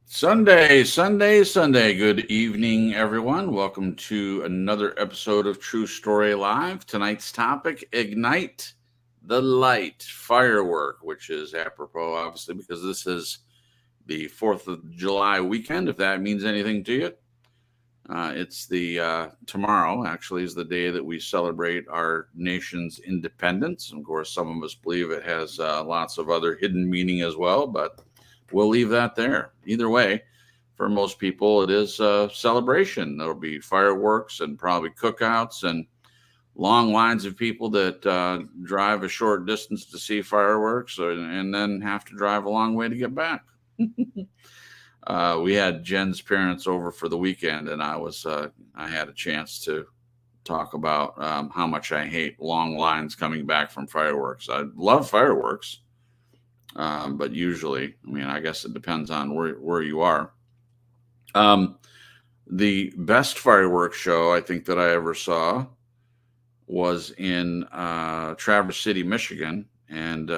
Sunday. Good evening, everyone. Welcome to another episode of True Story Live. Tonight's topic, Ignite the Light, Firework, which is apropos, obviously, because this is the 4th of July weekend, if that means anything to you. It's the tomorrow, actually, is the day that we celebrate our nation's independence. Of course, some of us believe it has lots of other hidden meaning as well, but we'll leave that there. Either way, for most people, it is a celebration. There'll be fireworks and probably cookouts and long lines of people that drive a short distance to see fireworks and then have to drive a long way to get back. We had Jen's parents over for the weekend, and I had a chance to talk about how much I hate long lines coming back from fireworks. I love fireworks. But usually, I guess it depends on where you are. The best fireworks show I think that I ever saw was in Traverse City, Michigan, and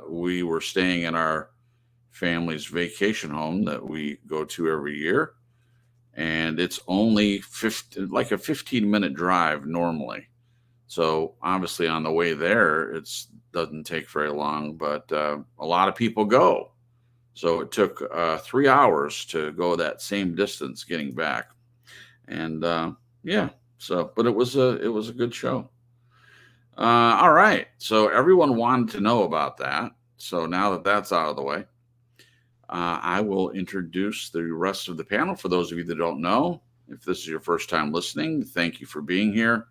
we were staying in our family's vacation home that we go to every year, and it's only like a 15-minute drive normally. So obviously on the way there, it doesn't take very long, but a lot of people go. So it took 3 hours to go that same distance getting back, and yeah. So, but it was a good show. All right. So everyone wanted to know about that. So now that that's out of the way, I will introduce the rest of the panel. For those of you that don't know, if this is your first time listening, thank you for being here,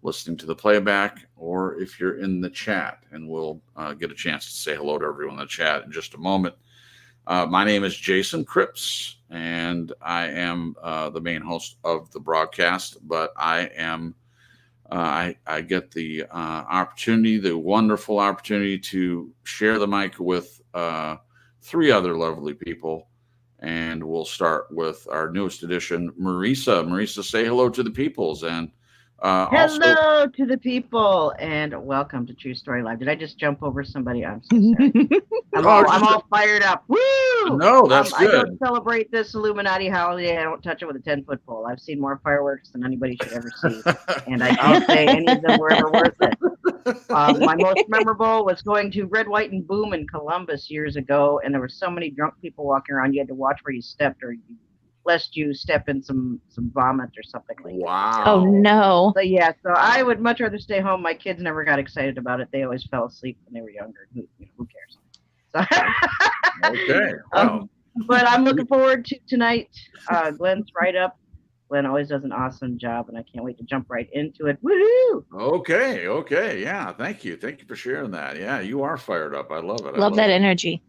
listening to the playback, or if you're in the chat, and we'll get a chance to say hello to everyone in the chat in just a moment. My name is Jason Cripps, and I am the main host of the broadcast, but I get the opportunity, the wonderful opportunity to share the mic with three other lovely people, and we'll start with our newest addition, Marisa. Marisa, say hello to the peoples, and hello to the people, and welcome to True Story Live. Did I just jump over somebody? I'm so sorry. I'm all fired up. Woo! No, that's good. I don't celebrate this Illuminati holiday. I don't touch it with a 10-foot pole. I've seen more fireworks than anybody should ever see, and I can't say any of them were ever worth it. My most memorable was going to Red, White, and Boom in Columbus years ago, and there were so many drunk people walking around. You had to watch where you stepped, or lest you step in some vomit or something like that. Wow. Oh no. So yeah, so I would much rather stay home. My kids never got excited about it. They always fell asleep when they were younger. Who cares? So, okay. Wow. But I'm looking forward to tonight. Glenn's right up. Glenn always does an awesome job, and I can't wait to jump right into it. Woohoo! Okay. Yeah, thank you for sharing that. Yeah, you are fired up. I love it. Love that energy.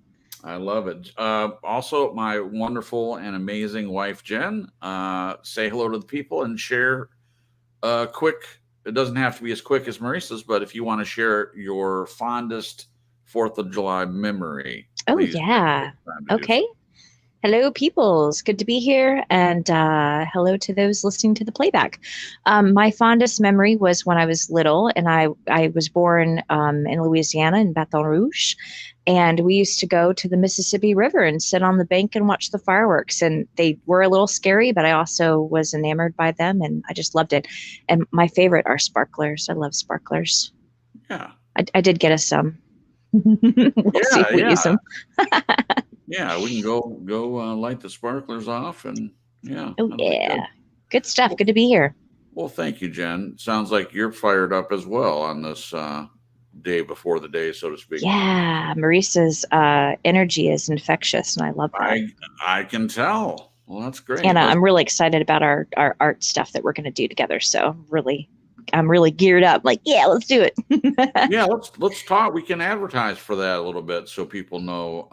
I love it. Also, my wonderful and amazing wife, Jen, say hello to the people and share a quick, it doesn't have to be as quick as Marisa's, but if you want to share your fondest 4th of July memory. Oh, yeah. Okay. Hello, peoples. Good to be here. And hello to those listening to the playback. My fondest memory was when I was little, and I was born in Louisiana, in Baton Rouge. And we used to go to the Mississippi River and sit on the bank and watch the fireworks. And they were a little scary, but I also was enamored by them, and I just loved it. And my favorite are sparklers. I love sparklers. Yeah. I did get us some. We'll see if we use them. Yeah, we can go light the sparklers off, and yeah. Oh yeah, good stuff. Good to be here. Well, thank you, Jen. Sounds like you're fired up as well on this day before the day, so to speak. Yeah, Marisa's energy is infectious, and I love that. I can tell. Well, that's great. And I'm really excited about our art stuff that we're going to do together. So I'm really geared up. Like, yeah, let's do it. Yeah, let's talk. We can advertise for that a little bit so people know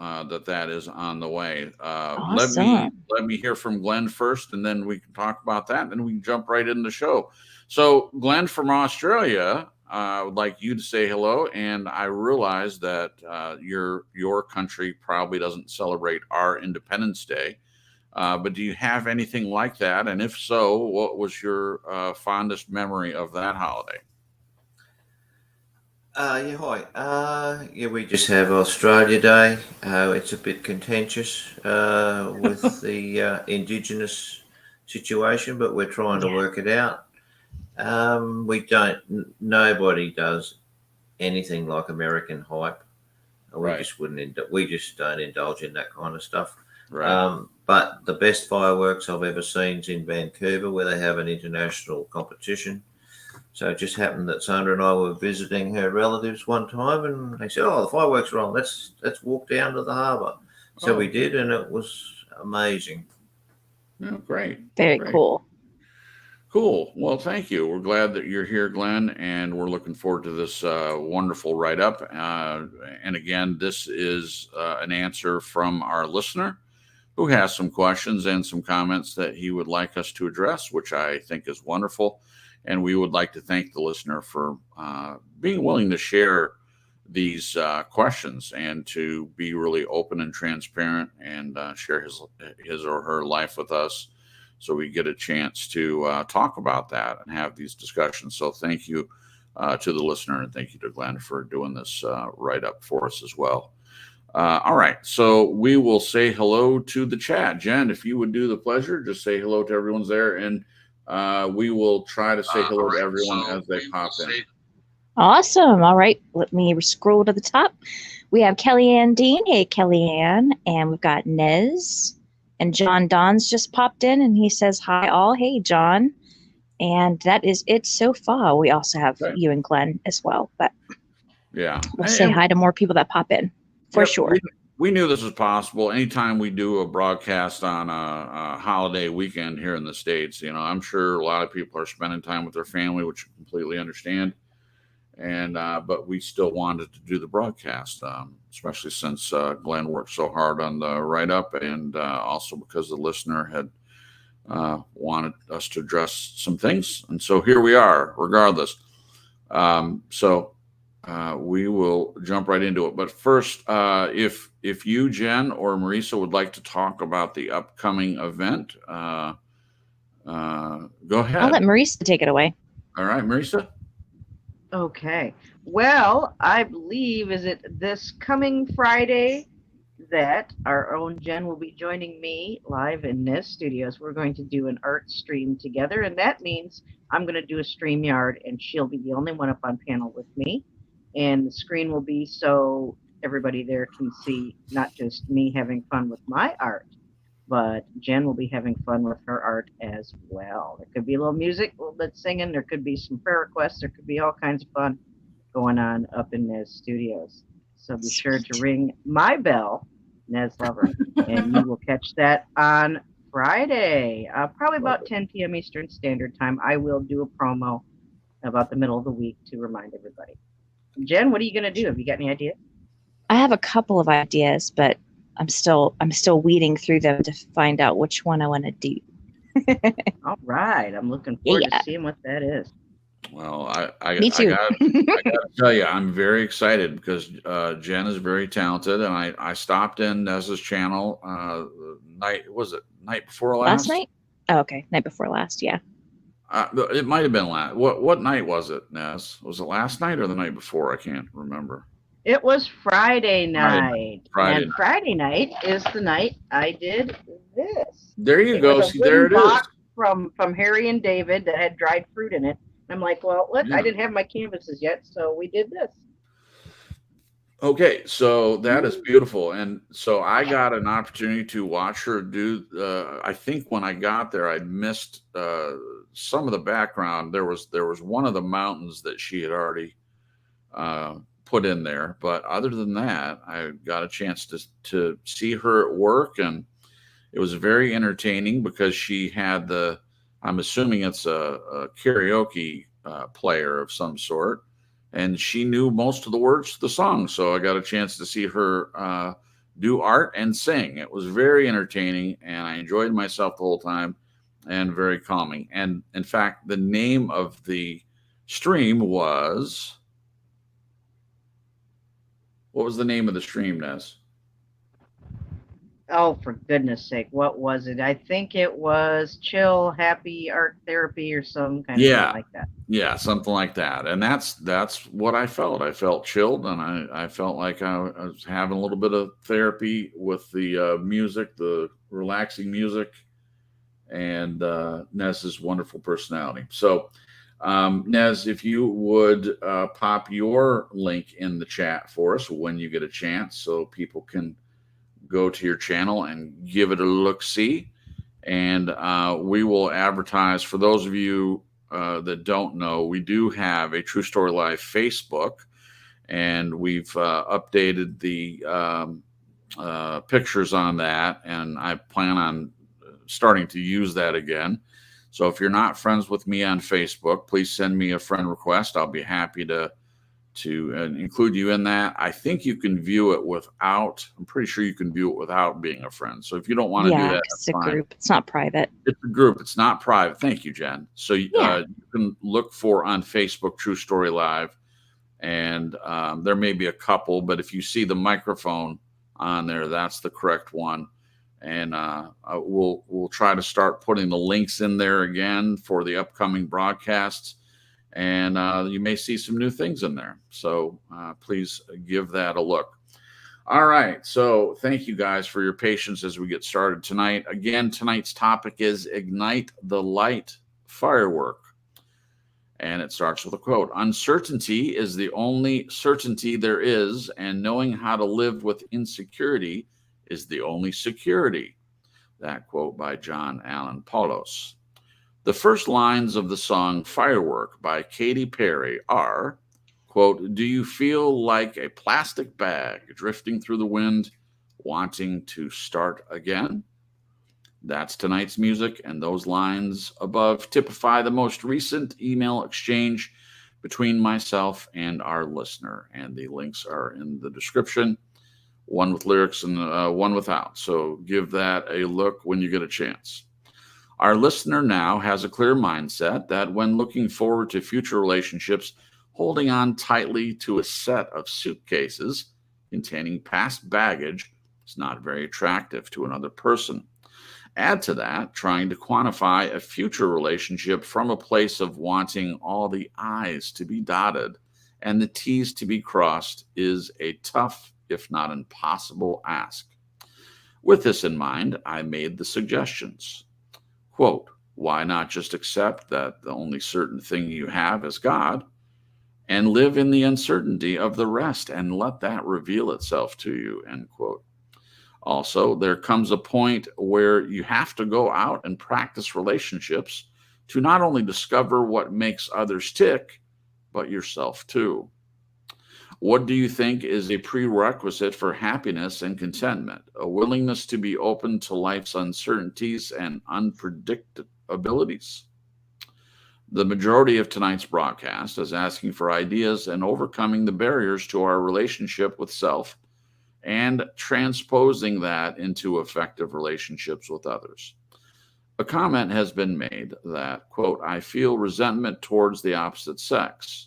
that is on the way. Awesome. Let me hear from Glenn first, and then we can talk about that, and then we can jump right into the show. So, Glenn from Australia, I would like you to say hello. And I realize that your country probably doesn't celebrate our Independence Day. But do you have anything like that? And if so, what was your fondest memory of that holiday? Yeah, hi. Yeah, we just have Australia Day. It's a bit contentious with the Indigenous situation, but we're trying to Yeah. work it out. We don't. Nobody does anything like American hype. We Right. just wouldn't. We just don't indulge in that kind of stuff. Right. But the best fireworks I've ever seen is in Vancouver, where they have an international competition. So it just happened that Sandra and I were visiting her relatives one time, and they said, "Oh, the fireworks are on. Let's walk down to the harbour." So we Oh, did, and it was amazing. yeah, great. Very Great. cool. Cool. Well, thank you. We're glad that you're here, Glenn, and we're looking forward to this wonderful write up. And again, this is an answer from our listener who has some questions and some comments that he would like us to address, which I think is wonderful. And we would like to thank the listener for being willing to share these questions and to be really open and transparent and share his or her life with us, so we get a chance to talk about that and have these discussions. So thank you to the listener, and thank you to Glenn for doing this write up for us as well. All right, so we will say hello to the chat. Jen, if you would do the pleasure, just say hello to everyone's there, and we will try to say hello to everyone as they pop in. Awesome. All right. Let me scroll to the top. We have Kellyanne Dean. Hey, Kellyanne. And we've got Nez. And John Don's just popped in and he says, hi, all. Hey, John. And that is it so far. We also have Okay. you and Glenn as well. But yeah, we'll say hi to more people that pop in for sure. We knew this was possible. Anytime we do a broadcast on a holiday weekend here in the States, I'm sure a lot of people are spending time with their family, which I completely understand. And but we still wanted to do the broadcast, especially since Glenn worked so hard on the write up, and also because the listener had wanted us to address some things, and so here we are. Regardless, so we will jump right into it. But first, if you, Jen, or Marisa would like to talk about the upcoming event, go ahead. I'll let Marisa take it away. All right, Marisa. Okay. Well, I believe, is it this coming Friday that our own Jen will be joining me live in Nez Studios. We're going to do an art stream together, and that means I'm going to do a StreamYard, and she'll be the only one up on panel with me. And the screen will be so everybody there can see not just me having fun with my art, but Jen will be having fun with her art as well. There could be a little music, a little bit singing. There could be some prayer requests. There could be all kinds of fun going on up in Nez Studios. So be sure to ring my bell, Nez Lover, and you will catch that on Friday, probably about 10 p.m. Eastern Standard Time. I will do a promo about the middle of the week to remind everybody. Jen, what are you going to do? Have you got any ideas? I have a couple of ideas, but I'm still weeding through them to find out which one I want to do. All right, I'm looking forward to seeing what that is. Well, I Me too. I gotta tell you, I'm very excited because Jen is very talented, and I stopped in Nez's channel night before last? Last night? Oh, okay, night before last, yeah. It might have been last. What night was it, Nez? Was it last night or the night before? I can't remember. It was Friday night. Friday And Friday night is the night I did this. There you go. See, there it is. From Harry and David that had dried fruit in it. And I'm like, well, look, I didn't have my canvases yet, so we did this. Okay, so that is beautiful. And so I got an opportunity to watch her do, I think when I got there, I missed some of the background. There was one of the mountains that she had already put in there. But other than that, I got a chance to see her at work, and it was very entertaining because she had I'm assuming it's a karaoke player of some sort, and she knew most of the words to the song. So I got a chance to see her do art and sing. It was very entertaining, and I enjoyed myself the whole time, and very calming. And in fact, the name of the stream was... What was the name of the stream, Nez? Oh, for goodness sake, what was it? I think it was chill, happy art therapy or some kind of thing Yeah. like that. Yeah, something like that. And that's what I felt. I felt chilled, and I felt like I was having a little bit of therapy with the music, the relaxing music, and Nez's wonderful personality. So, Nez, if you would pop your link in the chat for us when you get a chance so people can go to your channel and give it a look see. And we will advertise for those of you that don't know, we do have a True Story Live Facebook, and we've updated the pictures on that, and I plan on starting to use that again. So if you're not friends with me on Facebook, please send me a friend request. I'll be happy to include you in that. I think you can view it without, I'm pretty sure you can view it without being a friend. So if you don't want to do that, it's a group. It's not private. It's a group. It's not private. Thank you, Jen. So you can look for on Facebook True Story Live, and there may be a couple, but if you see the microphone on there, that's the correct one. And we'll try to start putting the links in there again for the upcoming broadcasts. And you may see some new things in there. So please give that a look. All right. So thank you guys for your patience as we get started tonight. Again, tonight's topic is Ignite the Light Firework. And it starts with a quote. Uncertainty is the only certainty there is, and knowing how to live with insecurity is the only security. That quote by Allen Paulos. The first lines of the song Firework by Katy Perry are, quote, do you feel like a plastic bag drifting through the wind, wanting to start again? That's tonight's music, and those lines above typify the most recent email exchange between myself and our listener, and the links are in the description, one with lyrics and one without. So give that a look when you get a chance. Our listener now has a clear mindset that when looking forward to future relationships, holding on tightly to a set of suitcases containing past baggage is not very attractive to another person. Add to that, trying to quantify a future relationship from a place of wanting all the I's to be dotted and the T's to be crossed is a tough, if not impossible, ask. With this in mind, I made the suggestions. Quote, why not just accept that the only certain thing you have is God and live in the uncertainty of the rest and let that reveal itself to you, end quote. Also, there comes a point where you have to go out and practice relationships to not only discover what makes others tick, but yourself too. What do you think is a prerequisite for happiness and contentment? A willingness to be open to life's uncertainties and unpredictabilities. The majority of tonight's broadcast is asking for ideas and overcoming the barriers to our relationship with self and transposing that into effective relationships with others. A comment has been made that, quote, I feel resentment towards the opposite sex,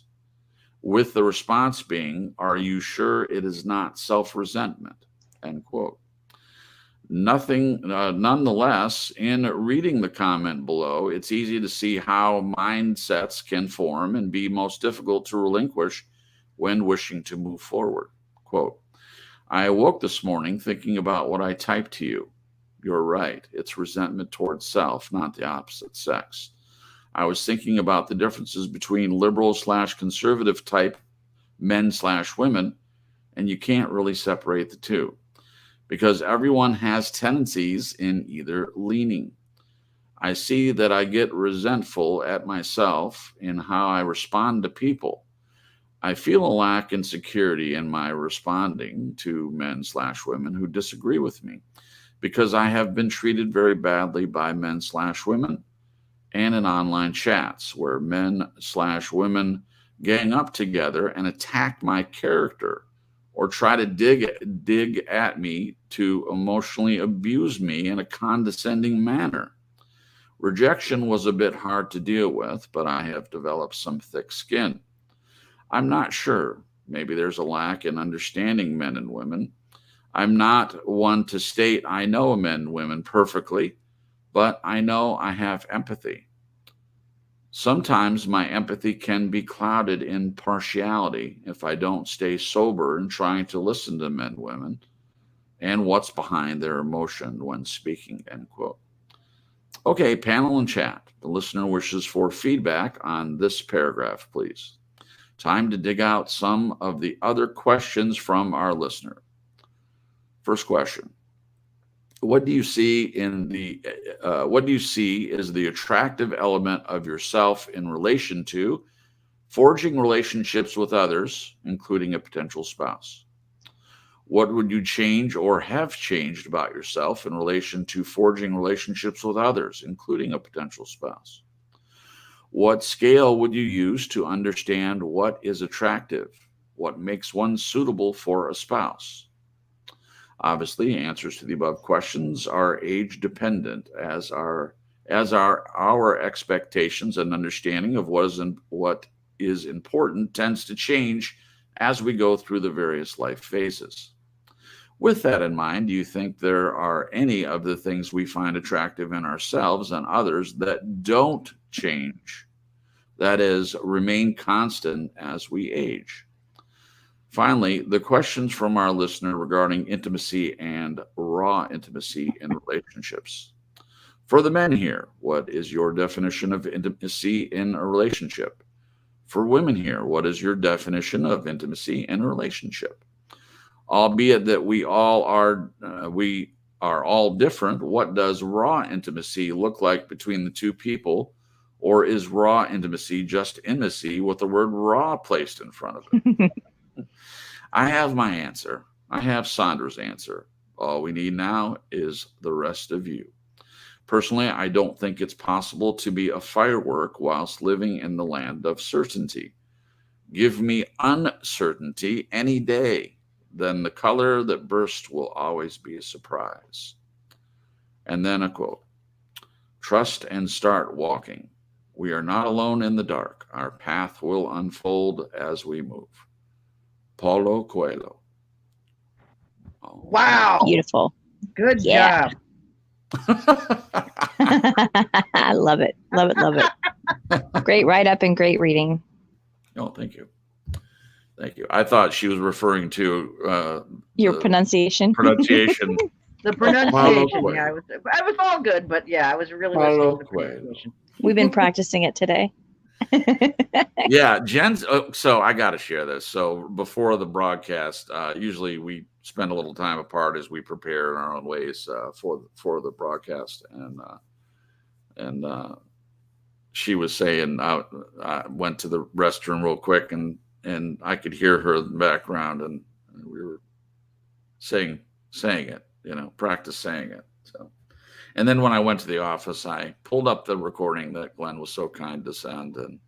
with the response being, are you sure it is not self-resentment, end quote. Nonetheless, in reading the comment below, it's easy to see how mindsets can form and be most difficult to relinquish when wishing to move forward. Quote, I awoke this morning thinking about what I typed to you. You're right. It's resentment towards self, not the opposite sex. I was thinking about the differences between liberal/conservative type men/women, and you can't really separate the two because everyone has tendencies in either leaning. I see that I get resentful at myself in how I respond to people. I feel a lack in security in my responding to men/women who disagree with me because I have been treated very badly by men/women and in online chats where men/women gang up together and attack my character or try to dig at me to emotionally abuse me in a condescending manner. Rejection was a bit hard to deal with, but I have developed some thick skin. I'm not sure. Maybe there's a lack in understanding men and women. I'm not one to state I know men and women perfectly, but I know I have empathy. Sometimes my empathy can be clouded in partiality if I don't stay sober in trying to listen to men and women and what's behind their emotion when speaking, end quote. Okay, panel and chat. The listener wishes for feedback on this paragraph, please. Time to dig out some of the other questions from our listener. First question. What do you see is the attractive element of yourself in relation to forging relationships with others, including a potential spouse? What would you change or have changed about yourself in relation to forging relationships with others, including a potential spouse? What scale would you use to understand what is attractive? What makes one suitable for a spouse? Obviously, answers to the above questions are age dependent, as are our expectations and understanding of what is important tends to change as we go through the various life phases. With that in mind, do you think there are any of the things we find attractive in ourselves and others that don't change? That is, remain constant as we age? Finally, the questions from our listener regarding intimacy and raw intimacy in relationships. For the men here, what is your definition of intimacy in a relationship? For women here, what is your definition of intimacy in a relationship? Albeit that we are all different, what does raw intimacy look like between the two people? Or is raw intimacy just intimacy with the word raw placed in front of it? I have my answer. I have Sandra's answer. All we need now is the rest of you. Personally, I don't think it's possible to be a firework whilst living in the land of certainty. Give me uncertainty any day, then the color that bursts will always be a surprise. And then a quote. Trust and start walking. We are not alone in the dark. Our path will unfold as we move. Paulo Coelho. Oh. Wow. Beautiful. Good Yeah. job. I love it. Love it. Love it. Great write-up and great reading. Oh, thank you. Thank you. I thought she was referring to Your pronunciation. Pronunciation. The pronunciation, Paulo yeah, I was all good, but yeah, I was really Paulo listening to the pronunciation. We've been practicing it today. Yeah, Jen's. So I got to share this. So before the broadcast, usually we spend a little time apart as we prepare in our own ways for the broadcast, and she was saying I went to the restroom real quick, and I could hear her in the background, and we were saying it, practice saying it. So, and then when I went to the office, I pulled up the recording that Glenn was so kind to send and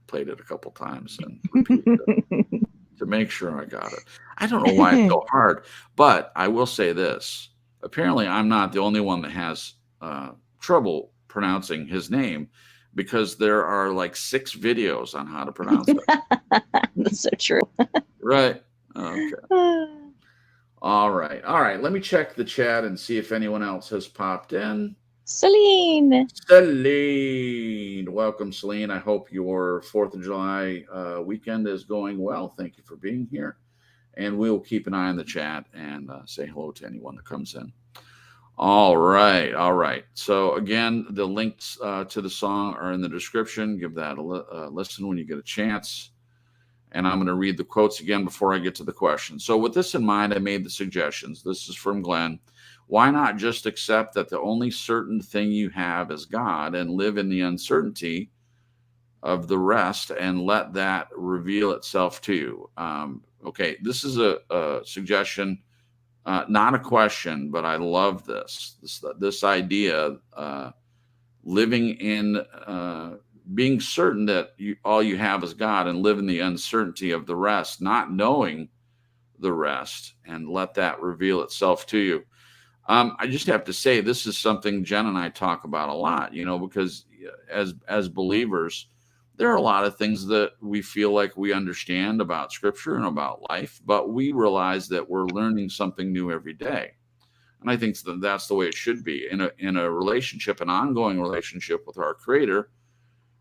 played it a couple times and repeated it to make sure I got it. I don't know why it's so hard, but I will say this. Apparently, I'm not the only one that has trouble pronouncing his name, because there are like 6 videos on how to pronounce it. That's so true. Right. Okay. All right. Let me check the chat and see if anyone else has popped in. Celine, welcome, Celine. I hope your 4th of July weekend is going well. Thank you for being here. And we'll keep an eye on the chat and say hello to anyone that comes in. All right. So again, the links to the song are in the description. Give that a listen when you get a chance. And I'm going to read the quotes again before I get to the question. So with this in mind, I made the suggestions. This is from Glenn. Why not just accept that the only certain thing you have is God and live in the uncertainty of the rest and let that reveal itself to you? Okay, this is a suggestion, not a question, but I love this idea, living in being certain that all you have is God and live in the uncertainty of the rest, not knowing the rest, and let that reveal itself to you. I just have to say, this is something Jen and I talk about a lot, because as believers, there are a lot of things that we feel like we understand about Scripture and about life, but we realize that we're learning something new every day. And I think that's the way it should be in a relationship, an ongoing relationship with our Creator.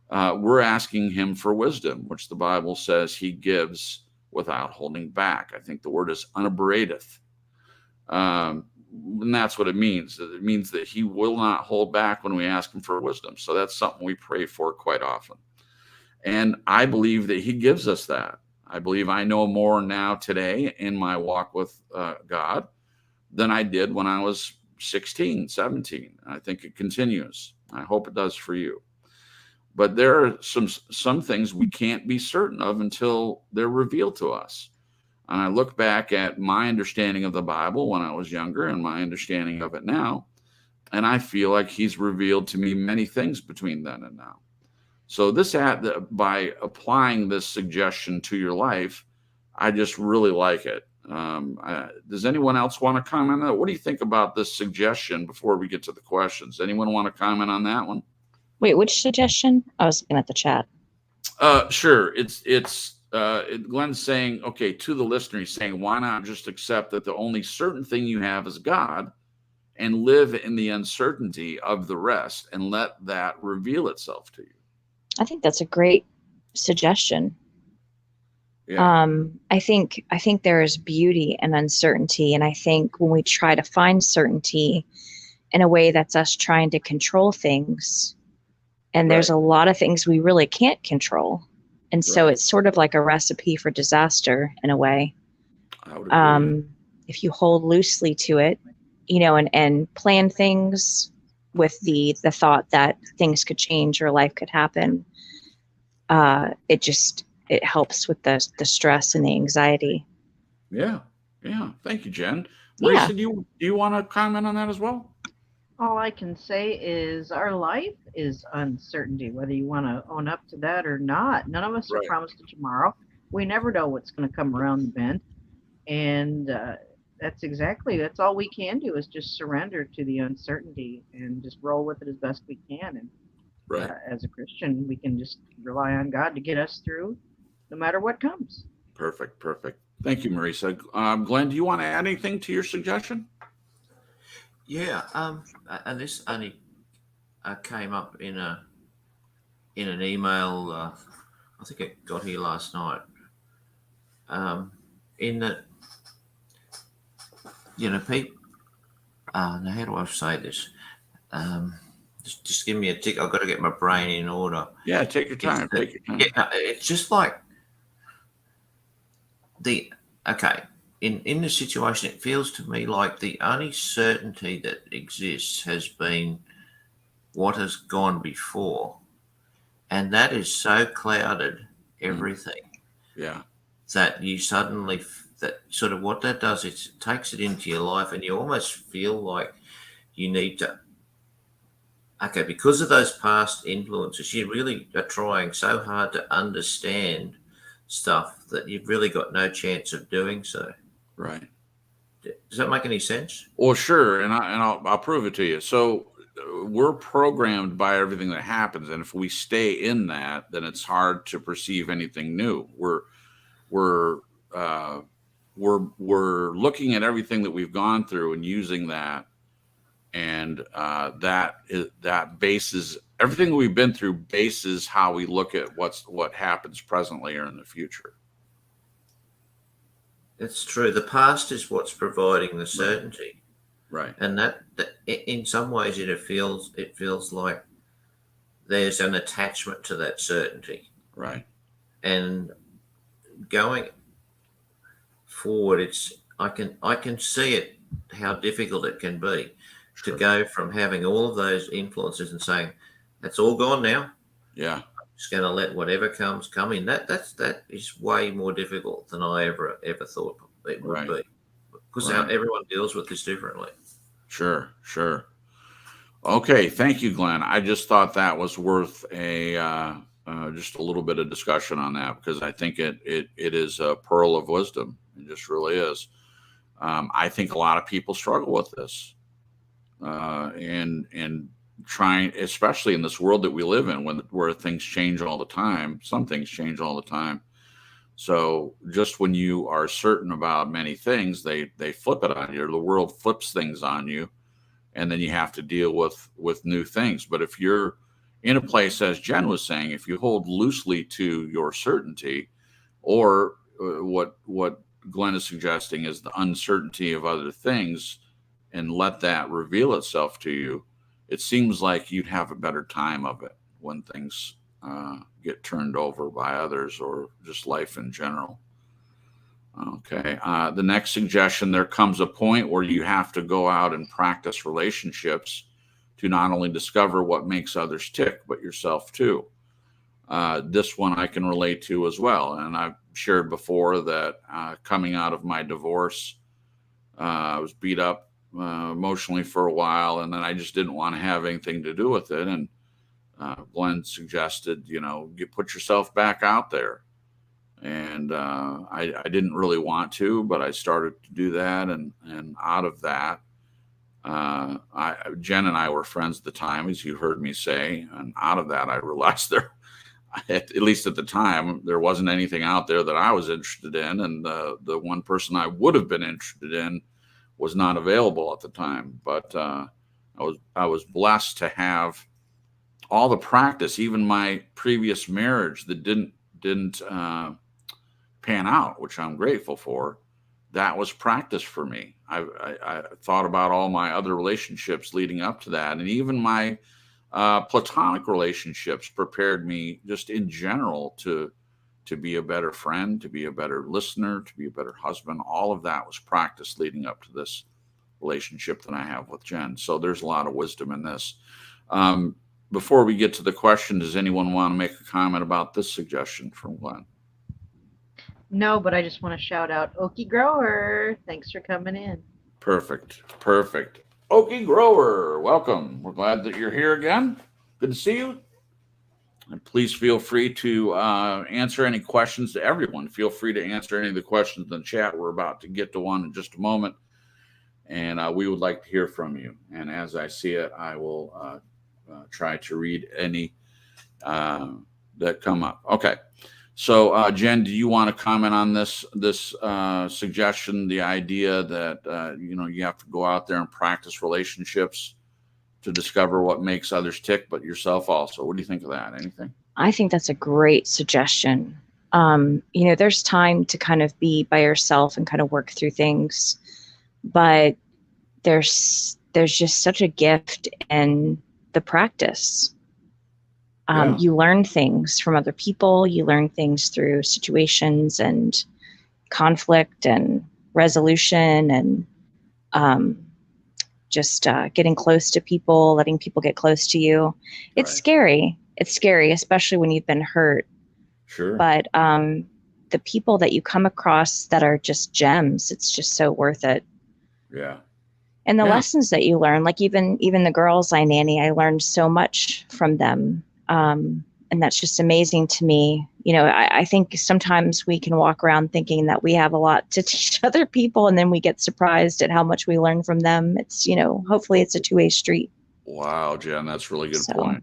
We're asking Him for wisdom, which the Bible says He gives without holding back. I think the word is unabradeth. And that's what it means. It means that He will not hold back when we ask Him for wisdom. So that's something we pray for quite often. And I believe that He gives us that. I believe I know more now today in my walk with God than I did when I was 16, 17. I think it continues. I hope it does for you. But there are some things we can't be certain of until they're revealed to us. And I look back at my understanding of the Bible when I was younger and my understanding of it now, and I feel like He's revealed to me many things between then and now. So by applying this suggestion to your life, I just really like it. Does anyone else want to comment on that? What do you think about this suggestion before we get to the questions? Anyone want to comment on that one? Wait, which suggestion? I was looking at the chat. Sure. Glenn's saying, okay, to the listener, he's saying, why not just accept that the only certain thing you have is God and live in the uncertainty of the rest and let that reveal itself to you? I think that's a great suggestion. Yeah. I think there is beauty in uncertainty. And I think when we try to find certainty in a way that's us trying to control things, and there's a lot of things we really can't control. And so it's sort of like a recipe for disaster in a way. I would agree. If you hold loosely to it, and plan things with the thought that things could change or life could happen, it helps with the stress and the anxiety. Yeah. Thank you, Jen. Marisa, do you want to comment on that as well? All I can say is our life is uncertainty, whether you want to own up to that or not. None of us are promised a tomorrow. We never know what's going to come around the bend. And that's all we can do is just surrender to the uncertainty and just roll with it as best we can. And as a Christian, we can just rely on God to get us through no matter what comes. Perfect. Thank you, Marisa. Glenn, do you want to add anything to your suggestion? Yeah, and this only came up in an email. I think it got here last night. In that, people. Now, how do I say this? Just give me a tick. I've got to get my brain in order. Yeah, take your time. Yeah, it's just like in the situation, it feels to me like the only certainty that exists has been what has gone before. And that is so clouded everything. Yeah. That you suddenly, that sort of what that does, is it takes it into your life and you almost feel like you need to, because of those past influences, you really are trying so hard to understand stuff that you've really got no chance of doing so. Right. Does that make any sense? Well, sure, and I'll prove it to you. So we're programmed by everything that happens, and if we stay in that, then it's hard to perceive anything new. We're looking at everything that we've gone through and using that, and that bases everything we've been through bases how we look at what happens presently or in the future. It's true. The past is what's providing the certainty, right? And that in some ways it feels like there's an attachment to that certainty, right? And going forward, I can see it, how difficult it can be to go from having all of those influences and saying that's all gone now. Yeah. Just going to let whatever come in. That is way more difficult than I ever thought it would be, because everyone deals with this differently. Sure. Okay, thank you, Glenn. I just thought that was worth just a little bit of discussion on that, because I think it is a pearl of wisdom. It just really is. I think a lot of people struggle with this, and trying, especially in this world that we live in, where things change all the time. Some things change all the time. So just when you are certain about many things, they flip it on you. The world flips things on you, and then you have to deal with new things. But if you're in a place, as Jen was saying, if you hold loosely to your certainty, or what Glenn is suggesting is the uncertainty of other things, and let that reveal itself to you, it seems like you'd have a better time of it when things get turned over by others, or just life in general. Okay. The next suggestion: there comes a point where you have to go out and practice relationships to not only discover what makes others tick, but yourself too. This one I can relate to as well. And I've shared before that coming out of my divorce, I was beat up emotionally for a while, and then I just didn't want to have anything to do with it. And Glenn suggested, put yourself back out there. And I didn't really want to, but I started to do that. And out of that, Jen and I were friends at the time, as you heard me say. And out of that, I realized at least at the time, there wasn't anything out there that I was interested in. And the one person I would have been interested in was not available at the time. But I was blessed to have all the practice. Even my previous marriage that didn't pan out, which I'm grateful for, that was practice for me. I thought about all my other relationships leading up to that, and even my platonic relationships prepared me just in general to be a better friend, to be a better listener, to be a better husband. All of that was practice leading up to this relationship that I have with Jen. So there's a lot of wisdom in this. Before we get to the question, does anyone want to make a comment about this suggestion from Glenn? No, but I just want to shout out Okie Grower. Thanks for coming in. Perfect. Okie Grower, welcome. We're glad that you're here again. Good to see you. And please feel free to answer any questions to everyone. Feel free to answer any of the questions in the chat. We're about to get to one in just a moment. And we would like to hear from you. And as I see it, I will try to read any that come up. Okay. So, Jen, do you want to comment on this suggestion, the idea that, you have to go out there and practice relationships to discover what makes others tick, but yourself also? What do you think of that? Anything? I think that's a great suggestion. There's time to kind of be by yourself and kind of work through things, but there's just such a gift in the practice. You learn things from other people. You learn things through situations and conflict and resolution, and just getting close to people, letting people get close to you. It's scary. It's scary, especially when you've been hurt. Sure. But the people that you come across that are just gems, it's just so worth it. Yeah. And the lessons that you learn, like even the girls I nanny, I learned so much from them. And that's just amazing to me. I think sometimes we can walk around thinking that we have a lot to teach other people, and then we get surprised at how much we learn from them. It's, hopefully it's a two-way street. Wow, Jen, that's a really good point.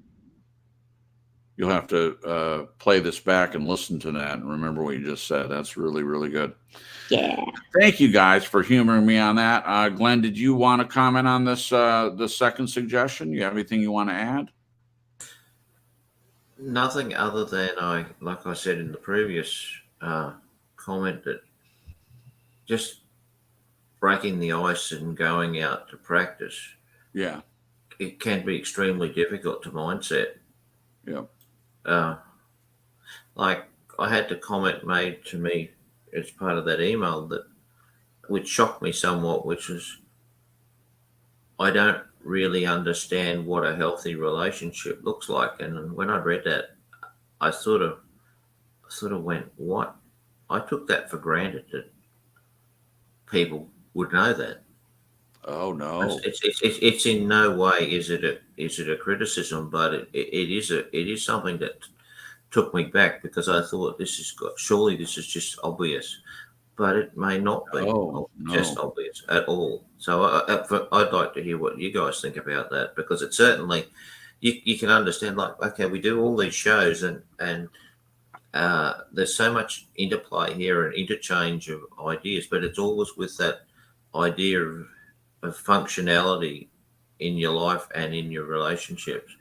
You'll have to play this back and listen to that and remember what you just said. That's really, really good. Yeah. Thank you guys for humoring me on that. Glenn, did you want to comment on this, the second suggestion? You have anything you want to add? Nothing other than like I said in the previous comment, that just breaking the ice and going out to practice. Yeah. It can be extremely difficult to mindset. Yeah. Like I had the comment made to me as part of that email which shocked me somewhat, which was, I don't really understand what a healthy relationship looks like. And when I read that, I sort of went, what? I took that for granted that people would know that. Oh no! It's in no way is it a criticism, but it is something that took me back, because I thought surely this is just obvious. but it may not be Oh, just no. obvious at all. So I'd like to hear what you guys think about that, because it certainly, you can understand, like, okay, we do all these shows, and there's so much interplay here and interchange of ideas, but it's always with that idea of functionality in your life and in your relationships.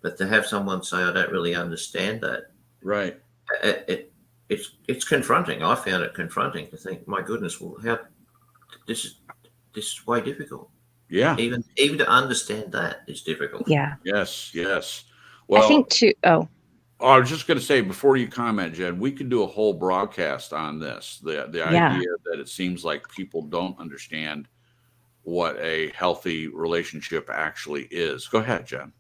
But to have someone say, I don't really understand that, Right. it it's confronting. I found it confronting to think, my goodness, well, how this is this is way difficult. Yeah. Even to understand that is difficult. Yeah. Yes. Yes. I think Well, too. Oh, I was just going to say before you comment, Jen, we could do a whole broadcast on this. The yeah. idea that it seems like people don't understand what a healthy relationship actually is. Go ahead, Jen.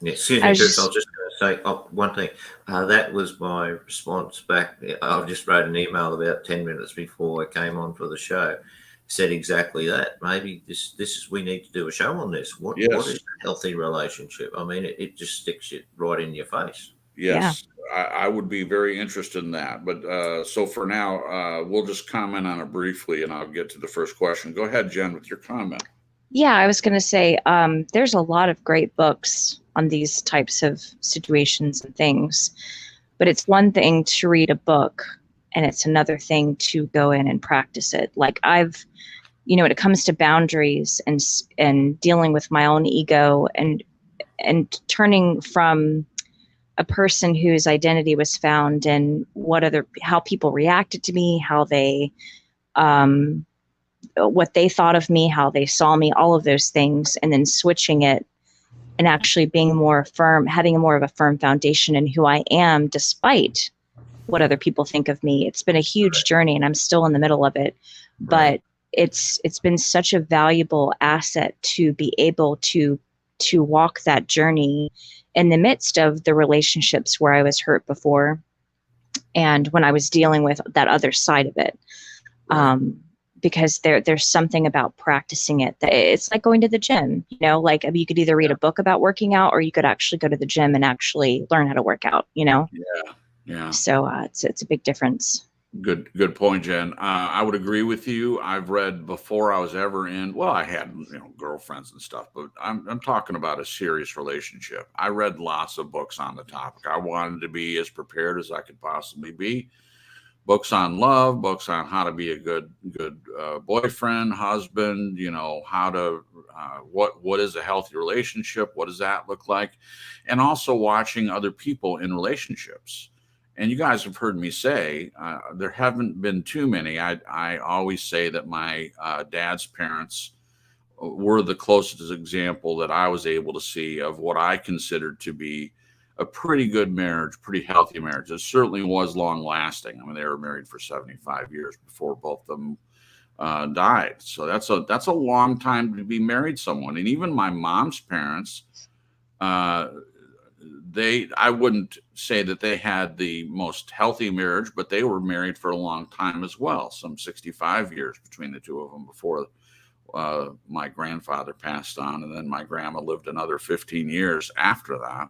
Yeah, excuse I me, was Chris. I was just, just going to say one thing. That was my response back. I just wrote an email about 10 minutes before I came on for the show. Said exactly that. Maybe this is, we need to do a show on this. What is Yes. a healthy relationship? I mean, it just sticks it right in your face. yeah. Yes. I would be very interested in that. But so for now, we'll just comment on it briefly and I'll get to the first question. Go ahead, Jen, with your comment. Yeah, I was going to say, there's a lot of great books on these types of situations and things, but it's one thing to read a book and it's another thing to go in and practice it. Like when it comes to boundaries and dealing with my own ego and turning from a person whose identity was found in how people reacted to me, how they, um, what they thought of me, how they saw me, all of those things, and then switching it and actually being more firm, having more of a firm foundation in who I am, despite what other people think of me. It's been a huge journey and I'm still in the middle of it, but Right. it's been such a valuable asset to be able to walk that journey in the midst of the relationships where I was hurt before and when I was dealing with that other side of it. Right. Because there's something about practicing it that it's like going to the gym, like you could either read a book about working out or you could actually go to the gym and actually learn how to work out, Yeah. Yeah. So it's a big difference. Good point, Jen. I would agree with you. I've read before I was ever in. Well, I had girlfriends and stuff, but I'm talking about a serious relationship. I read lots of books on the topic. I wanted to be as prepared as I could possibly be. Books on love, books on how to be a good boyfriend, husband. How to what is a healthy relationship? What does that look like? And also watching other people in relationships. And you guys have heard me say there haven't been too many. I always say that my dad's parents were the closest example that I was able to see of what I considered to be a pretty good marriage, pretty healthy marriage. It certainly was long lasting. I mean, they were married for 75 years before both of them died. So that's a long time to be married someone. And even my mom's parents, uh, I wouldn't say that they had the most healthy marriage, but they were married for a long time as well, some 65 years between the two of them before my grandfather passed on, and then my grandma lived another 15 years after that.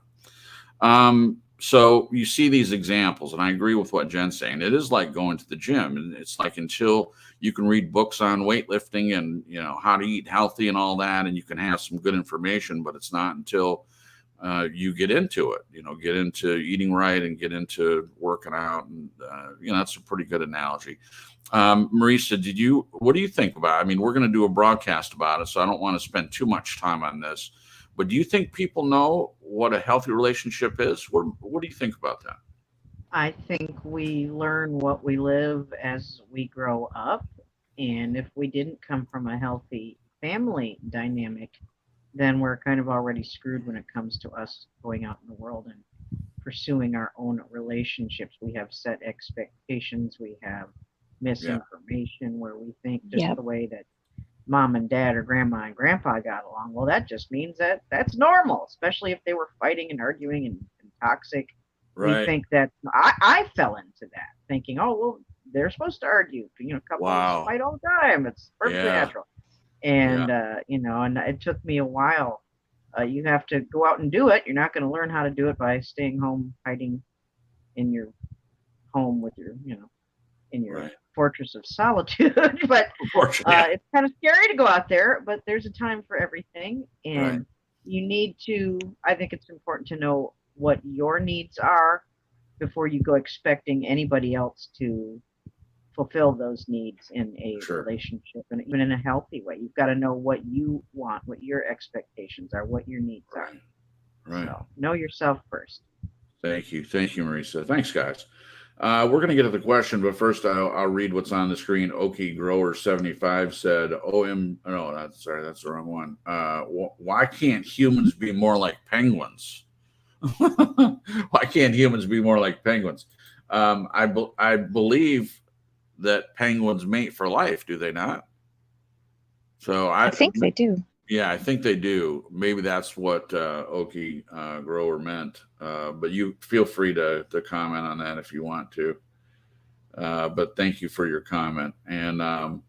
So you see these examples, and I agree with what Jen's saying. It is like going to the gym, and it's like until you can read books on weightlifting and how to eat healthy and all that, and you can have some good information, but it's not until you get into it, get into eating right and get into working out. And, that's a pretty good analogy. Marisa, what do you think about it? I mean, we're going to do a broadcast about it, so I don't want to spend too much time on this, but do you think people know what a healthy relationship is? What do you think about that? I think we learn what we live as we grow up. And if we didn't come from a healthy family dynamic, then we're kind of already screwed when it comes to us going out in the world and pursuing our own relationships. We have set expectations, we have misinformation where we think just Yep. the way that mom and dad or grandma and grandpa got along. Well, that just means that that's normal, especially if they were fighting and arguing and toxic. We Right. think that I fell into that thinking, oh, well, they're supposed to argue. Couples Wow. fight all the time. It's perfectly Yeah. natural. And, and it took me a while. You have to go out and do it. You're not going to learn how to do it by staying home, hiding in your home with your, in your Right. fortress of solitude. But it's kind of scary to go out there. But there's a time for everything, and you need to. I think it's important to know what your needs are before you go expecting anybody else to fulfill those needs in a relationship, and even in a healthy way. You've got to know what you want, what your expectations are, what your needs are. Right. So know yourself first. Thank you, Marisa. Thanks, guys. We're going to get to the question, but first I'll read what's on the screen. Okie Grower 75 said, that's the wrong one. Why can't humans be more like penguins? Why can't humans be more like penguins? I believe that penguins mate for life, do they not? So I think they do. Yeah, I think they do. Maybe that's what Okie Grower meant. But you feel free to comment on that if you want to. But thank you for your comment. And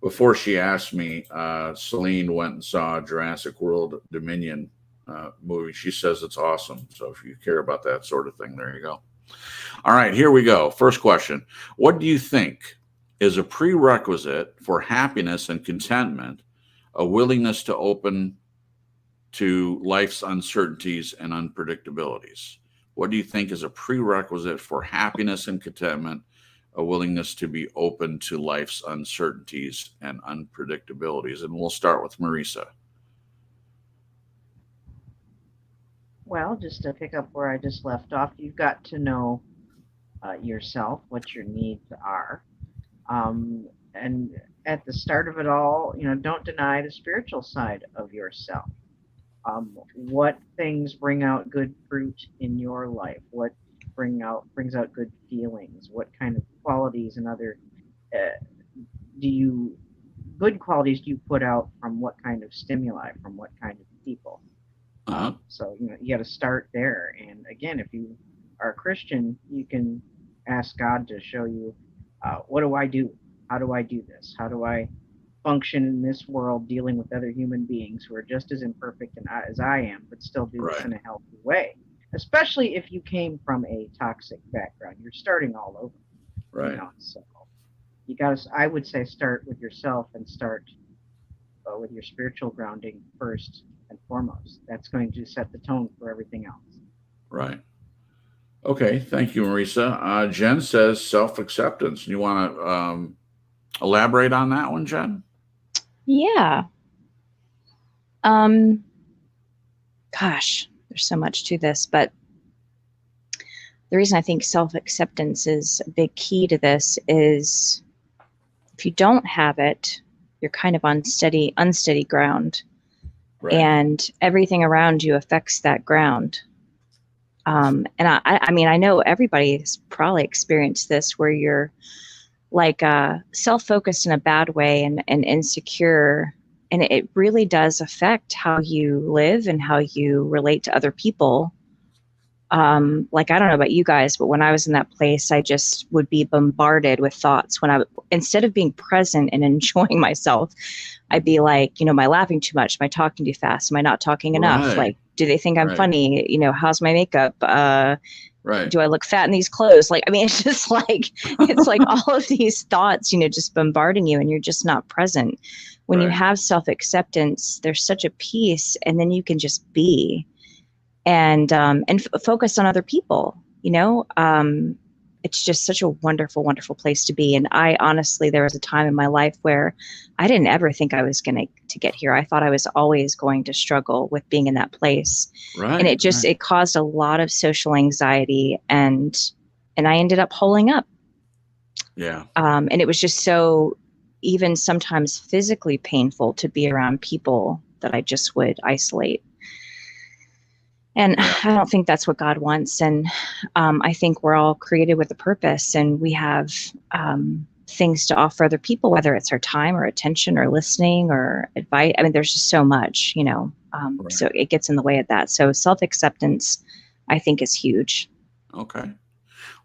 before she asked me, Celine went and saw Jurassic World Dominion movie. She says it's awesome. So if you care about that sort of thing, there you go. All right, here we go. First question. What do you think is a prerequisite for happiness and contentment, a willingness to open to life's uncertainties and unpredictabilities? What do you think is a prerequisite for happiness and contentment, a willingness to be open to life's uncertainties and unpredictabilities? And we'll start with Marisa. Well, just to pick up where I just left off, you've got to know yourself, what your needs are. And at the start of it all, don't deny the spiritual side of yourself. What things bring out good fruit in your life? What brings out good feelings? What kind of qualities and other good qualities do you put out from what kind of stimuli, from what kind of people? So you got to start there. And again, if you are a Christian, you can ask God to show you, what do I do? How do I do this? How do I function in this world dealing with other human beings who are just as imperfect as I am, but still do this in a healthy way? Especially if you came from a toxic background, you're starting all over. Right. So you got to, I would say, start with yourself and start with your spiritual grounding first and foremost. That's going to set the tone for everything else. Right. Okay. Thank you, Marisa. Jen says self-acceptance. You want to elaborate on that one, Jen? Yeah. Gosh, there's so much to this, but the reason I think self-acceptance is a big key to this is if you don't have it, you're kind of on unsteady ground. Right. And everything around you affects that ground. And I mean, I know everybody's probably experienced this where you're like self-focused in a bad way and insecure. And it really does affect how you live and how you relate to other people. Like, I don't know about you guys, but when I was in that place, I just would be bombarded with thoughts instead of being present and enjoying myself, I'd be like, am I laughing too much? Am I talking too fast? Am I not talking enough? Like, do they think I'm funny? How's my makeup? Do I look fat in these clothes? Like, I mean, it's just like, it's like all of these thoughts, just bombarding you and you're just not present. When you have self-acceptance, there's such a peace, and then you can just be and focus on other people, it's just such a wonderful, wonderful place to be. And I honestly, there was a time in my life where I didn't ever think I was going to get here. I thought I was always going to struggle with being in that place. Right, and it caused a lot of social anxiety, and I ended up holing up. Yeah. And it was just so even sometimes physically painful to be around people that I just would isolate. And I don't think that's what God wants. And I think we're all created with a purpose, and we have things to offer other people, whether it's our time or attention or listening or advice. I mean, there's just so much, so it gets in the way of that. So self-acceptance, I think, is huge. Okay.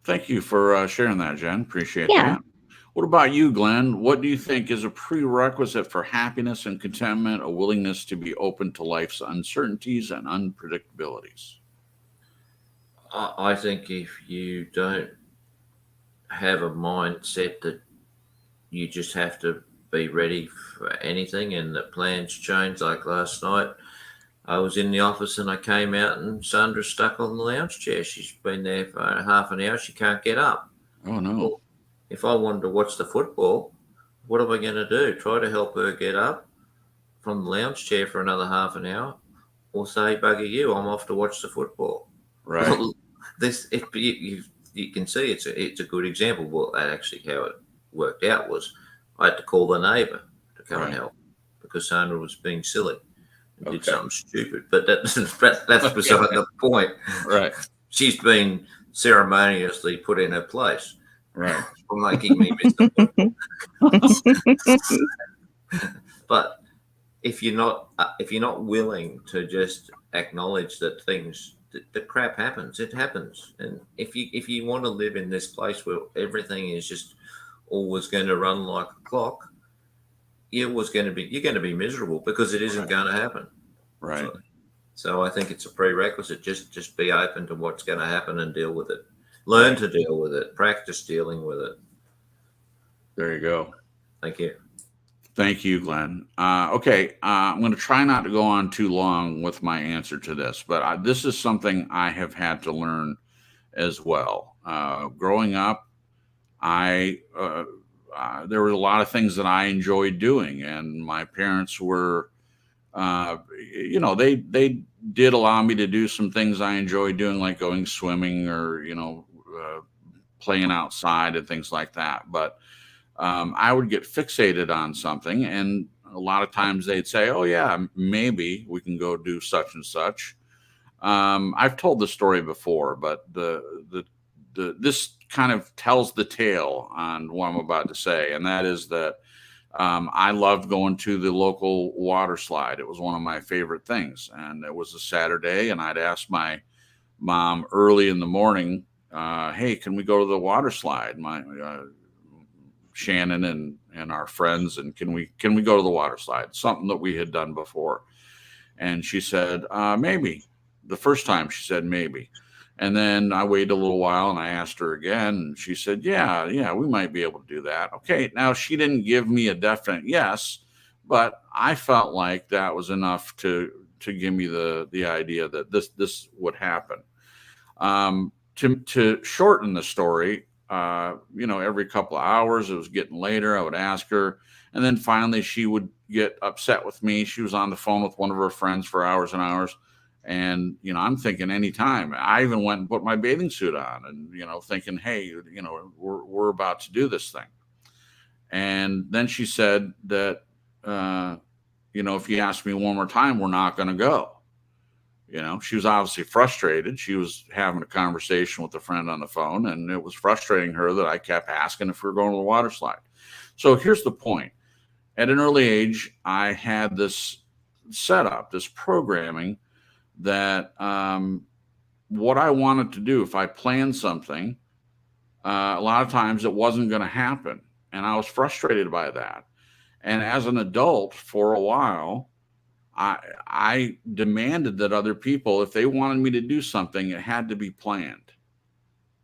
Thank you for sharing that, Jen. Appreciate that. What about you, Glenn? What do you think is a prerequisite for happiness and contentment, a willingness to be open to life's uncertainties and unpredictabilities? I think if you don't have a mindset that you just have to be ready for anything, and that plans change. Like last night, I was in the office and I came out and Sandra's stuck on the lounge chair. She's been there for half an hour. She can't get up. Oh no. Well, if I wanted to watch the football, what am I going to do? Try to help her get up from the lounge chair for another half an hour, or say, bugger you, I'm off to watch the football. Right. You can see it's a good example. Well, that actually how it worked out was I had to call the neighbour to come and help because Sandra was being silly and did something stupid. But that's beside the point. Right. She's been ceremoniously put in her place. Right. For making me miss the football. But if you're not willing to just acknowledge that the crap happens, it happens. And if you want to live in this place where everything is just always going to run like a clock, you're going to be miserable because it isn't going to happen. Right. So I think it's a prerequisite. Just be open to what's going to happen and deal with it. Learn to deal with it. Practice dealing with it. There you go. Thank you. Thank you, Glenn. Okay, I'm going to try not to go on too long with my answer to this, but this is something I have had to learn as well. Growing up, there were a lot of things that I enjoyed doing, and my parents were, they did allow me to do some things I enjoyed doing, like going swimming or, playing outside and things like that. But I would get fixated on something, and a lot of times they'd say, "Oh yeah, maybe we can go do such and such." I've told the story before, but this kind of tells the tale on what I'm about to say, and that is that I loved going to the local water slide. It was one of my favorite things, and it was a Saturday, and I'd ask my mom early in the morning, "Hey, can we go to the water slide? Shannon and our friends, and can we go to the water slide?" Something that we had done before. And she said, maybe. The first time she said maybe. And then I waited a little while and I asked her again, and she said, yeah, we might be able to do that. Okay. Now she didn't give me a definite yes, but I felt like that was enough to give me the idea that this would happen. To shorten the story, every couple of hours, it was getting later, I would ask her. And then finally she would get upset with me. She was on the phone with one of her friends for hours and hours. And, I'm thinking anytime. I even went and put my bathing suit on and, thinking, hey, we're about to do this thing. And then she said that, if you ask me one more time, we're not going to go. She was obviously frustrated. She was having a conversation with a friend on the phone, and it was frustrating her that I kept asking if we were going to the water slide. So here's the point. At an early age, I had this setup, this programming that what I wanted to do, if I planned something, a lot of times it wasn't going to happen. And I was frustrated by that. And as an adult, for a while, I demanded that other people, if they wanted me to do something, it had to be planned.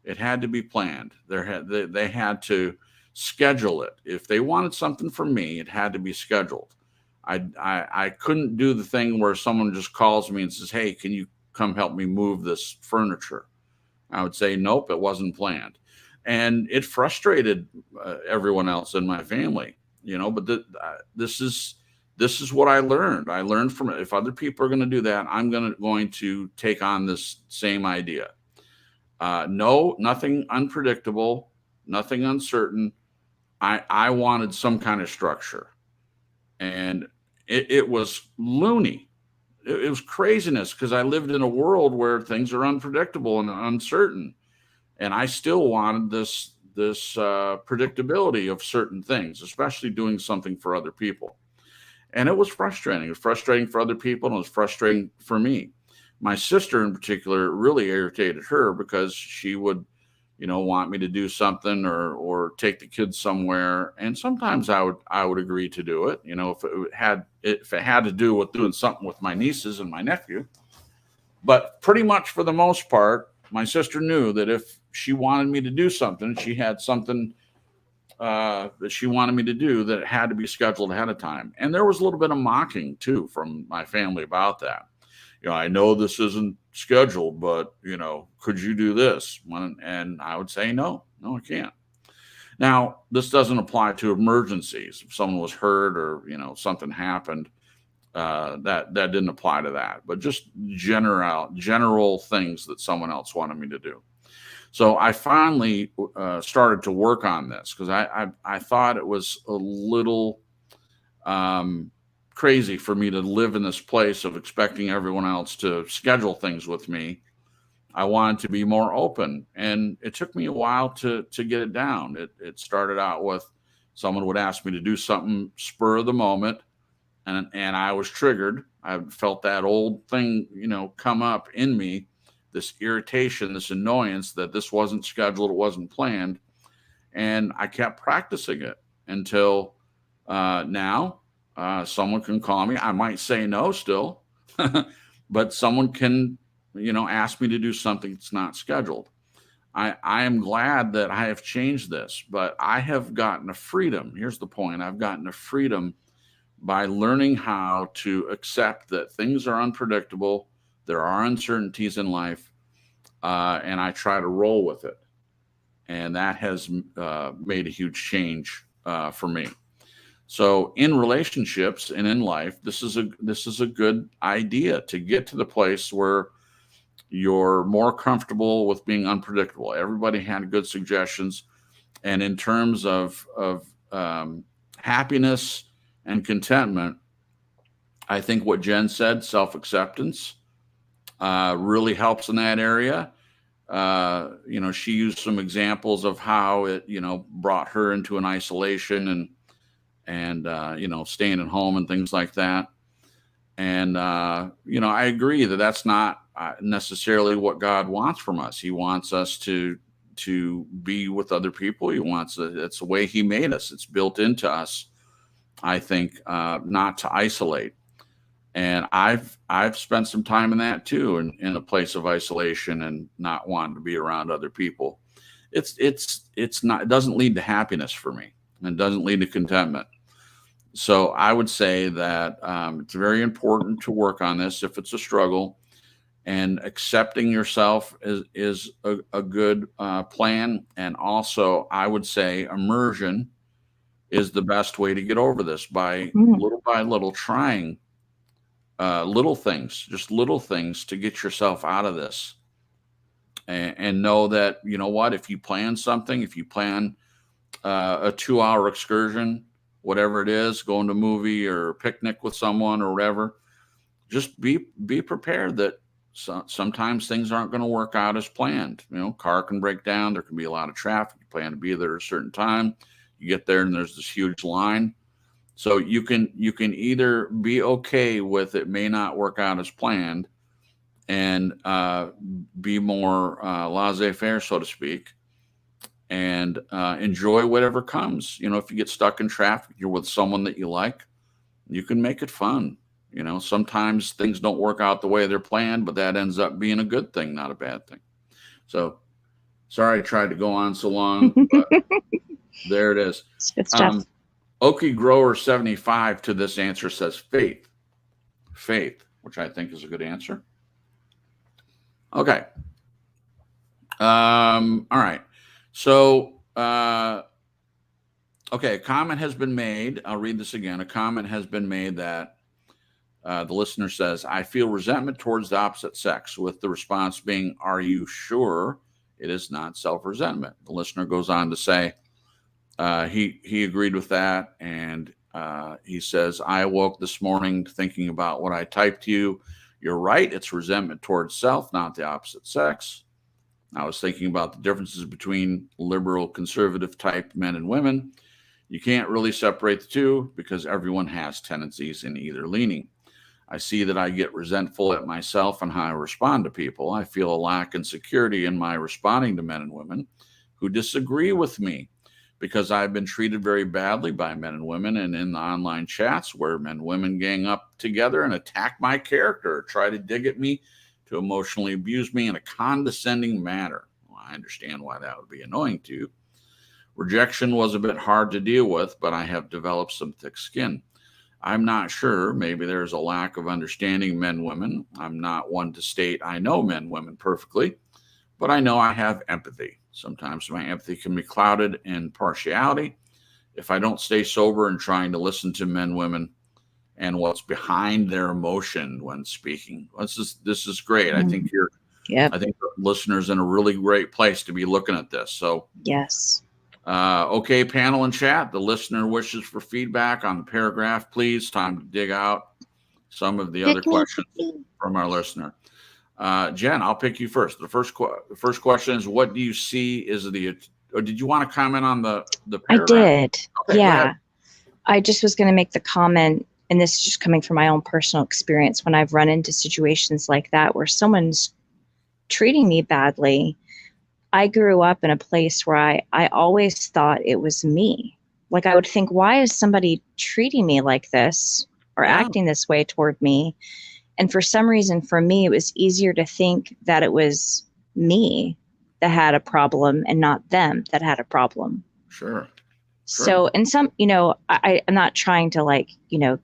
It had to be planned. They had to schedule it. If they wanted something from me, it had to be scheduled. I couldn't do the thing where someone just calls me and says, "Hey, can you come help me move this furniture?" I would say, "Nope, it wasn't planned." And it frustrated everyone else in my family, but this is what I learned. I learned from it. If other people are going to do that, I'm going to take on this same idea. No, nothing unpredictable, nothing uncertain. I wanted some kind of structure, and it was loony. It was craziness because I lived in a world where things are unpredictable and uncertain, and I still wanted this predictability of certain things, especially doing something for other people. And it was frustrating. It was frustrating for other people, and it was frustrating for me. My sister in particular really irritated her because she would, want me to do something or take the kids somewhere. And sometimes I would agree to do it, if it had to do with doing something with my nieces and my nephew. But pretty much for the most part, my sister knew that if she wanted me to do something. She had something that she wanted me to do that had to be scheduled ahead of time. And there was a little bit of mocking too from my family about that. I know this isn't scheduled, but could you do this? And I would say, no, I can't. Now, this doesn't apply to emergencies. If someone was hurt or, something happened, that didn't apply to that, but just general things that someone else wanted me to do. So I finally started to work on this because I thought it was a little crazy for me to live in this place of expecting everyone else to schedule things with me. I wanted to be more open, and it took me a while to get it down. It started out with someone would ask me to do something spur of the moment, and I was triggered. I felt that old thing, come up in me, this irritation, this annoyance that this wasn't scheduled, it wasn't planned, and I kept practicing it until now. Someone can call me. I might say no still, but someone can, ask me to do something that's not scheduled. I am glad that I have changed this, but I have gotten a freedom. Here's the point. I've gotten a freedom by learning how to accept that things are unpredictable. There are uncertainties in life, and I try to roll with it. And that has made a huge change for me. So in relationships and in life, this is a good idea to get to the place where you're more comfortable with being unpredictable. Everybody had good suggestions. And in terms of happiness and contentment, I think what Jen said, self-acceptance, really helps in that area. She used some examples of how it, brought her into an isolation and staying at home and things like that. And, I agree that that's not necessarily what God wants from us. He wants us to be with other people. It's the way he made us. It's built into us, I think, not to isolate. And I've spent some time in that too, in a place of isolation and not wanting to be around other people. It doesn't lead to happiness for me, and it doesn't lead to contentment. So I would say that it's very important to work on this if it's a struggle, and accepting yourself is a good plan. And also, I would say immersion is the best way to get over this by little trying little things to get yourself out of this, and know that, if you plan something, if you plan a 2-hour excursion, whatever it is, going to a movie or a picnic with someone or whatever, just be prepared that sometimes things aren't going to work out as planned. Car can break down. There can be a lot of traffic. You plan to be there at a certain time. You get there and there's this huge line. So you can either be okay with it may not work out as planned and be more laissez-faire, so to speak, and enjoy whatever comes. If you get stuck in traffic, you're with someone that you like, you can make it fun. Sometimes things don't work out the way they're planned, but that ends up being a good thing, not a bad thing. So sorry I tried to go on so long, but there it is. Good stuff. Okie Grower 75 to this answer says faith, which I think is a good answer. Okay. All right. So, okay, a comment has been made. I'll read this again. A comment has been made that the listener says, I feel resentment towards the opposite sex, with the response being, are you sure it is not self-resentment? The listener goes on to say, he agreed with that, and he says, I awoke this morning thinking about what I typed to you. You're right. It's resentment towards self, not the opposite sex. I was thinking about the differences between liberal, conservative type men and women. You can't really separate the two because everyone has tendencies in either leaning. I see that I get resentful at myself and how I respond to people. I feel a lack of security in my responding to men and women who disagree with me, because I've been treated very badly by men and women, and in the online chats where men and women gang up together and attack my character, try to dig at me, to emotionally abuse me in a condescending manner. I understand why that would be annoying to you. Rejection was a bit hard to deal with, but I have developed some thick skin. I'm not sure. Maybe there's a lack of understanding men, women. I'm not one to state I know men, women perfectly, but I know I have empathy. Sometimes my empathy can be clouded in partiality. If I don't stay sober and trying to listen to men, women, and what's behind their emotion when speaking. This is great. I think I think the listeners in a really great place to be looking at this. So yes. Okay, panel and chat. The listener wishes for feedback on the paragraph, please. Time to dig out some of the other questions from our listener. Jen, I'll pick you first. The first question is, what do you see is or did you want to comment on the paragraph? I did. Okay, yeah. I just was going to make the comment, and this is just coming from my own personal experience when I've run into situations like that where someone's treating me badly. I grew up in a place where I always thought it was me. Like I would think, why is somebody treating me like this or acting this way toward me? And for some reason, for me, it was easier to think that it was me that had a problem and not them that had a problem. Sure. So, and some, I'm not trying to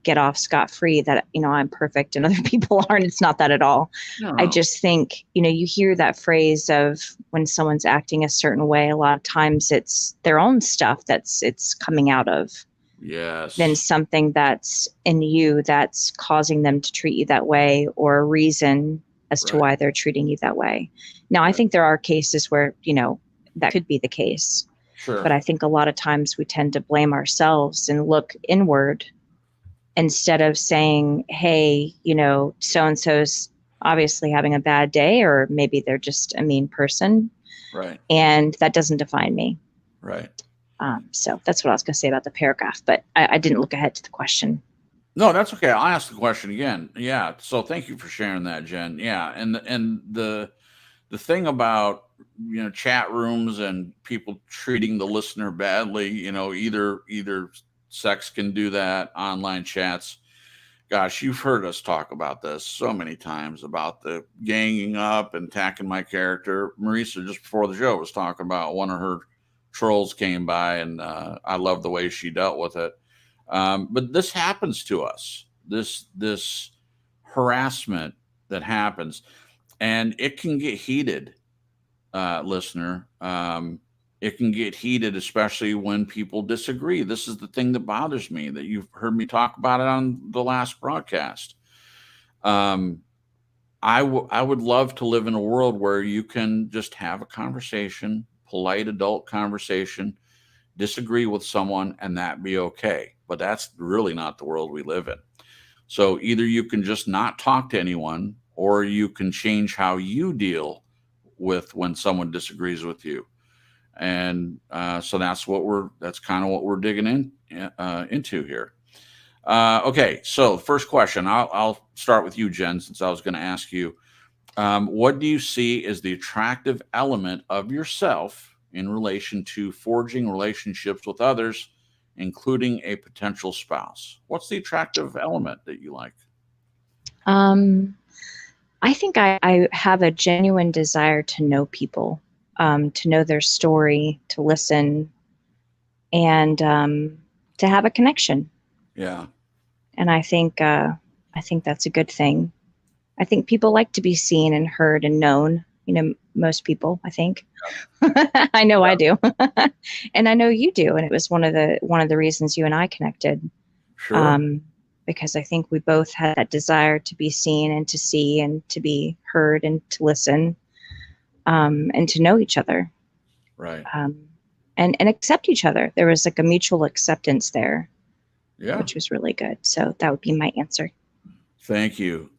get off scot-free that, I'm perfect and other people aren't. It's not that at all. No. I just think, you hear that phrase of when someone's acting a certain way, a lot of times it's their own stuff it's coming out of. Yes. Than something that's in you that's causing them to treat you that way, or a reason as to why they're treating you that way. Now, I think there are cases where, that could be the case. Sure. But I think a lot of times we tend to blame ourselves and look inward instead of saying, hey, so-and-so's obviously having a bad day, or maybe they're just a mean person. Right. And that doesn't define me. Right. So that's what I was going to say about the paragraph, but I didn't look ahead to the question. No, that's okay. I'll ask the question again. Yeah. So thank you for sharing that, Jen. Yeah. And the thing about, chat rooms and people treating the listener badly, either sex can do that, online chats. Gosh, you've heard us talk about this so many times about the ganging up and attacking my character. Marisa, just before the show, was talking about one of her trolls came by, and I love the way she dealt with it. But this happens to us, this harassment that happens, and it can get heated, listener. It can get heated, especially when people disagree. This is the thing that bothers me, that you've heard me talk about it on the last broadcast. I would love to live in a world where you can just have a conversation, polite adult conversation, disagree with someone, and that be okay. But that's really not the world we live in. So either you can just not talk to anyone, or you can change how you deal with when someone disagrees with you. And so that's kind of what we're digging into here. Okay, so first question, I'll start with you, Jen, since I was going to ask you, what do you see as the attractive element of yourself in relation to forging relationships with others, including a potential spouse? What's the attractive element that you like? I think I have a genuine desire to know people, to know their story, to listen, and to have a connection. Yeah. And I think that's a good thing. I think people like to be seen and heard and known. Most people, I think. Yeah. I know I do. And I know you do. And it was one of the reasons you and I connected. Sure. Because I think we both had that desire to be seen and to see and to be heard and to listen, and to know each other. Right. And accept each other. There was like a mutual acceptance there. Yeah. Which was really good. So that would be my answer. Thank you.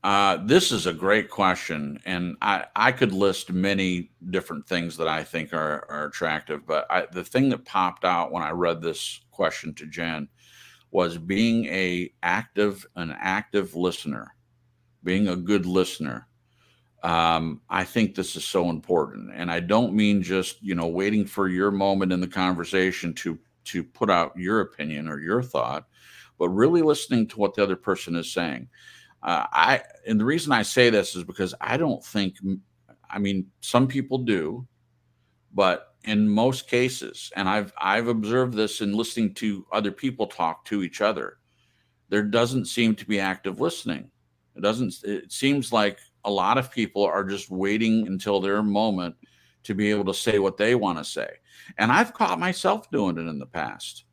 This is a great question, and I could list many different things that I think are attractive, but the thing that popped out when I read this question to Jen was being an active listener, being a good listener. I think this is so important, and I don't mean just waiting for your moment in the conversation to put out your opinion or your thought, but really listening to what the other person is saying. And the reason I say this is because I don't think, some people do, But in most cases, and I've observed this in listening to other people talk to each other, there doesn't seem to be active listening. It seems like a lot of people are just waiting until their moment to be able to say what they want to say. And I've caught myself doing it in the past,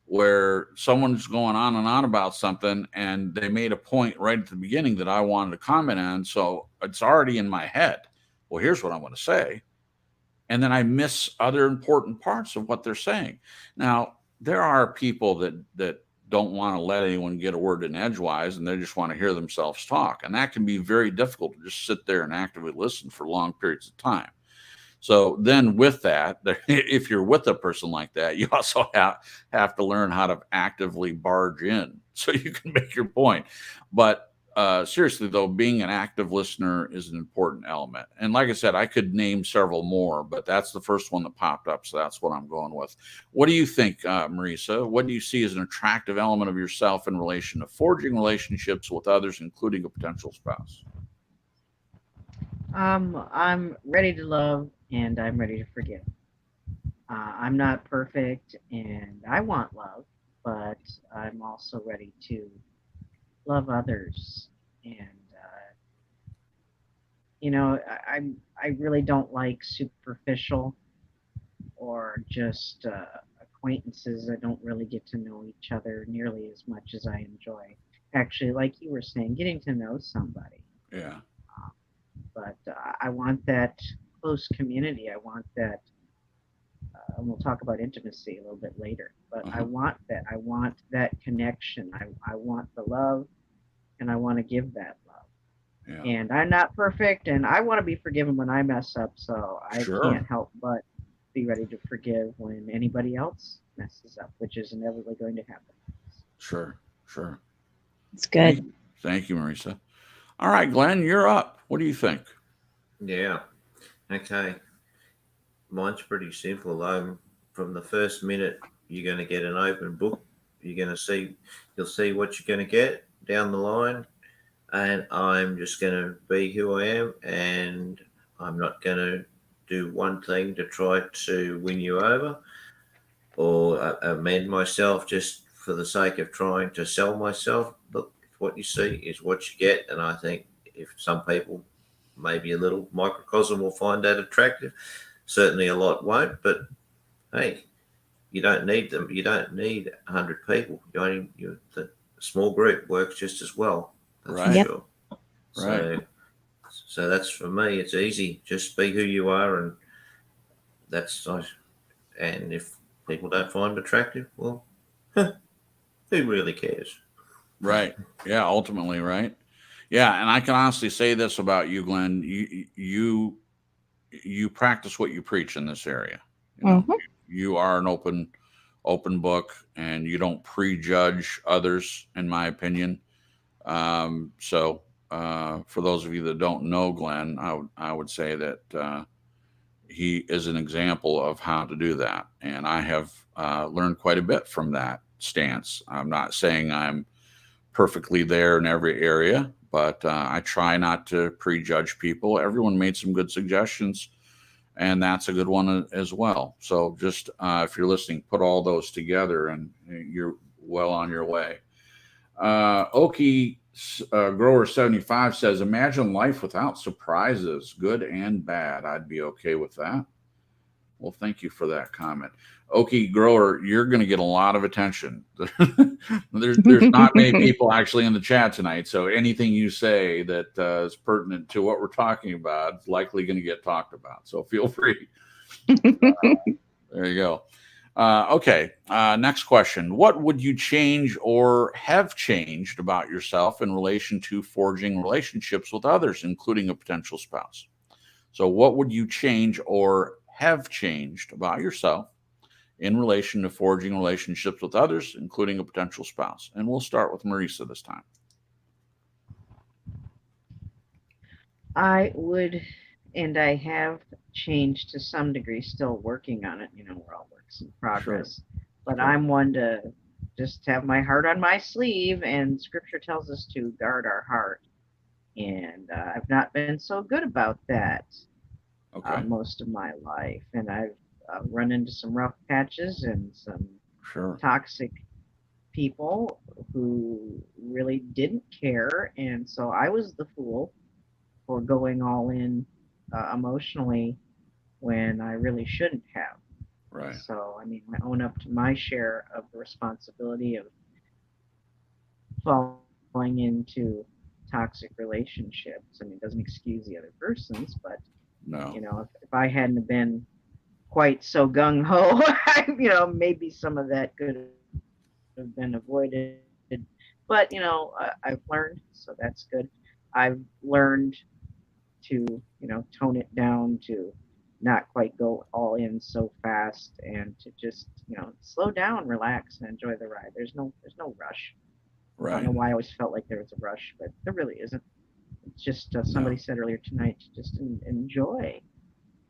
where someone's going on and on about something and they made a point right at the beginning that I wanted to comment on. So it's already in my head. Well, here's what I want to say. And then I miss other important parts of what they're saying. Now, there are people that don't want to let anyone get a word in edgewise, and they just want to hear themselves talk. And that can be very difficult to just sit there and actively listen for long periods of time. So then with that, if you're with a person like that, you also have to learn how to actively barge in so you can make your point. But seriously, though, being an active listener is an important element. And like I said, I could name several more, but that's the first one that popped up. So that's what I'm going with. What do you think, Marisa? What do you see as an attractive element of yourself in relation to forging relationships with others, including a potential spouse? I'm ready to love and I'm ready to forgive. I'm not perfect and I want love, but I'm also ready to love others. And I really don't like superficial or just acquaintances that don't really get to know each other nearly as much as I enjoy. Actually, like you were saying, getting to know somebody. Yeah. But I want that close community. I want that, and we'll talk about intimacy a little bit later. But I want that. I want that connection. I want the love, and I want to give that love. Yeah. And I'm not perfect, and I want to be forgiven when I mess up. So I can't help but be ready to forgive when anybody else messes up, which is inevitably going to happen. Sure. It's good. Thank you, Marisa. All right, Glenn, you're up. What do you think? Yeah. Okay. Mine's pretty simple. From the first minute, you're going to get an open book. You'll see what you're going to get down the line. And I'm just going to be who I am. And I'm not going to do one thing to try to win you over or amend myself just for the sake of trying to sell myself. Look, what you see is what you get. And I think if some people, maybe a little microcosm, will find that attractive, certainly a lot won't. But hey, you don't need them. You don't need 100 people. The small group works just as well. That's Right. for sure. Right. So that's for me. It's easy. Just be who you are, and and if people don't find it attractive, well, who really cares? Right. Yeah. Ultimately, right. Yeah. And I can honestly say this about you, Glenn. You practice what you preach in this area. You are an open book, and you don't prejudge others, in my opinion. So for those of you that don't know Glenn, I would say that he is an example of how to do that. And I have learned quite a bit from that stance. I'm not saying I'm perfectly there in every area, but I try not to prejudge people. Everyone made some good suggestions, and that's a good one as well. So just if you're listening, put all those together and you're well on your way. Okie Grower 75 says, imagine life without surprises, good and bad. I'd be okay with that. Well, thank you for that comment. Okie Grower, you're going to get a lot of attention. there's not many people actually in the chat tonight, so anything you say that is pertinent to what we're talking about is likely going to get talked about. So feel free. There you go. Okay. Next question. What would you change or have changed about yourself in relation to forging relationships with others, including a potential spouse? So what would you change or have changed about yourself in relation to forging relationships with others, including a potential spouse? And we'll start with Marisa this time. I would, and I have changed to some degree, still working on it. We're all works in progress. Sure. But I'm one to just have my heart on my sleeve, and Scripture tells us to guard our heart. And I've not been so good about that. Okay. most of my life, and I've run into some rough patches and some Sure. toxic people who really didn't care, and so I was the fool for going all in emotionally when I really shouldn't have. Right. So I mean, I own up to my share of the responsibility of falling into toxic relationships. I mean, it doesn't excuse the other person's, but No. if I hadn't have been quite so gung ho, maybe some of that could have been avoided. But I've learned, so that's good. I've learned to tone it down, to not quite go all in so fast, and to just slow down, relax, and enjoy the ride. There's no rush. I don't Right. know why I always felt like there was a rush, but there really isn't. It's just somebody No. said earlier tonight to just enjoy.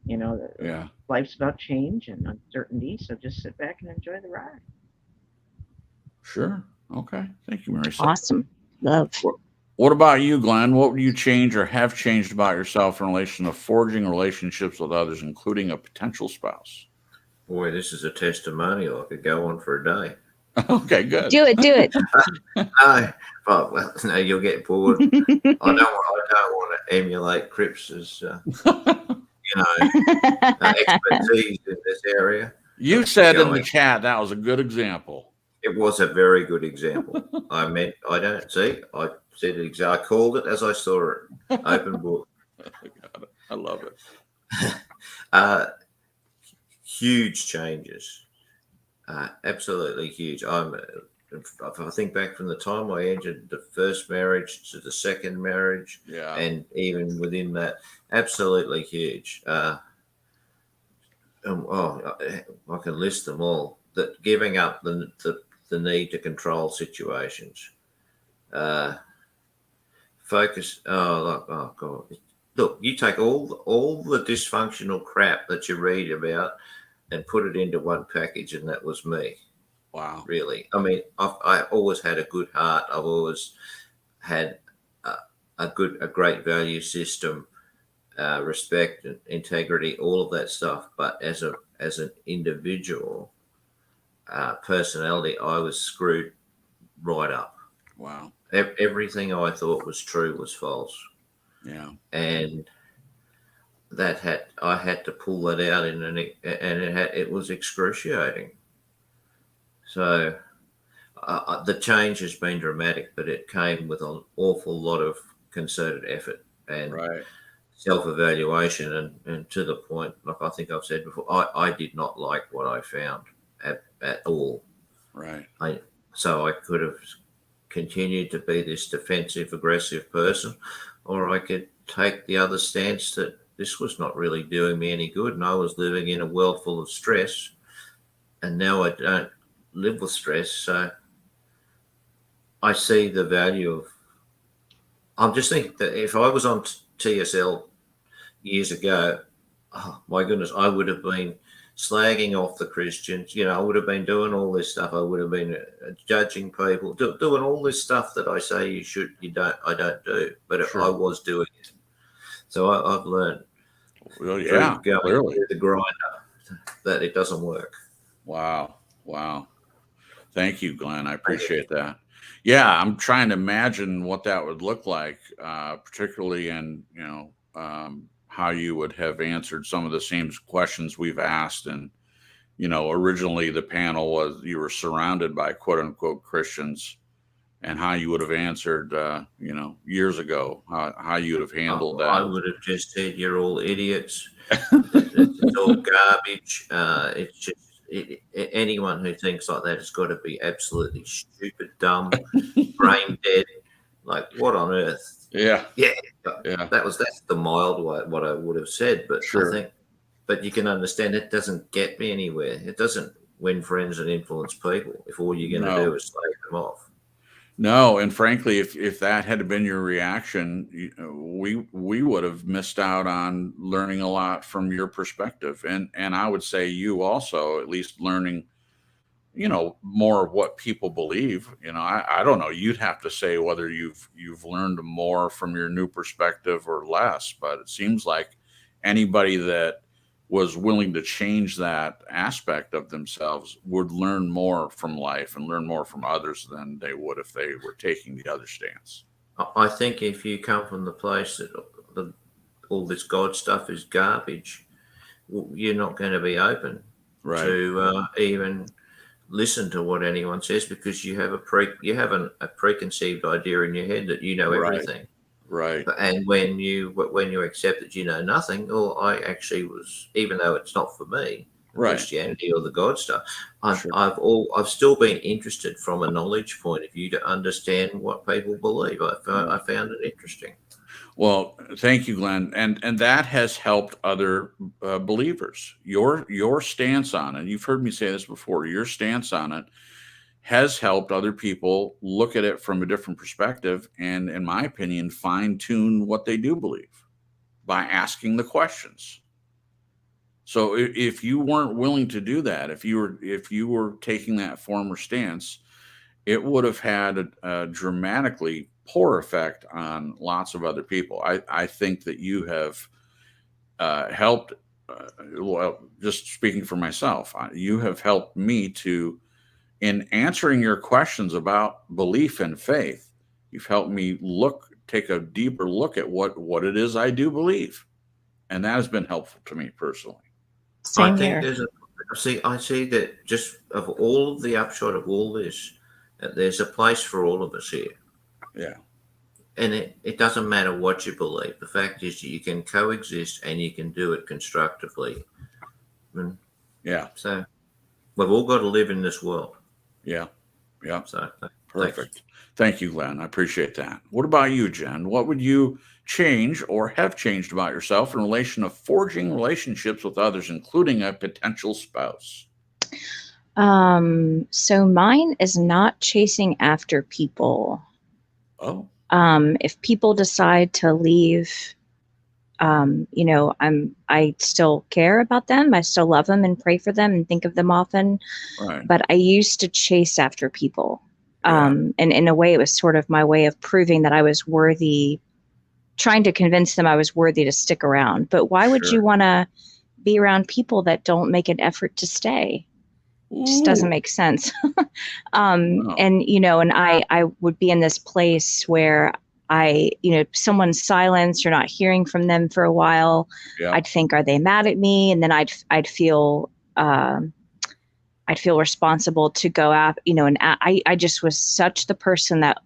Yeah. Life's about change and uncertainty, so just sit back and enjoy the ride. Sure. Okay. Thank you, Marissa. Awesome. Love. What about you, Glenn? What would you change or have changed about yourself in relation to forging relationships with others, including a potential spouse? Boy, this is a testimonial. I could go on for a day. Okay, good. Do it. Well, no, you'll get bored. I don't want to emulate Cripps's, expertise in this area. You said in the chat that was a good example. It was a very good example. I said it exactly. I called it as I saw it. Open book. I love it. Huge changes. Absolutely huge. If I think back from the time I entered the first marriage to the second marriage, Yeah. and even within that, absolutely huge. I can list them all. That giving up the need to control situations. Focus. Oh God. Look, you take all the dysfunctional crap that you read about and put it into one package, and that was me. Wow. Really. I mean, I always had a good heart. I've always had a great value system, respect and integrity, all of that stuff. But as an individual personality, I was screwed right up. Wow. Everything I thought was true was false. Yeah. And I had to pull that out and it was excruciating. So the change has been dramatic, but it came with an awful lot of concerted effort and self-evaluation, and to the point, like I think I've said before, I did not like what I found at all. Right. So I could have continued to be this defensive, aggressive person, or I could take the other stance that this was not really doing me any good, and I was living in a world full of stress, and now I don't live with stress. So I see the value of. I'm just thinking that if I was on TSL years ago, oh my goodness, I would have been slagging off the Christians. I would have been doing all this stuff. I would have been judging people, doing all this stuff that I say you should, you don't. I don't do, but sure. I was doing it. So I've learned through the grinder that it doesn't work. Wow. Thank you, Glenn. I appreciate that. Yeah, I'm trying to imagine what that would look like, particularly in, how you would have answered some of the same questions we've asked. And, originally the panel was you were surrounded by quote unquote Christians, and how you would have answered, years ago, how you would have handled that. I would have just said, you're all idiots. It's all garbage. It's just, anyone who thinks like that has got to be absolutely stupid, dumb, brain dead. Like, what on earth? Yeah. That's the mild way what I would have said, but sure. I think, but you can understand it doesn't get me anywhere. It doesn't win friends and influence people if all you're going to do is slave them off. No, and frankly, if that had been your reaction, we would have missed out on learning a lot from your perspective, and I would say you also at least learning, more of what people believe. I don't know. You'd have to say whether you've learned more from your new perspective or less, but it seems like anybody that was willing to change that aspect of themselves would learn more from life and learn more from others than they would if they were taking the other stance. I think if you come from the place that all this God stuff is garbage, you're not going to be open to even listen to what anyone says, because you have a preconceived idea in your head that you know everything. Right. And when you accept that you know nothing, or I actually was, even though it's not for me, Christianity or the God stuff, I've still been interested from a knowledge point of view to understand what people believe. I found it interesting. Well, thank you, Glenn, and that has helped other believers. Your stance on it, you've heard me say this before, your stance on it has helped other people look at it from a different perspective and, in my opinion, fine-tune what they do believe by asking the questions. So if you weren't willing to do that, if you were taking that former stance, it would have had a dramatically poor effect on lots of other people. I think that you have helped, well, just speaking for myself, you have helped me to, in answering your questions about belief and faith, you've helped me take a deeper look at what it is I do believe. And that has been helpful to me personally. Same I here. think I see that just of all of the upshot of all this, there's a place for all of us here. Yeah. And it doesn't matter what you believe. The fact is you can coexist and you can do it constructively. Yeah. So we've all got to live in this world. Yeah. Yeah. So perfect. Thank you, Glenn. I appreciate that. What about you, Jen? What would you change or have changed about yourself in relation to forging relationships with others, including a potential spouse? So mine is not chasing after people. Oh. If people decide to leave, I still care about them. I still love them and pray for them and think of them often. Right. But I used to chase after people. And in a way, it was sort of my way of proving that I was worthy, trying to convince them I was worthy to stick around. But why would you want to be around people that don't make an effort to stay? It just doesn't make sense. No. And, and I would be in this place where someone's silence, you're not hearing from them for a while. Yeah. I'd think, are they mad at me? And then I'd feel responsible to go out, and I just was such the person that,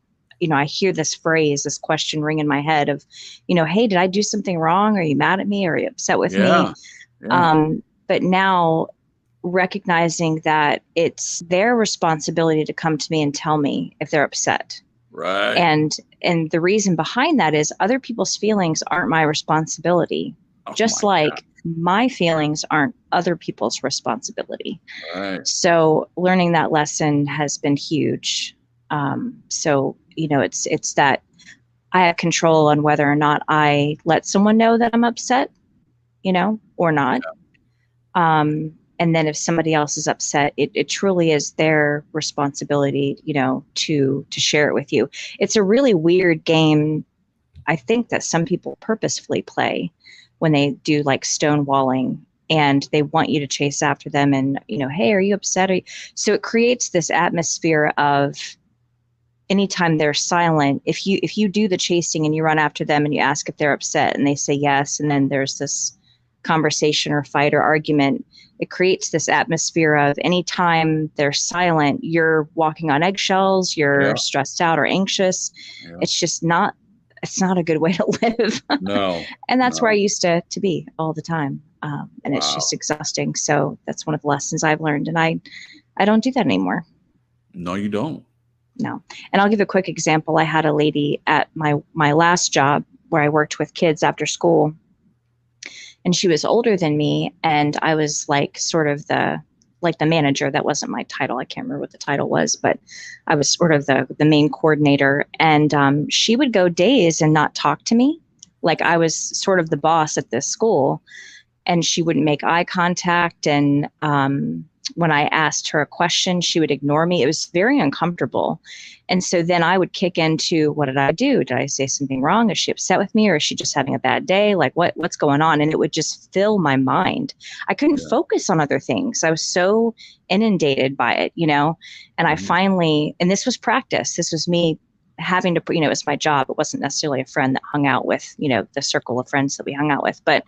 I hear this question ring in my head of, hey, did I do something wrong? Are you mad at me? Are you upset with me? Yeah. But now recognizing that it's their responsibility to come to me and tell me if they're upset. Right. And the reason behind that is other people's feelings aren't my responsibility, just like my feelings aren't other people's responsibility. Right. So learning that lesson has been huge. So, it's that I have control on whether or not I let someone know that I'm upset, or not. Yeah. And then if somebody else is upset, it truly is their responsibility, to share it with you. It's a really weird game, I think, that some people purposefully play when they do like stonewalling and they want you to chase after them and, hey, are you upset? So it creates this atmosphere of anytime they're silent, if you do the chasing and you run after them and you ask if they're upset and they say yes, and then there's this conversation or fight or argument, it creates this atmosphere of anytime they're silent, you're walking on eggshells, you're stressed out or anxious. Yeah. It's not a good way to live. No. And that's where I used to be all the time. And it's just exhausting. So that's one of the lessons I've learned. And I don't do that anymore. No, you don't. No. And I'll give a quick example. I had a lady at my last job where I worked with kids after school. And she was older than me, and I was like sort of the manager. That wasn't my title. I can't remember what the title was, but I was sort of the main coordinator. And she would go days and not talk to me. Like I was sort of the boss at this school, and she wouldn't make eye contact. And when I asked her a question, she would ignore me. It was very uncomfortable. And so then I would kick into, what did I do? Did I say something wrong? Is she upset with me, or is she just having a bad day? Like what's going on? And it would just fill my mind. I couldn't focus on other things. I was so inundated by it, you know? And I finally, and this was practice. This was me having to, you know, it was my job. It wasn't necessarily a friend that hung out with, you know, the circle of friends that we hung out with, but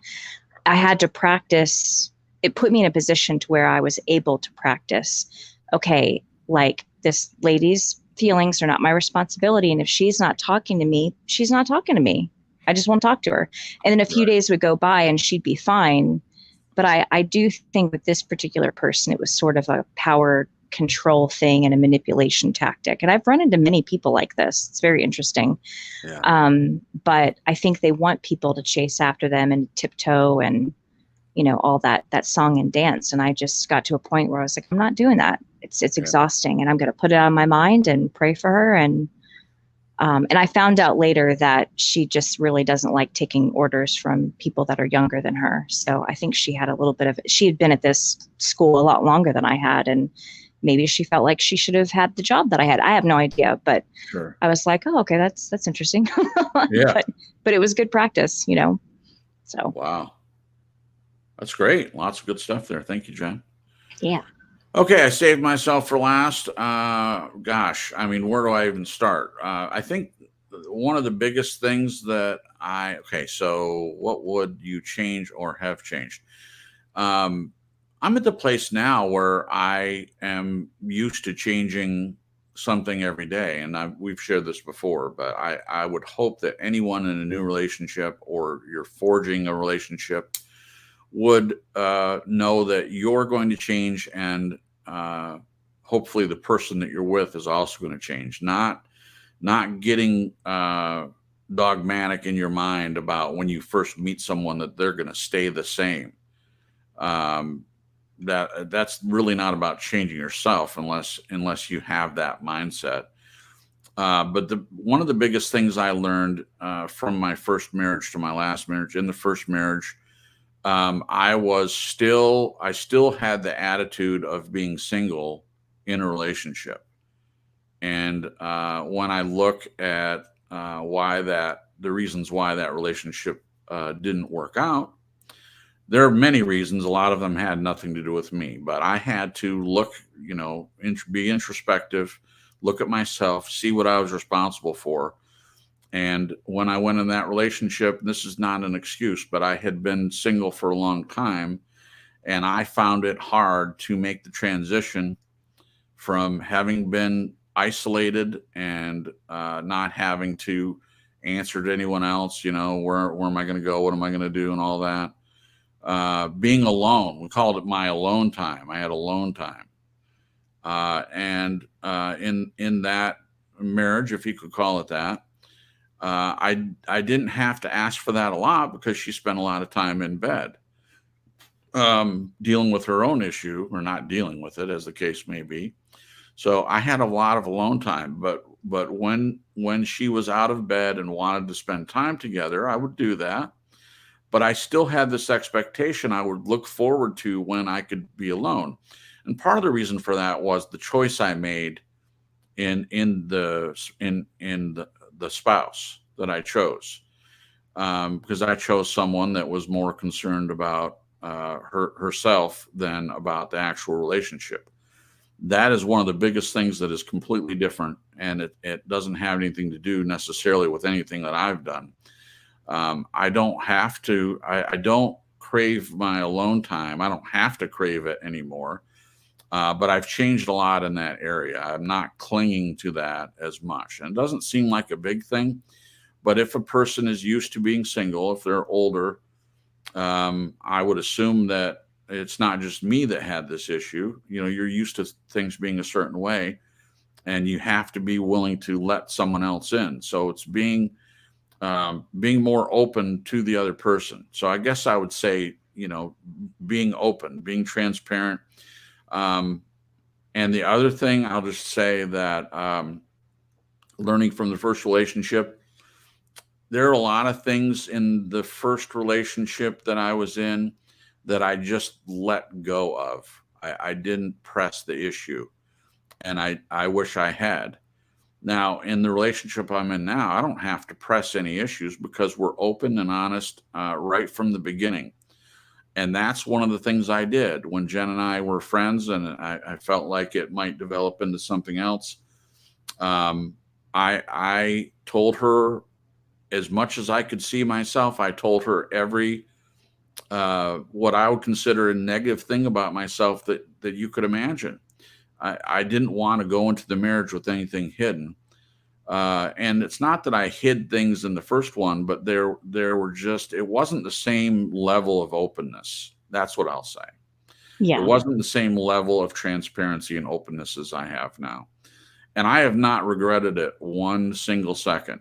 I had to practice. It put me in a position to where I was able to practice, okay, like, this lady's feelings are not my responsibility. And if she's not talking to me, she's not talking to me. I just won't talk to her. And then a few days would go by and she'd be fine. But I do think with this particular person, it was sort of a power control thing and a manipulation tactic. And I've run into many people like this. It's very interesting. Yeah. But I think they want people to chase after them and tiptoe and, you know, all that song and dance. And I just got to a point where I was like, I'm not doing that. It's exhausting, and I'm going to put it on my mind and pray for her. And I found out later that she just really doesn't like taking orders from people that are younger than her. So I think she had a little bit of, she had been at this school a lot longer than I had. And maybe she felt like she should have had the job that I had. I have no idea, but I was like, oh, okay, that's interesting. Yeah. But it was good practice, you know? So. Wow. That's great. Lots of good stuff there. Thank you, Jen. Yeah. Okay, I saved myself for last. Gosh, I mean, where do I even start? I think one of the biggest things that so what would you change or have changed? I'm at the place now where I am used to changing something every day. And we've shared this before, but I would hope that anyone in a new relationship, or you're forging a relationship, would know that you're going to change, and hopefully the person that you're with is also going to change. Not getting dogmatic in your mind about when you first meet someone that they're going to stay the same. That's really not about changing yourself unless you have that mindset. But one of the biggest things I learned from my first marriage to my last marriage, in the first marriage, I still had the attitude of being single in a relationship. And when I look at the reasons why that relationship didn't work out, there are many reasons. A lot of them had nothing to do with me, but I had to look, you know, be introspective, look at myself, see what I was responsible for. And when I went in that relationship, this is not an excuse, but I had been single for a long time, and I found it hard to make the transition from having been isolated and not having to answer to anyone else, you know, where am I going to go? What am I going to do? And all that. Being alone, we called it my alone time. I had alone time. And in that marriage, if you could call it that, I didn't have to ask for that a lot, because she spent a lot of time in bed dealing with her own issue, or not dealing with it, as the case may be. So I had a lot of alone time, but when she was out of bed and wanted to spend time together, I would do that. But I still had this expectation I would look forward to when I could be alone. And part of the reason for that was the choice I made in the spouse that I chose, because I chose someone that was more concerned about herself than about the actual relationship. That is one of the biggest things that is completely different, and it doesn't have anything to do necessarily with anything that I've done. I don't have to. I don't crave my alone time. I don't have to crave it anymore. But I've changed a lot in that area. I'm not clinging to that as much. And it doesn't seem like a big thing, but if a person is used to being single, if they're older, I would assume that it's not just me that had this issue. You know, you're used to things being a certain way, and you have to be willing to let someone else in. So it's being more open to the other person. So I guess I would say, you know, being open, being transparent. And the other thing, I'll just say that learning from the first relationship, there are a lot of things in the first relationship that I was in that I just let go of. I didn't press the issue, and I wish I had. Now, in the relationship I'm in now, I don't have to press any issues because we're open and honest right from the beginning. And that's one of the things I did when Jen and I were friends, and I felt like it might develop into something else. I told her as much as I could see myself. I told her every what I would consider a negative thing about myself that you could imagine. I didn't want to go into the marriage with anything hidden. And it's not that I hid things in the first one, but there were just, it wasn't the same level of openness. That's what I'll say. Yeah. It wasn't the same level of transparency and openness as I have now. And I have not regretted it one single second.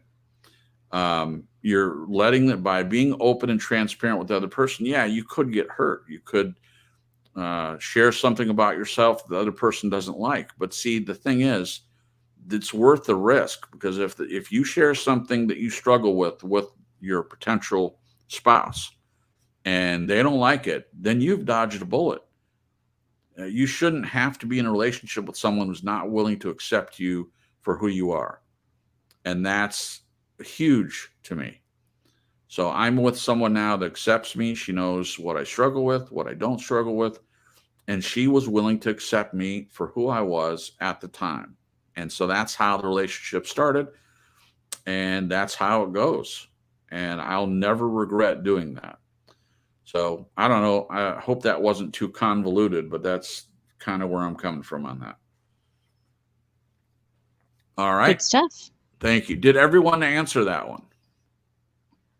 You're letting that by being open and transparent with the other person. Yeah, you could get hurt. You could share something about yourself the other person doesn't like. But see, the thing is, it's worth the risk, because if you share something that you struggle with your potential spouse and they don't like it, then you've dodged a bullet. You shouldn't have to be in a relationship with someone who's not willing to accept you for who you are. And that's huge to me. So I'm with someone now that accepts me. She knows what I struggle with, what I don't struggle with. And she was willing to accept me for who I was at the time. And so that's how the relationship started. And that's how it goes. And I'll never regret doing that. So I don't know. I hope that wasn't too convoluted, but that's kind of where I'm coming from on that. All right. Good stuff. Thank you. Did everyone answer that one?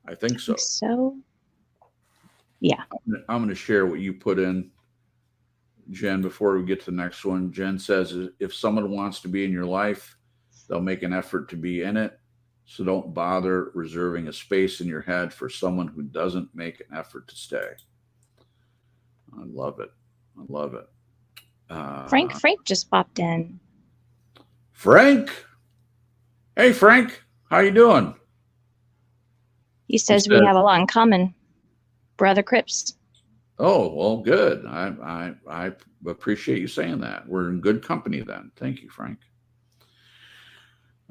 I think so. So, yeah. I'm going to share what you put in, Jen, before we get to the next one. Jen says, if someone wants to be in your life, they'll make an effort to be in it. So don't bother reserving a space in your head for someone who doesn't make an effort to stay. I love it. I love it. Frank just popped in. Frank. Hey, Frank. How you doing? He says we have a lot in common. Brother Cripps. Oh, well, good. I appreciate you saying that. We're in good company then. Thank you, Frank.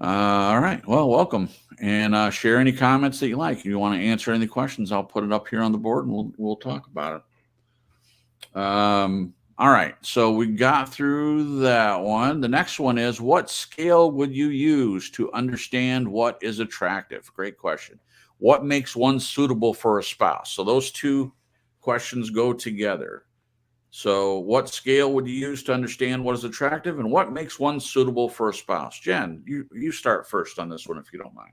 All right. Well, welcome. And share any comments that you like. If you want to answer any questions, I'll put it up here on the board and we'll talk about it. All right. So we got through that one. The next one is, what scale would you use to understand what is attractive? Great question. What makes one suitable for a spouse? So those two questions go together. So what scale would you use to understand what is attractive, and what makes one suitable for a spouse? Jen, you start first on this one, if you don't mind.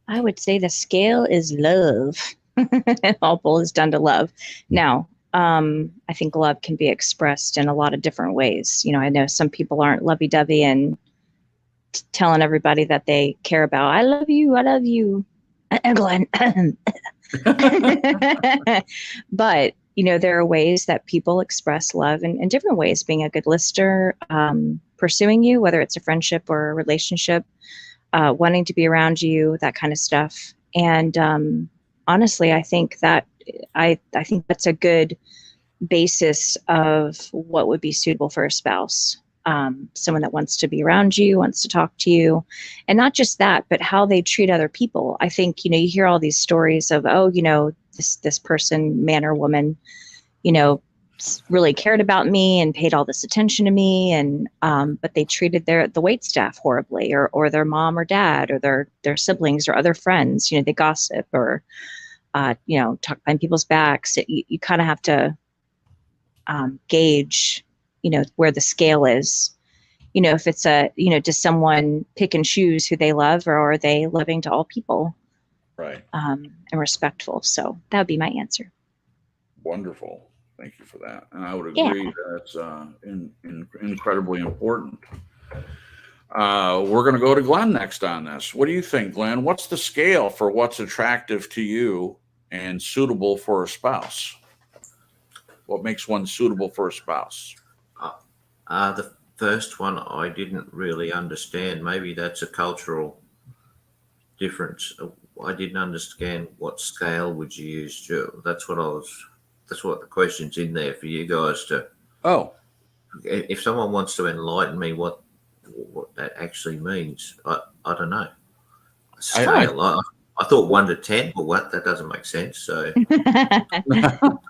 I would say the scale is love. All boils down to love. Now, I think love can be expressed in a lot of different ways. You know, I know some people aren't lovey-dovey and telling everybody that they care about, I love you, Glenn. But, you know, there are ways that people express love in different ways, being a good listener, pursuing you, whether it's a friendship or a relationship, wanting to be around you, that kind of stuff. And honestly, I think that I think that's a good basis of what would be suitable for a spouse. Someone that wants to be around you, wants to talk to you, and not just that, but how they treat other people. I think, you know, you hear all these stories of, oh, you know, this person, man or woman, you know, really cared about me and paid all this attention to me, and but they treated the wait staff horribly, or their mom or dad, or their siblings or other friends. You know, they gossip or you know, talk behind people's backs. You kind of have to gauge, you know, where the scale is. You know, if it's you know, does someone pick and choose who they love, or are they loving to all people? Right. And respectful. So that would be my answer. Wonderful. Thank you for that. And I would agree that it's incredibly important. We're going to go to Glenn next on this. What do you think, Glenn? What's the scale for what's attractive to you and suitable for a spouse? What makes one suitable for a spouse? The first one I didn't really understand. Maybe that's a cultural difference. I didn't understand what scale would you use, Joe. That's what the question's in there for you guys to Oh, If someone wants to enlighten me what that actually means, I don't know. Scale. I thought 1 to 10, but what? That doesn't make sense. So,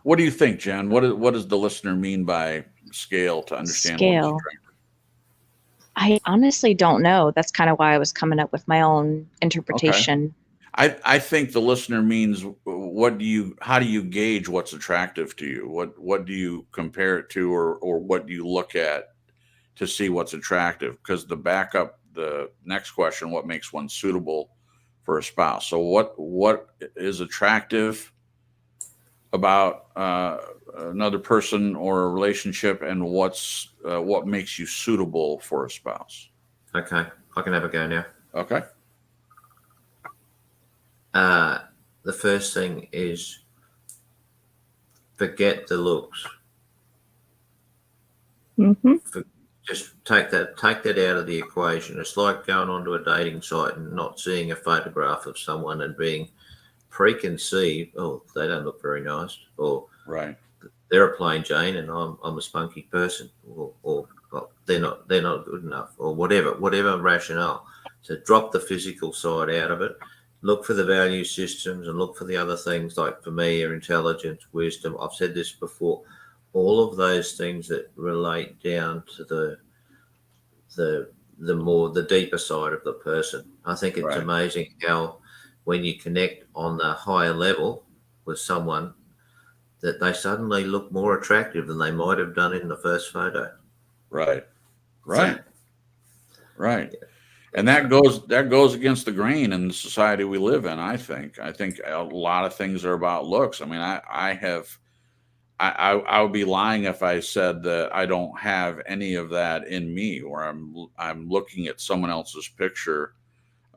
what do you think, Jen? What does the listener mean by scale to understand what is Scale. attractive? I honestly don't know. That's kind of why I was coming up with my own interpretation. I think the listener means how do you gauge what's attractive to you? What do you compare it to, or what do you look at to see what's attractive? Because the next question, what makes one suitable for a spouse? So what is attractive about another person or a relationship, and what makes you suitable for a spouse? okay, I can have a go now. Okay. The first thing is forget the looks. Mm-hmm. Just take that out of the equation. It's like going onto a dating site and not seeing a photograph of someone and being preconceived. Oh, they don't look very nice, or Right. they're a plain Jane and I'm a spunky person, or well, they're not good enough, or whatever rationale. So drop the physical side out of it. Look for the value systems and look for the other things, like for me are intelligence, wisdom. I've said this before. All of those things that relate down to the deeper side of the person. I think it's Right. amazing how when you connect on the higher level with someone, that they suddenly look more attractive than they might have done in the first photo. Right. So, Right. And that goes against the grain in the society we live in. I think a lot of things are about looks. I mean, I would be lying if I said that I don't have any of that in me, or I'm looking at someone else's picture.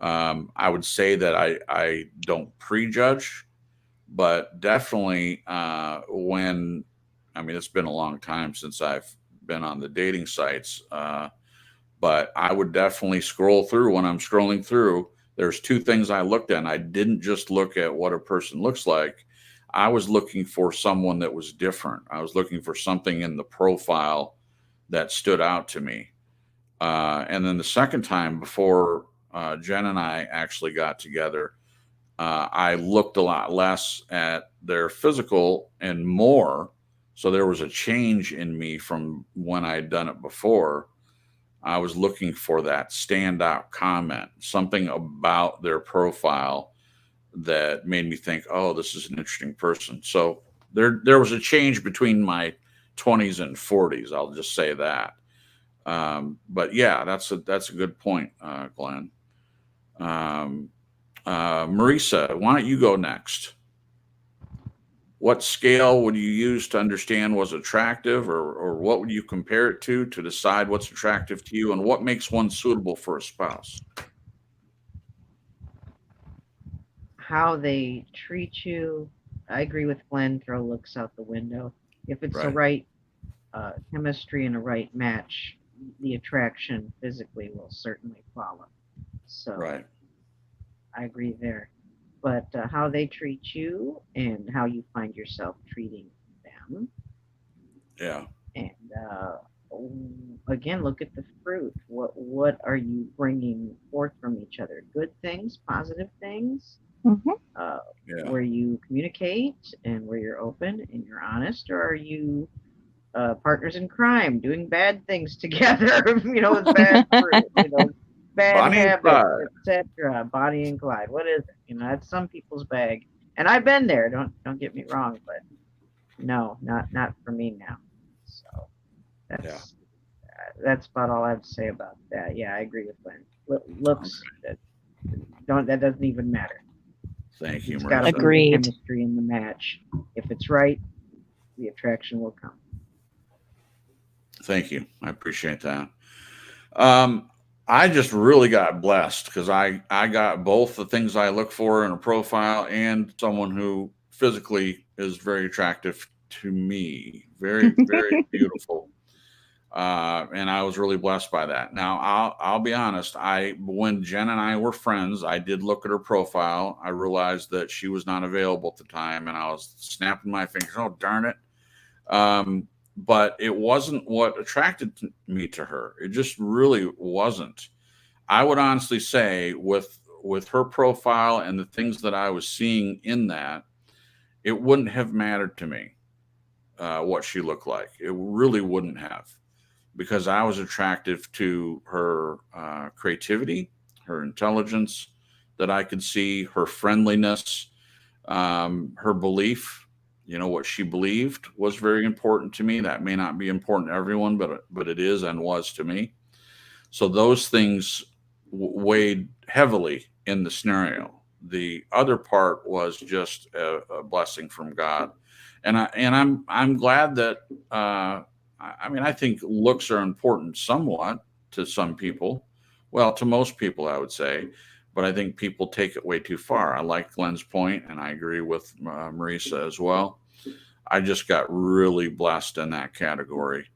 I would say that I don't prejudge, but definitely it's been a long time since I've been on the dating sites. But I would definitely scroll through. When I'm scrolling through, there's two things I looked at. And I didn't just look at what a person looks like. I was looking for someone that was different. I was looking for something in the profile that stood out to me. And then the second time, before Jen and I actually got together, I looked a lot less at their physical and more. So there was a change in me from when I'd done it before. I was looking for that standout comment, something about their profile that made me think, oh, this is an interesting person. So there was a change between my 20s and 40s. I'll just say that. But yeah, that's a good point, Glenn. Marisa, why don't you go next? What scale would you use to understand what's attractive, or what would you compare it to decide what's attractive to you, and what makes one suitable for a spouse? How they treat you. I agree with Glenn. Throw looks out the window. If it's the right chemistry and a right match, the attraction physically will certainly follow. So Right. I agree there. But how they treat you and how you find yourself treating them. Yeah. And again, look at the fruit. What are you bringing forth from each other? Good things, positive things, where you communicate and where you're open and you're honest, or are you partners in crime doing bad things together? With bad fruit, bad Bonnie habits, etc. Bonnie and Clyde. What is it? That's some people's bag, and I've been there. Don't get me wrong, but no, not for me now. So that's about all I have to say about that. Yeah, I agree with Glenn. Looks that doesn't even matter. Thank you, It's Marisa. got to be the Agreed. chemistry in the match. If it's right, the attraction will come. Thank you. I appreciate that. I just really got blessed because I got both the things I look for in a profile and someone who physically is very attractive to me. Very, very beautiful. And I was really blessed by that. Now, I'll be honest. When Jen and I were friends, I did look at her profile. I realized that she was not available at the time, and I was snapping my fingers. Oh, darn it. but it wasn't what attracted me to her. It just really wasn't. I would honestly say with her profile and the things that I was seeing in that, it wouldn't have mattered to me what she looked like. It really wouldn't have, because I was attractive to her creativity, her intelligence that I could see, her friendliness, her belief. You know, what she believed was very important to me. That may not be important to everyone, but it is and was to me. So those things weighed heavily in the scenario. The other part was just a blessing from God, and I'm glad that. I mean, I think looks are important somewhat to some people. Well, to most people, I would say, but I think people take it way too far. I like Glenn's point, and I agree with Marisa as well. I just got really blessed in that category.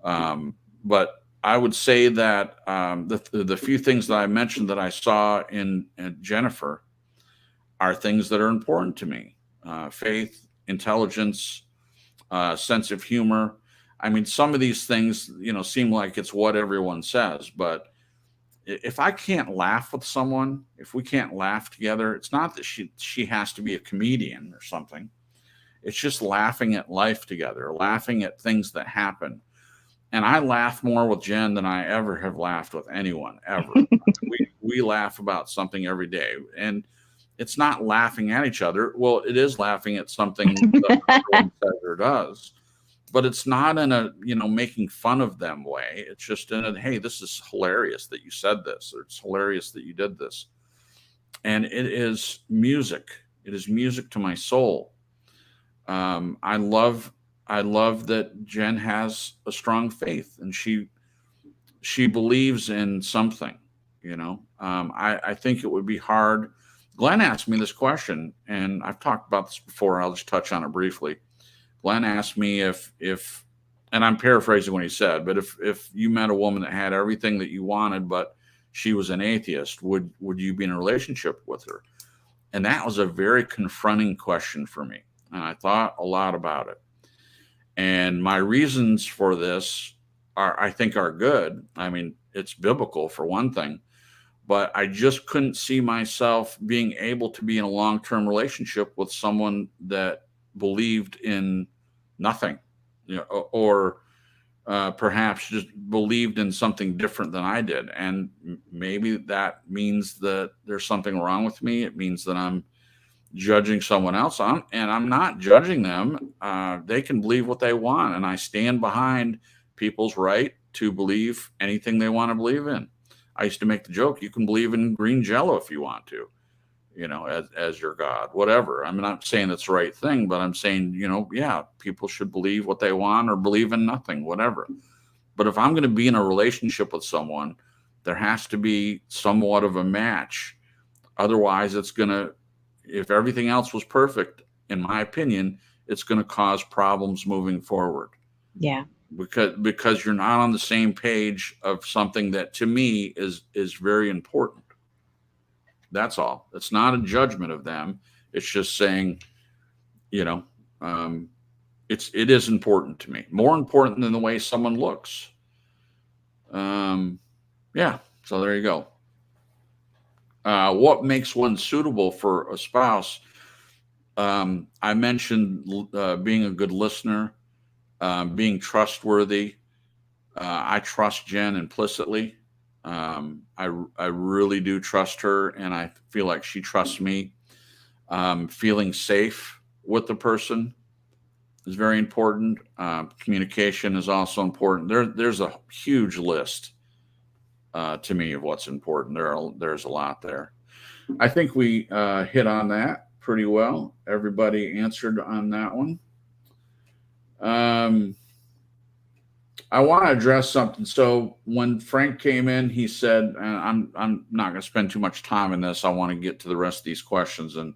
But I would say that the few things that I mentioned that I saw in Jennifer are things that are important to me: faith, intelligence, sense of humor. I mean, some of these things, you know, seem like it's what everyone says, but if I can't laugh with someone, if we can't laugh together, it's not that she has to be a comedian or something. It's just laughing at life together, laughing at things that happen. And I laugh more with Jen than I ever have laughed with anyone ever. we laugh about something every day, and it's not laughing at each other. Well, it is laughing at something that everyone says or does, but it's not in a, you know, making fun of them way. It's just in a, hey, this is hilarious that you said this, or it's hilarious that you did this. And it is music. It is music to my soul. I love that Jen has a strong faith, and she believes in something, you know. I think it would be hard. Glenn asked me this question, and I've talked about this before. I'll just touch on it briefly. Glenn asked me if, and I'm paraphrasing what he said, but if you met a woman that had everything that you wanted, but she was an atheist, would you be in a relationship with her? And that was a very confronting question for me. And I thought a lot about it. And my reasons for this I think are good. I mean, it's biblical for one thing, but I just couldn't see myself being able to be in a long-term relationship with someone that believed in nothing, you know, or perhaps just believed in something different than I did. And maybe that means that there's something wrong with me. It means that I'm judging someone else on, and I'm not judging them. They can believe what they want, and I stand behind people's right to believe anything they want to believe in. I used to make the joke, you can believe in green jello if you want to, you know, as your God, whatever. I'm not saying that's the right thing, but I'm saying, you know, yeah, people should believe what they want or believe in nothing, whatever. But if I'm going to be in a relationship with someone, there has to be somewhat of a match. Otherwise, it's going to, if everything else was perfect, in my opinion, it's going to cause problems moving forward. Yeah. Because you're not on the same page of something that to me is very important. That's all. It's not a judgment of them. It's just saying, you know, it is important to me. More important than the way someone looks. Yeah. So there you go. What makes one suitable for a spouse? I mentioned being a good listener, being trustworthy. I trust Jen implicitly. I really do trust her, and I feel like she trusts me. Feeling safe with the person is very important. Communication is also important. There's a huge list to me of what's important. There's a lot there. I think we hit on that pretty well. Everybody answered on that one. I want to address something. So when Frank came in, he said, and I'm not going to spend too much time in this. I want to get to the rest of these questions, and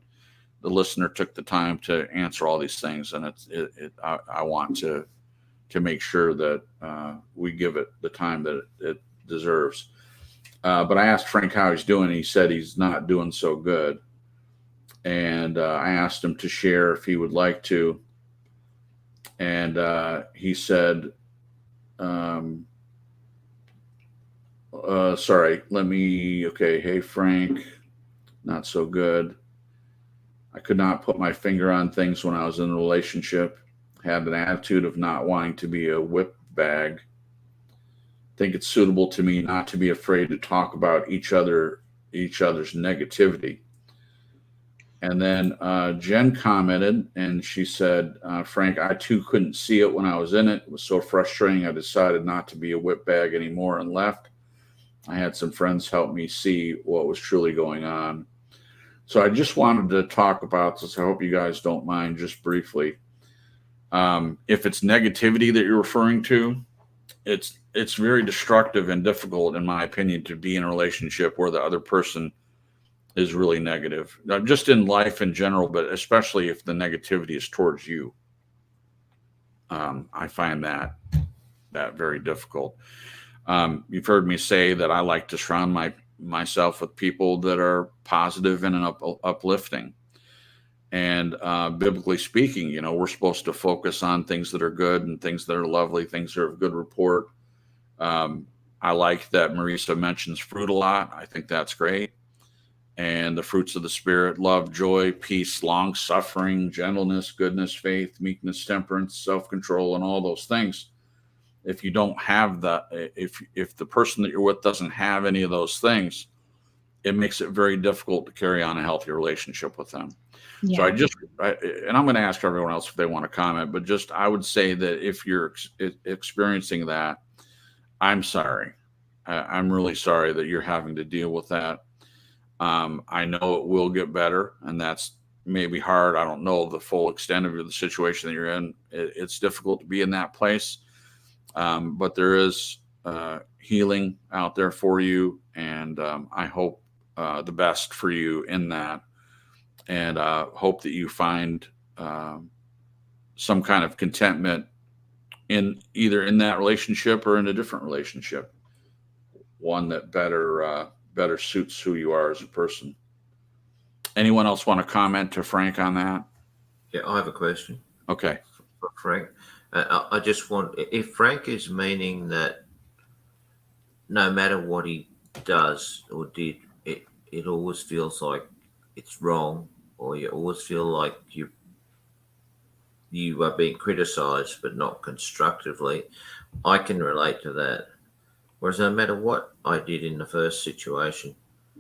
the listener took the time to answer all these things, and I want to make sure that we give it the time that it deserves. But I asked Frank how he's doing. He said he's not doing so good, and I asked him to share if he would like to. And he said, sorry, okay, hey, Frank, not so good. I could not put my finger on things when I was in a relationship. Had an attitude of not wanting to be a whip bag. Think it's suitable to me not to be afraid to talk about each other's negativity. And then Jen commented, and she said, Frank, I too couldn't see it when I was in it. It was so frustrating. I decided not to be a whip bag anymore and left. I had some friends help me see what was truly going on. So I just wanted to talk about this. I hope you guys don't mind, just briefly. If it's negativity that you're referring to, it's very destructive and difficult, in my opinion, to be in a relationship where the other person is really negative. Not just in life in general, but especially if the negativity is towards you. I find that very difficult. You've heard me say that I like to surround myself with people that are positive and uplifting. And biblically speaking, we're supposed to focus on things that are good and things that are lovely, things that are of good report. I like that Marisa mentions fruit a lot. I think that's great. And the fruits of the Spirit: love, joy, peace, long suffering, gentleness, goodness, faith, meekness, temperance, self-control, and all those things. If you don't have if the person that you're with doesn't have any of those things, it makes it very difficult to carry on a healthy relationship with them. Yeah. So and I'm going to ask everyone else if they want to comment, but I would say that if you're experiencing that, I'm sorry. I'm really sorry that you're having to deal with that. I know it will get better, and that's maybe hard. I don't know the full extent of the situation that you're in. It's difficult to be in that place. But there is healing out there for you, and I hope the best for you in that, and hope that you find some kind of contentment in either in that relationship or in a different relationship, one that better suits who you are as a person. Anyone else want to comment to Frank on that? Yeah, I have a question. Okay. For Frank. I just want, if Frank is meaning that no matter what he does or did, it always feels like it's wrong, or you always feel like you are being criticized, but not constructively, I can relate to that. Whereas no matter what I did in the first situation,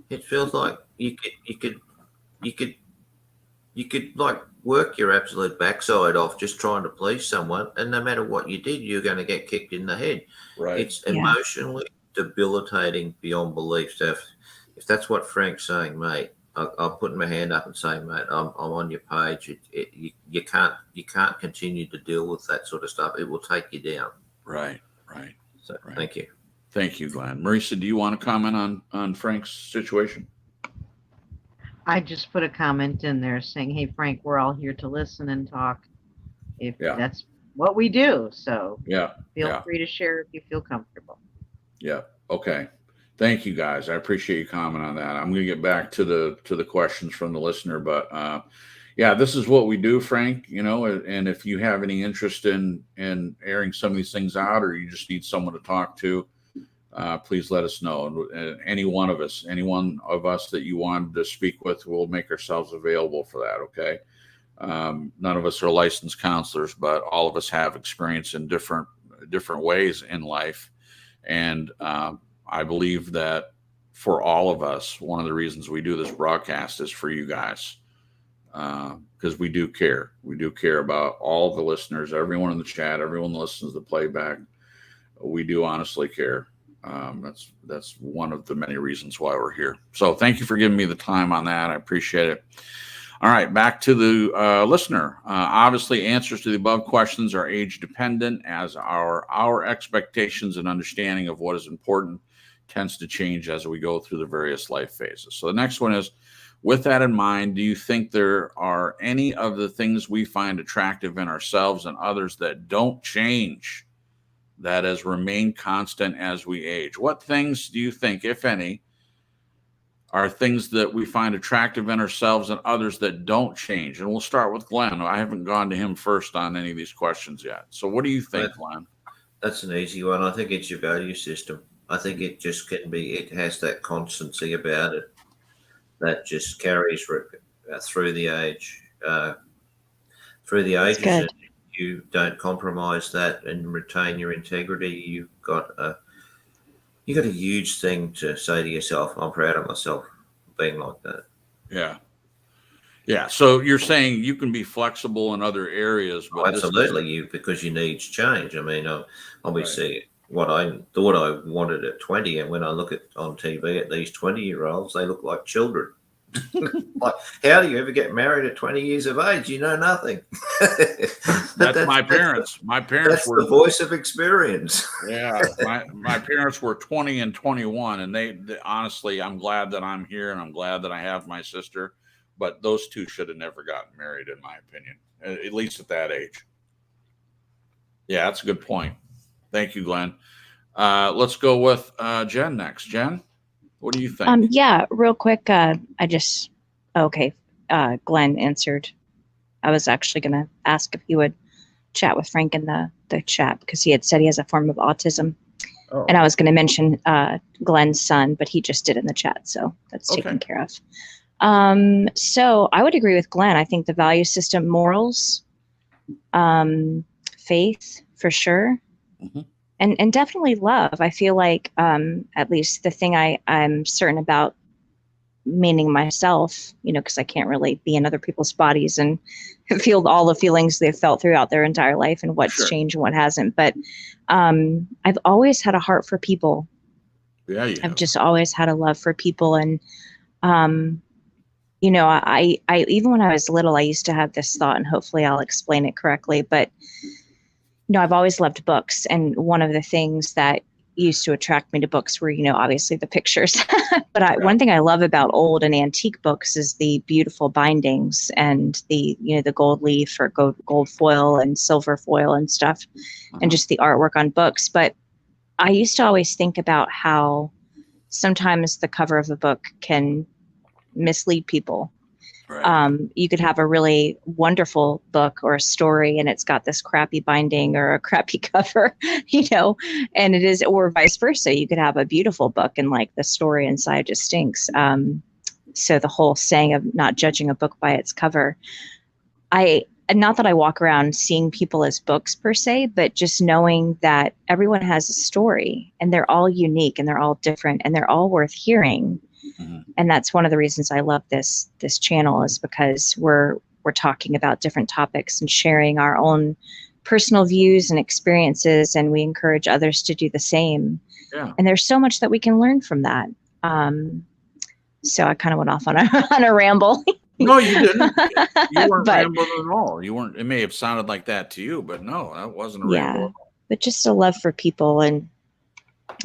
it feels like you could like work your absolute backside off just trying to please someone, and no matter what you did, you're going to get kicked in the head. Right. It's emotionally debilitating beyond belief. So if that's what Frank's saying, mate, I'll put my hand up and say, mate, I'm on your page. You can't continue to deal with that sort of stuff. It will take you down. Right. So right. Thank you. Thank you, Glenn. Marisa, do you want to comment on Frank's situation? I just put a comment in there saying, hey, Frank, we're all here to listen and talk. If that's what we do. So feel free to share if you feel comfortable. Yeah. Okay. Thank you, guys. I appreciate your comment on that. I'm going to get back to the questions from the listener, but this is what we do, Frank, and if you have any interest in airing some of these things out, or you just need someone to talk to, please let us know. Any one of us that you wanted to speak with, we'll make ourselves available for that. Okay. None of us are licensed counselors, but all of us have experience in different ways in life. And I believe that for all of us, one of the reasons we do this broadcast is for you guys, because we do care. We do care about all the listeners, everyone in the chat, everyone that listens to the playback. We do honestly care. That's one of the many reasons why we're here. So thank you for giving me the time on that. I appreciate it. All right, back to the listener. Obviously, answers to the above questions are age dependent, as our expectations and understanding of what is important tends to change as we go through the various life phases. So the next one is, with that in mind, do you think there are any of the things we find attractive in ourselves and others that don't change, that has remained constant as we age? What things do you think, if any, are things that we find attractive in ourselves and others that don't change. And we'll start with Glenn. I haven't gone to him first on any of these questions yet. So what do you think, Glenn? That's an easy one. I think it's your value system. I think it just can be, it has that constancy about it that just carries through the age, through the ages. And you don't compromise that and retain your integrity. You've got a huge thing to say to yourself. I'm proud of myself for being like that. Yeah. Yeah. So you're saying you can be flexible in other areas, but absolutely, because your needs change. I mean, obviously, what I thought I wanted at 20, and when I look on TV at these 20-year-olds, they look like children. Like, how do you ever get married at 20 years of age? You know nothing. That's my parents. My parents were the voice of experience. Yeah, my parents were 20 and 21, and they honestly, I'm glad that I'm here, and I'm glad that I have my sister. But those two should have never gotten married, in my opinion, at least at that age. Yeah, that's a good point. Thank you, Glenn. Let's go with Jen next. Jen, what do you think? Yeah, real quick. Glenn answered. I was actually going to ask if he would chat with Frank in the chat because he had said he has a form of autism. Oh. And I was going to mention Glenn's son, but he just did in the chat. So that's taken care of. So I would agree with Glenn. I think the value system, morals, faith for sure. Mm-hmm. And definitely love. I feel like at least the thing I'm certain about, meaning myself, because I can't really be in other people's bodies and feel all the feelings they've felt throughout their entire life and what's changed and what hasn't. But I've always had a heart for people. Yeah, I've just always had a love for people. And, I even when I was little, I used to have this thought, and hopefully I'll explain it correctly. But I've always loved books. And one of the things that used to attract me to books were, obviously the pictures. But one thing I love about old and antique books is the beautiful bindings and the gold leaf or gold foil and silver foil and stuff, and just the artwork on books. But I used to always think about how sometimes the cover of a book can mislead people. Right. You could have a really wonderful book or a story and it's got this crappy binding or a crappy cover, and it is, or vice versa. You could have a beautiful book and like the story inside just stinks. So the whole saying of not judging a book by its cover, not that I walk around seeing people as books per se, but just knowing that everyone has a story and they're all unique and they're all different and they're all worth hearing. Mm-hmm. And that's one of the reasons I love this channel, is because we're talking about different topics and sharing our own personal views and experiences, and we encourage others to do the same. Yeah. And there's so much that we can learn from that. So I kind of went off on a ramble. No, you didn't. You weren't rambling at all. You weren't. It may have sounded like that to you, but no, that wasn't a ramble at all. But just a love for people and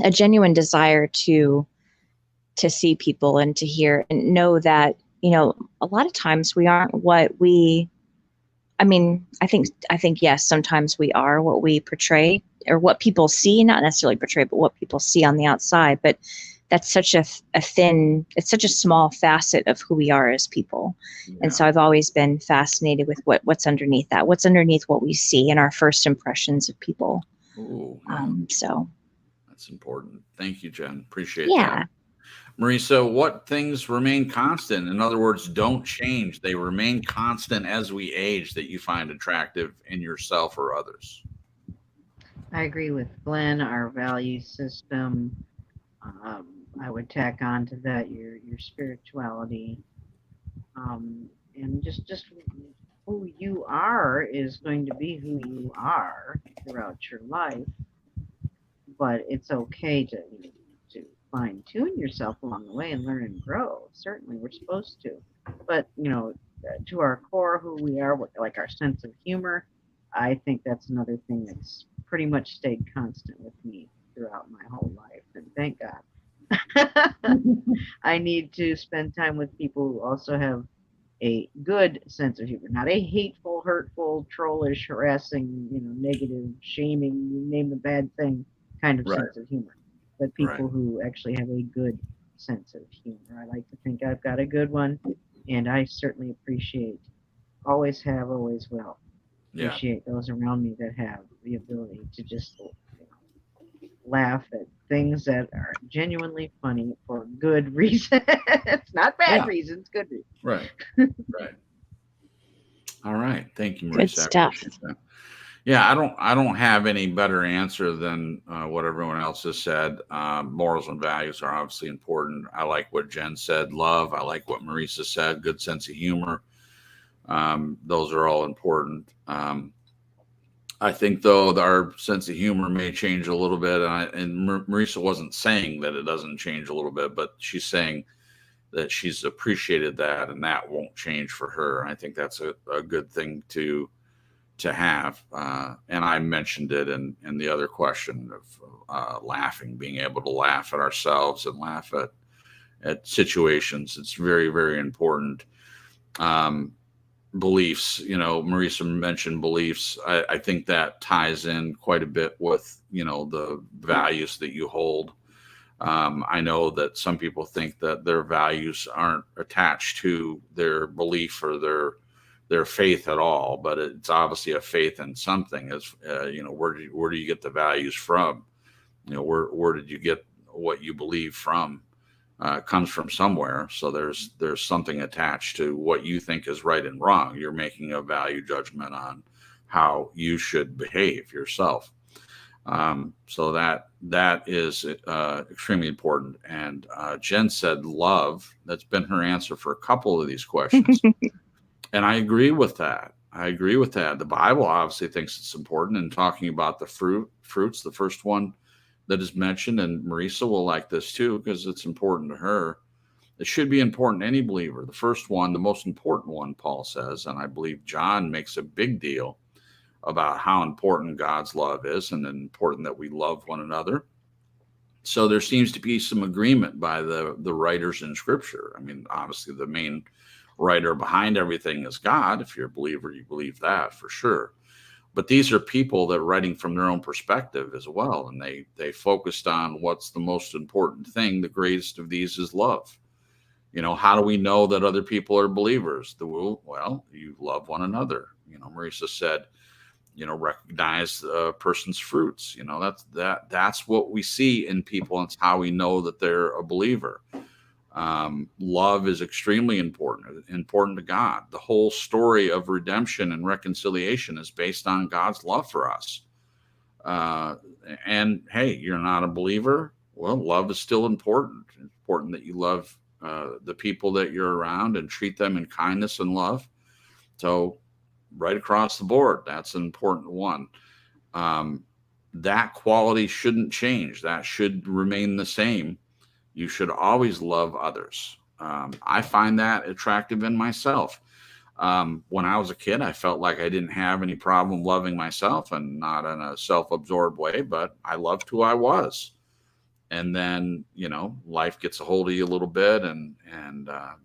a genuine desire to see people and to hear and know that, a lot of times we aren't what we, I think, yes, sometimes we are what we portray or what people see, not necessarily portray, but what people see on the outside. But that's such it's such a small facet of who we are as people. Yeah. And so I've always been fascinated with what's underneath that, what's underneath what we see in our first impressions of people. Ooh, so that's important. Thank you, Jen. Appreciate that. Marisa, what things remain constant? In other words, don't change. They remain constant as we age that you find attractive in yourself or others. I agree with Glenn. Our value system. I would tack on to that your spirituality, and just who you are is going to be who you are throughout your life. But it's okay to fine tune yourself along the way and learn and grow. Certainly, we're supposed to. But to our core, who we are, like our sense of humor, I think that's another thing that's pretty much stayed constant with me throughout my whole life, and thank God. I need to spend time with people who also have a good sense of humor, not a hateful, hurtful, trollish, harassing, negative, shaming, you name the bad thing kind of sense of humor, but people who actually have a good sense of humor. I like to think I've got a good one, and I certainly always have, always will Yeah. appreciate those around me that have the ability to just laugh at things that are genuinely funny for good reasons. Not bad reasons, good reasons. Right. Right. All right. Thank you, Marisa. Good stuff. Yeah, I don't have any better answer than what everyone else has said. Morals and values are obviously important. I like what Jen said. Love. I like what Marisa said. Good sense of humor. Those are all important. I think, though, our sense of humor may change a little bit. And Marisa wasn't saying that it doesn't change a little bit, but she's saying that she's appreciated that, and that won't change for her. I think that's a good thing to have. And I mentioned it in the other question of laughing, being able to laugh at ourselves and laugh at situations. It's very, very important. Beliefs, Marisa mentioned beliefs. I think that ties in quite a bit with, the values that you hold. I know that some people think that their values aren't attached to their belief or their faith at all, but it's obviously a faith in something. As where do you get the values from? Where did you get what you believe from? Comes from somewhere. So there's something attached to what you think is right and wrong. You're making a value judgment on how you should behave yourself. So that is extremely important. And Jen said love. That's been her answer for a couple of these questions. And I agree with that. The Bible obviously thinks it's important. And talking about the fruits, the first one that is mentioned, and Marisa will like this too, because it's important to her. It should be important to any believer. The first one, the most important one, Paul says, and I believe John makes a big deal about how important God's love is and important that we love one another. So there seems to be some agreement by the writers in Scripture. I mean, obviously the main writer behind everything is God. If you're a believer, you believe that for sure. But these are people that are writing from their own perspective as well. And they focused on what's the most important thing. The greatest of these is love. How do we know that other people are believers? Well, you love one another. Marisa said, recognize a person's fruits. That's what we see in people. And it's how we know that they're a believer. Love is extremely important to God. The whole story of redemption and reconciliation is based on God's love for us. And hey, you're not a believer. Well, love is still important. It's important that you love the people that you're around and treat them in kindness and love. So right across the board, that's an important one. That quality shouldn't change. That should remain the same. You should always love others. I find that attractive in myself. When I was a kid, I felt like I didn't have any problem loving myself, and not in a self-absorbed way, but I loved who I was. And then, life gets a hold of you a little bit and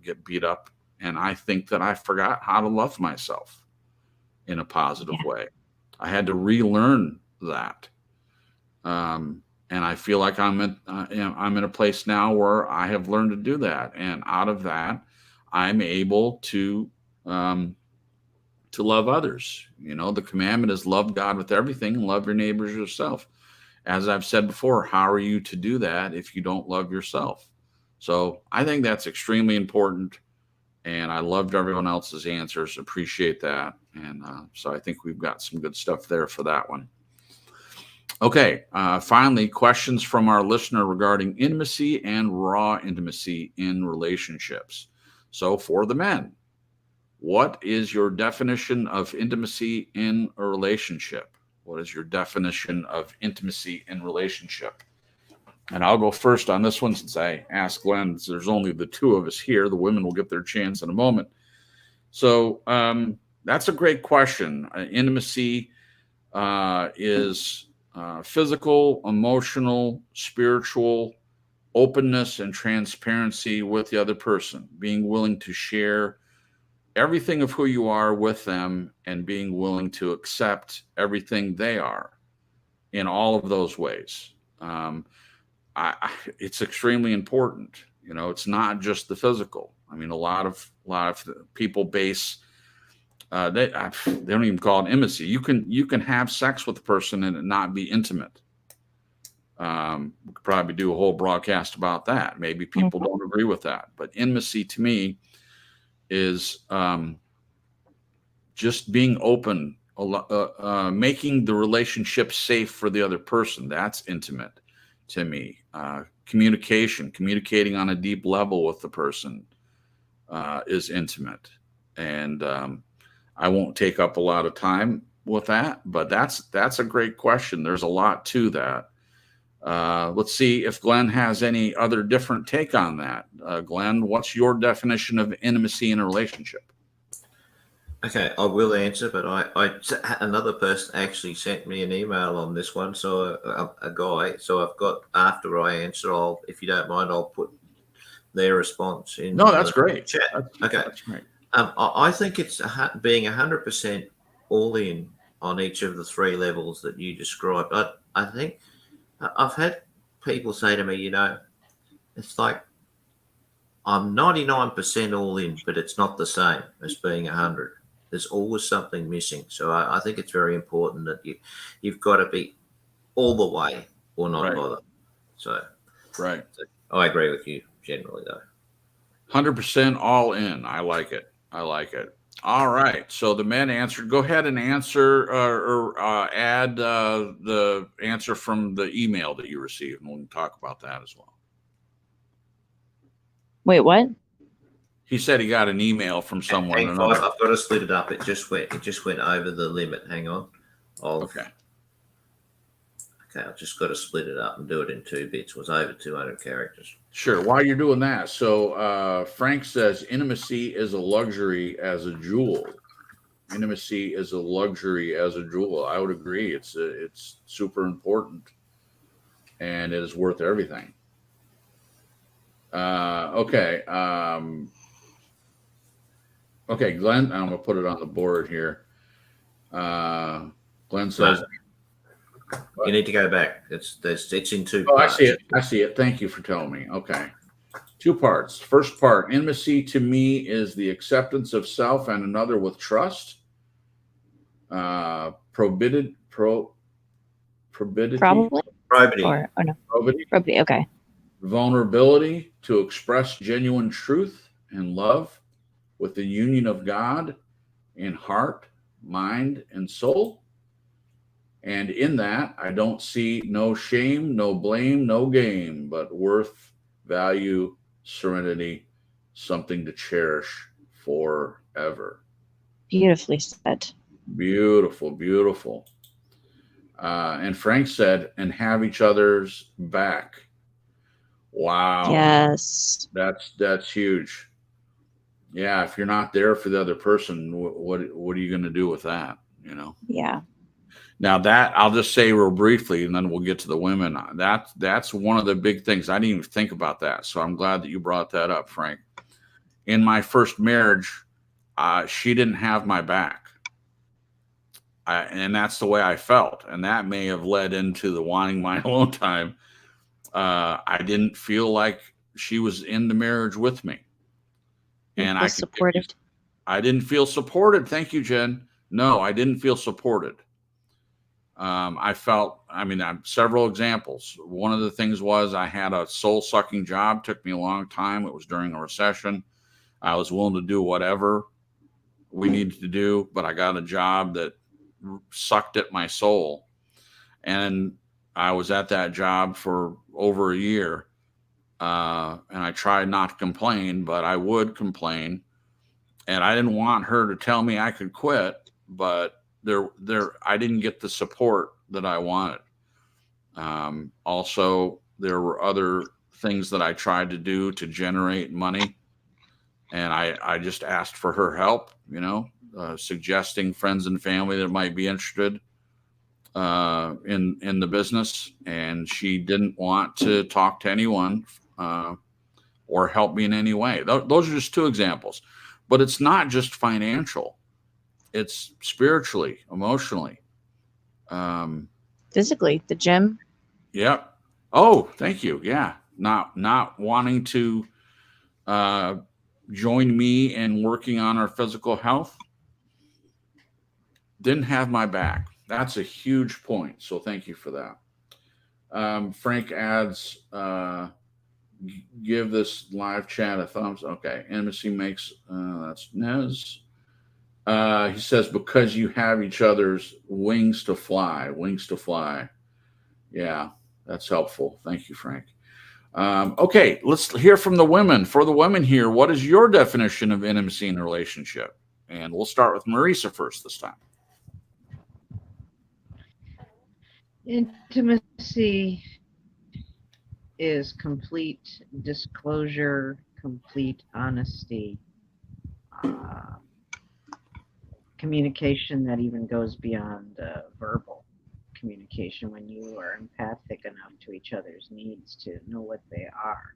get beat up. And I think that I forgot how to love myself in a positive way. I had to relearn that. And I feel like I'm in a place now where I have learned to do that. And out of that, I'm able to love others. The commandment is love God with everything and love your neighbors yourself. As I've said before, how are you to do that if you don't love yourself? So I think that's extremely important. And I loved everyone else's answers. Appreciate that. And so I think we've got some good stuff there for that one. Okay, finally, questions from our listener regarding intimacy and raw intimacy in relationships. So for the men, what is your definition of intimacy in a relationship? What is your definition of intimacy in relationship? And I'll go first on this one since I asked Glenn. There's only the two of us here. The women will get their chance in a moment. So that's a great question. Intimacy is physical, emotional, spiritual openness and transparency with the other person, being willing to share everything of who you are with them and being willing to accept everything they are in all of those ways. It's extremely important. You know, it's not just the physical. I mean, a lot of people base they don't even call it intimacy. You can have sex with a person and it not be intimate. We could probably do a whole broadcast about that. Maybe people don't agree with that, but intimacy to me is just being open, making the relationship safe for the other person. That's intimate to me. Communicating on a deep level with the person is intimate. And I won't take up a lot of time with that, but that's a great question. There's a lot to that. Let's see if Glenn has any other different take on that. Glenn, what's your definition of intimacy in a relationship? Okay, I will answer, but another person actually sent me an email on this one, so a guy. So I've got, after I answer, if you don't mind, I'll put their response in. No, that's great. Chat. Okay, that's great. I think it's being 100% all in on each of the three levels that you described. I think I've had people say to me, you know, it's like I'm 99% all in, but it's not the same as being 100. There's always something missing. So I think it's very important that you've got to be all the way or not bother. So, right. I agree with you generally, though. 100% all in. I like it. All right. So the men answered. Go ahead and answer or add the answer from the email that you received, and we'll talk about that as well. Wait, what? He said he got an email from someone. I've got to split it up. It just went over the limit. Hang on. Okay, I've just got to split it up and do it in 2 bits. It was over 200 characters. Sure. While you're doing that, so Frank says intimacy is a luxury as a jewel. Intimacy is a luxury as a jewel. I would agree. It's super important, and it is worth everything. Okay. Okay, Glenn, I'm going to put it on the board here. Glenn says... You need to go back. It's in 2 parts. I see it. Thank you for telling me. Okay. 2 parts. First part, intimacy to me is the acceptance of self and another with trust. Probity. Probably. Probity. Or, oh no. Probity. Okay. Vulnerability to express genuine truth and love with the union of God in heart, mind, and soul. And in that, I don't see no shame, no blame, no game, but worth, value, serenity, something to cherish forever. Beautifully said. Beautiful, beautiful. And Frank said, and have each other's back. Wow. Yes. That's huge. Yeah, if you're not there for the other person, what are you going to do with that? You know? Yeah. Now that I'll just say real briefly, and then we'll get to the women. That's one of the big things. I didn't even think about that, so I'm glad that you brought that up, Frank. In my first marriage, she didn't have my back, and that's the way I felt, and that may have led into the wanting my alone time. I didn't feel like she was in the marriage with me. And I didn't feel supported. Thank you, Jen. No, I didn't feel supported. I have several examples. One of the things was I had a soul-sucking job. Took me a long time. It was during a recession. I was willing to do whatever we needed to do, but I got a job that sucked at my soul. And I was at that job for over a year. And I tried not to complain, but I would complain. And I didn't want her to tell me I could quit, but I didn't get the support that I wanted. Also, there were other things that I tried to do to generate money. And I just asked for her help, suggesting friends and family that might be interested in the business. And she didn't want to talk to anyone or help me in any way. Those are just 2 examples. But it's not just financial. It's spiritually, emotionally. Physically, the gym. Yep. Oh, thank you. Yeah. Not wanting to joined me in working on our physical health didn't have my back. That's a huge point. So thank you for that. Frank adds, give this live chat a thumbs. Okay. Intimacy makes, that's Nez. He says, because you have each other's wings to fly. Yeah, that's helpful. Thank you, Frank. Okay, let's hear from the women. For the women here, what is your definition of intimacy in a relationship? And we'll start with Marisa first this time. Intimacy is complete disclosure, complete honesty, communication that even goes beyond verbal communication, when you are empathic enough to each other's needs to know what they are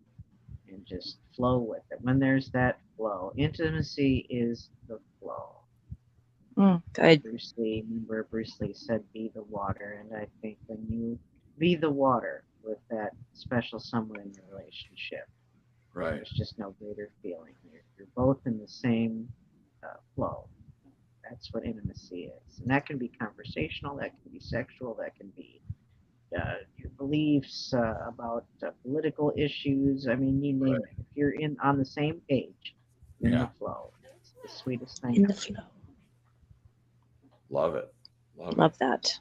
and just flow with it. When there's that flow, intimacy is the flow. Good. Bruce Lee said, be the water. And I think when you be the water with that special someone in your relationship, right, there's just no greater feeling. You're both in the same flow. That's what intimacy is. And that can be conversational, that can be sexual, that can be your beliefs about political issues. I mean, you name it. If you're on the same page, in the flow, it's the sweetest thing. In the flow. Love it. Love that.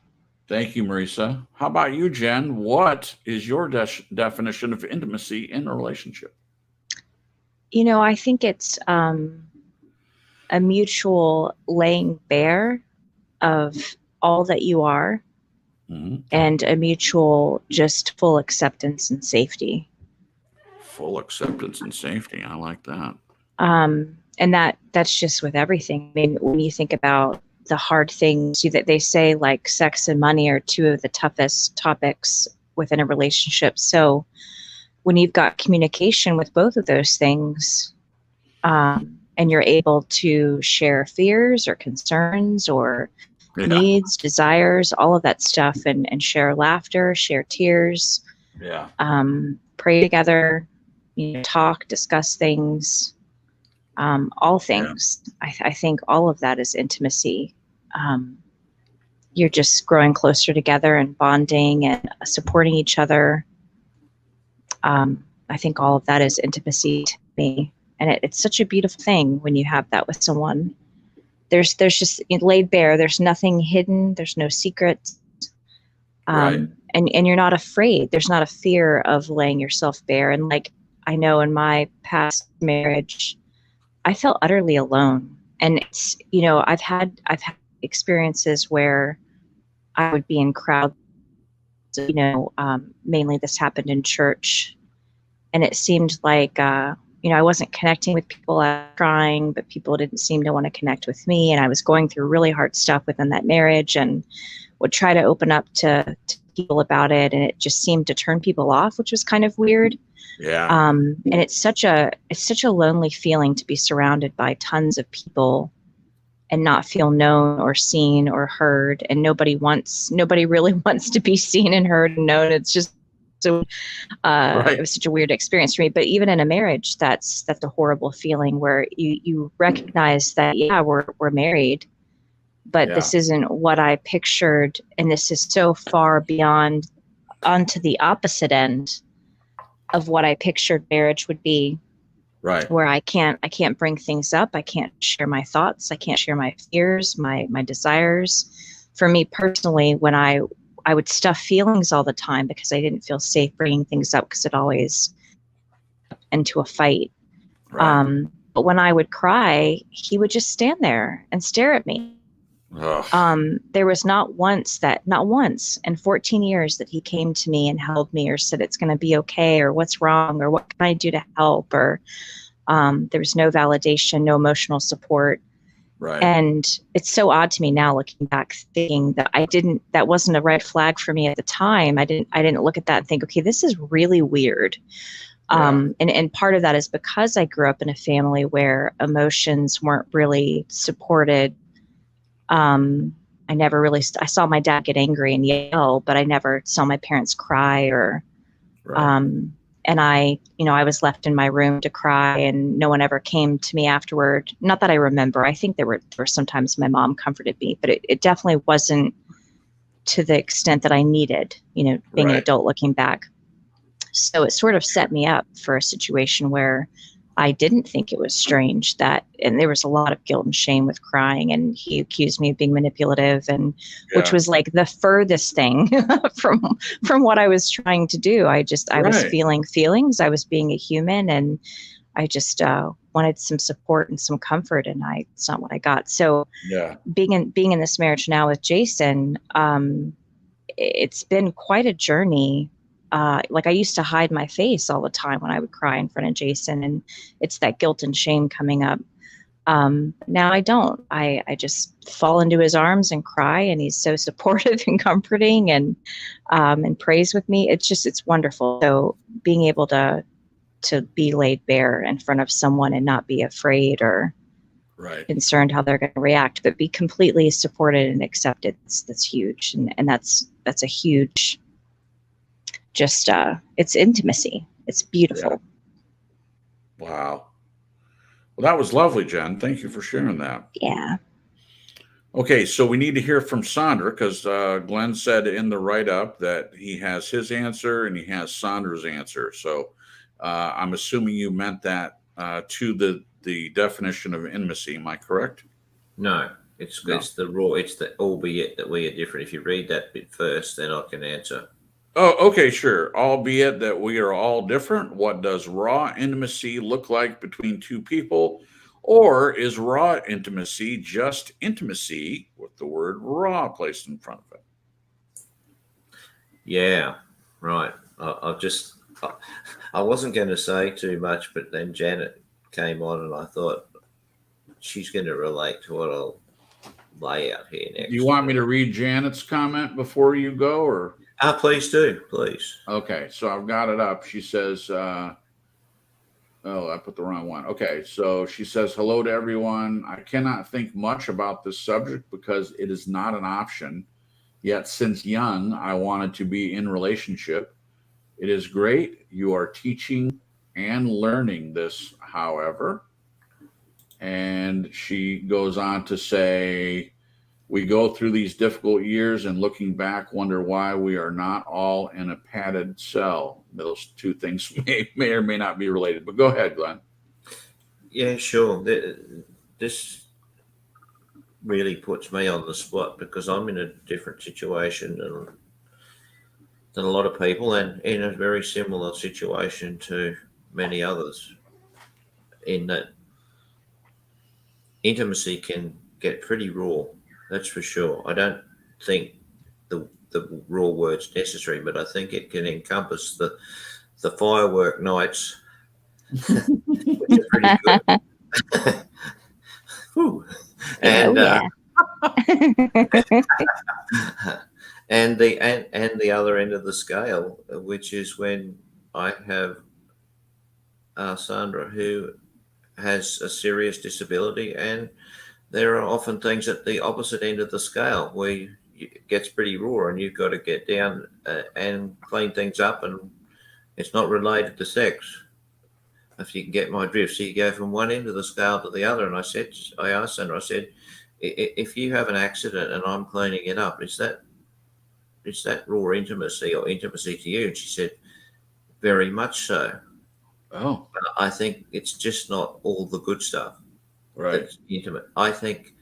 Thank you, Marisa. How about you, Jen? What is your definition of intimacy in a relationship? You know, I think it's a mutual laying bare of all that you are, and a mutual just full acceptance and safety. Full acceptance and safety. I like that. And that's just with everything. I mean, when you think about the hard things that they say, like sex and money are two of the toughest topics within a relationship. So when you've got communication with both of those things, and you're able to share fears or concerns or needs, desires, all of that stuff, and share laughter, share tears, pray together, talk, discuss things, all things. I think all of that is intimacy. You're just growing closer together and bonding and supporting each other. I think all of that is intimacy to me. And it's such a beautiful thing when you have that with someone. There's just laid bare. There's nothing hidden. There's no secrets. And you're not afraid. There's not a fear of laying yourself bare. And like, I know in my past marriage, I felt utterly alone. And it's, I've had experiences where I would be in crowds, mainly this happened in church. And it seemed like, I wasn't connecting with people. I was trying, but people didn't seem to want to connect with me. And I was going through really hard stuff within that marriage and would try to open up to people about it. And it just seemed to turn people off, which was kind of weird. Yeah. And it's such a lonely feeling to be surrounded by tons of people and not feel known or seen or heard. And nobody really wants to be seen and heard and known. It's just, so it was such a weird experience for me. But even in a marriage, that's a horrible feeling where you recognize that, we're married, but this isn't what I pictured. And this is so far beyond onto the opposite end of what I pictured marriage would be. Right. Where I can't bring things up. I can't share my thoughts. I can't share my fears, my desires. For me personally, when I would stuff feelings all the time because I didn't feel safe bringing things up because it always into a fight. Right. But when I would cry, he would just stand there and stare at me. There was not once in 14 years that he came to me and held me or said it's going to be okay or what's wrong or what can I do to help, or there was no validation, no emotional support. Right. And it's so odd to me now looking back, thinking that that wasn't a red flag for me at the time. I didn't look at that and think, okay, this is really weird. And part of that is because I grew up in a family where emotions weren't really supported. I saw my dad get angry and yell, but I never saw my parents cry or, And I was left in my room to cry, and no one ever came to me afterward. Not that I remember. I think there were sometimes my mom comforted me, but it definitely wasn't to the extent that I needed, being an adult looking back. So it sort of set me up for a situation where I didn't think it was strange and there was a lot of guilt and shame with crying, and he accused me of being manipulative, and which was like the furthest thing from what I was trying to do. I was feeling feelings. I was being a human, and I just wanted some support and some comfort, and it's not what I got. So being in this marriage now with Jason, it's been quite a journey. Like I used to hide my face all the time when I would cry in front of Jason, and it's that guilt and shame coming up. Now I don't. I just fall into his arms and cry, and he's so supportive and comforting, and prays with me. It's wonderful. So being able to be laid bare in front of someone and not be afraid or concerned how they're going to react, but be completely supported and accepted. That's huge, and that's a huge. Just it's intimacy. It's beautiful. Yeah. Wow. Well, that was lovely, Jen. Thank you for sharing that. Yeah. Okay, so we need to hear from Sandra, because Glenn said in the write-up that he has his answer and he has Sandra's answer. So I'm assuming you meant that to the definition of intimacy. Am I correct? No, it's the raw. It's the albeit that we are different. If you read that bit first, then I can answer. Oh, okay, sure. Albeit that we are all different, what does raw intimacy look like between two people? Or is raw intimacy just intimacy with the word raw placed in front of it? Yeah, right. I wasn't going to say too much, but then Janet came on, and I thought she's going to relate to what I'll lay out here next. Do you want me to read Janet's comment before you go, or? Please do, please. Okay, so I've got it up. She says, oh, I put the wrong one. Okay, so she says, hello to everyone. I cannot think much about this subject because it is not an option. Yet since young, I wanted to be in relationship. It is great. You are teaching and learning this, however. And she goes on to say, we go through these difficult years and looking back, wonder why we are not all in a padded cell. Those two things may or may not be related, but go ahead, Glenn. Yeah, sure. This really puts me on the spot because I'm in a different situation than a lot of people, and in a very similar situation to many others, in that intimacy can get pretty raw. That's for sure. I don't think the raw word's necessary, but I think it can encompass the firework nights, which are pretty good. And and the other end of the scale, which is when I have Sandra, who has a serious disability, and there are often things at the opposite end of the scale where it gets pretty raw, and you've got to get down and clean things up, and it's not related to sex, if you can get my drift. So you go from one end of the scale to the other, and I asked Sandra, I said, if you have an accident and I'm cleaning it up, is that raw intimacy or intimacy to you? And she said, very much so. Oh. But I think it's just not all the good stuff. Right. That's intimate. I think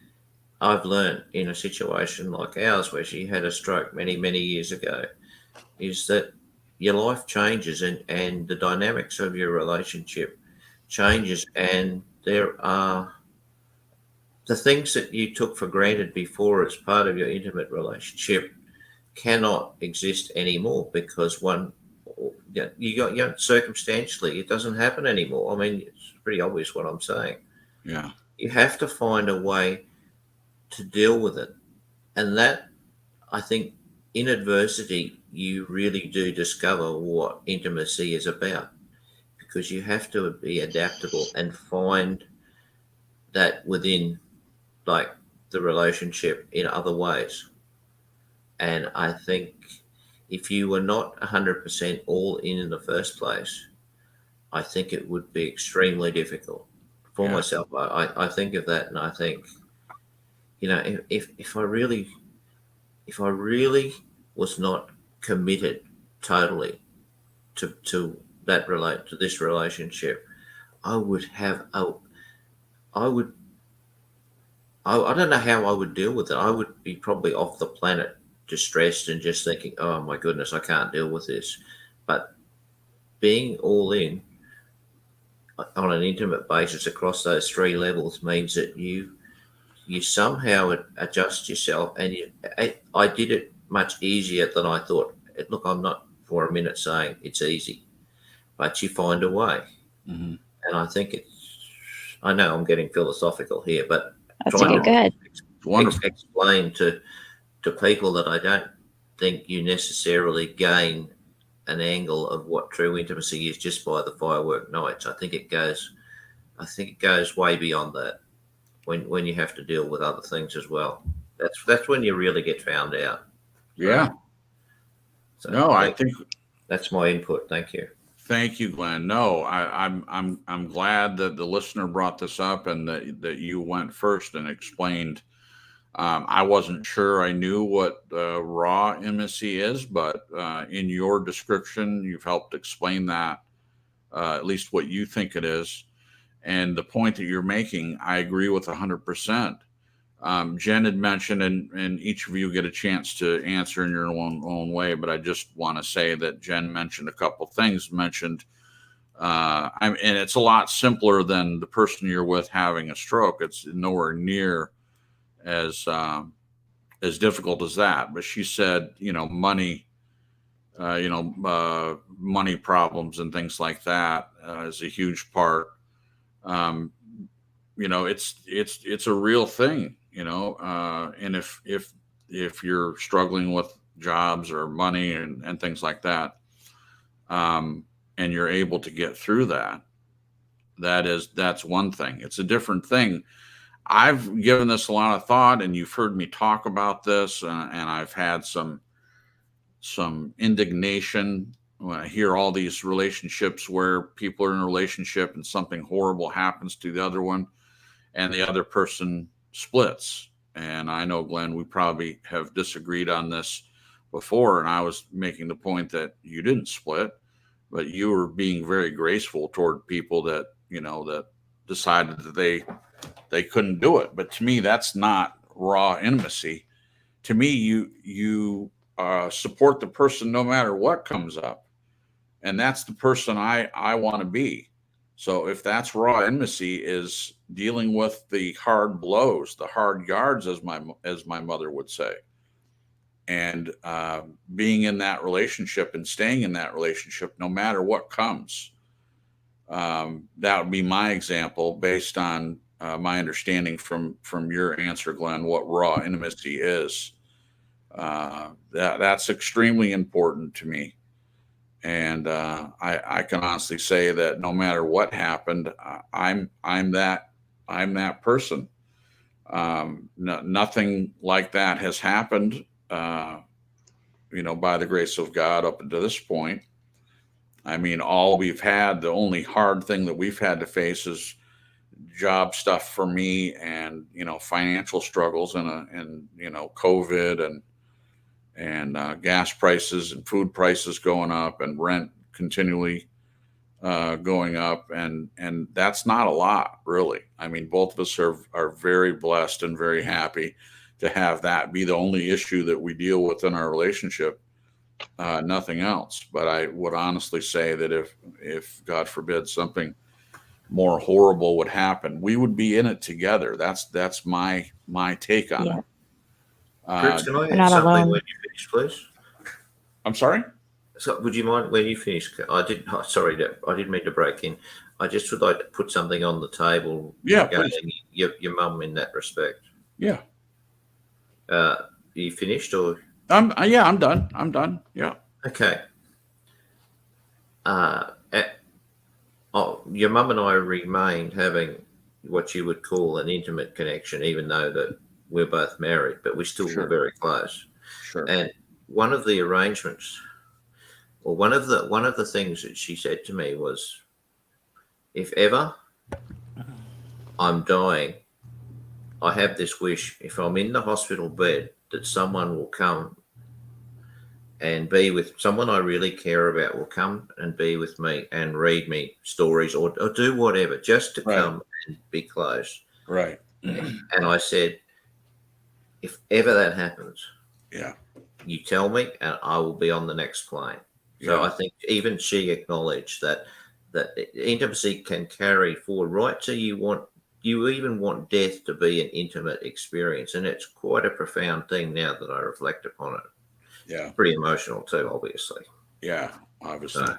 I've learned in a situation like ours, where she had a stroke many, many years ago, is that your life changes and the dynamics of your relationship changes, and there are the things that you took for granted before as part of your intimate relationship cannot exist anymore, because circumstantially it doesn't happen anymore. I mean, it's pretty obvious what I'm saying. Yeah. You have to find a way to deal with it. And that, I think, in adversity, you really do discover what intimacy is about, because you have to be adaptable and find that within, like, the relationship in other ways. And I think if you were not 100% all in the first place, I think it would be extremely difficult for myself. I think of that and I think, if I really was not committed totally to this relationship, I would have I would I don't know how I would deal with it. I would be probably off the planet, distressed and just thinking, oh my goodness, I can't deal with this. But being all in on an intimate basis across those three levels means that you somehow adjust yourself, and I did it much easier than I thought. Look, I'm not for a minute saying it's easy, but you find a way. Mm-hmm. And I think I know I'm getting philosophical here, but That's okay. Go ahead. Explain to people that I don't think you necessarily gain an angle of what true intimacy is just by the firework nights. I think it goes way beyond that when you have to deal with other things as well. That's when you really get found out. Yeah. So no, I think that's my input. Thank you. Thank you, Glenn. No, I'm glad that the listener brought this up and that you went first and explained. I wasn't sure I knew what raw intimacy is, but in your description, you've helped explain that, at least what you think it is. And the point that you're making, I agree with 100%. Jen had mentioned, and each of you get a chance to answer in your own way, but I just want to say that Jen mentioned a couple things. And it's a lot simpler than the person you're with having a stroke. It's nowhere near as difficult as that. But she said, money, money problems and things like that is a huge part. It's a real thing, and if you're struggling with jobs or money and things like that, and you're able to get through that's one thing. It's a different thing. I've given this a lot of thought, and you've heard me talk about this, and I've had some indignation when I hear all these relationships where people are in a relationship and something horrible happens to the other one and the other person splits. And I know, Glenn, we probably have disagreed on this before, and I was making the point that you didn't split, but you were being very graceful toward people that, that decided that they couldn't do it. But to me, that's not raw intimacy. To me, you support the person no matter what comes up. And that's the person I want to be. So if that's raw intimacy, is dealing with the hard blows, the hard yards, as my mother would say, and being in that relationship and staying in that relationship no matter what comes. That would be my example based on my understanding from your answer, Glenn, what raw intimacy is. That's extremely important to me. And I can honestly say that no matter what happened, I'm that person. Nothing like that has happened, by the grace of God up until this point. I mean, the only hard thing that we've had to face is job stuff for me, and financial struggles, and COVID and gas prices and food prices going up and rent continually going up, and that's not a lot, really. I mean, both of us are very blessed and very happy to have that be the only issue that we deal with in our relationship, nothing else. But I would honestly say that if God forbid something more horrible would happen, we would be in it together. That's my take on it. Chris, can I add something when you finish, please? I'm sorry? So, would you mind when you finish? I didn't mean to break in. I just would like to put something on the table. Yeah, regarding your mum in that respect. Yeah. Are you finished, or? I'm done. I'm done. Yeah. Okay. Your mum and I remained having what you would call an intimate connection, even though that we're both married, but we still were very close. Sure. And one of the arrangements, or one of the things that she said to me was, if ever I'm dying, I have this wish, if I'm in the hospital bed, that someone will come and be with someone I really care about, will come and be with me and read me stories or do whatever, just to come and be close. Right. And I said, if ever that happens, Yeah. you tell me and I will be on the next plane. So Yeah. I think even she acknowledged that intimacy can carry forward right to you even want death to be an intimate experience. And it's quite a profound thing now that I reflect upon it. Yeah. Pretty emotional too, obviously. Yeah, obviously. So,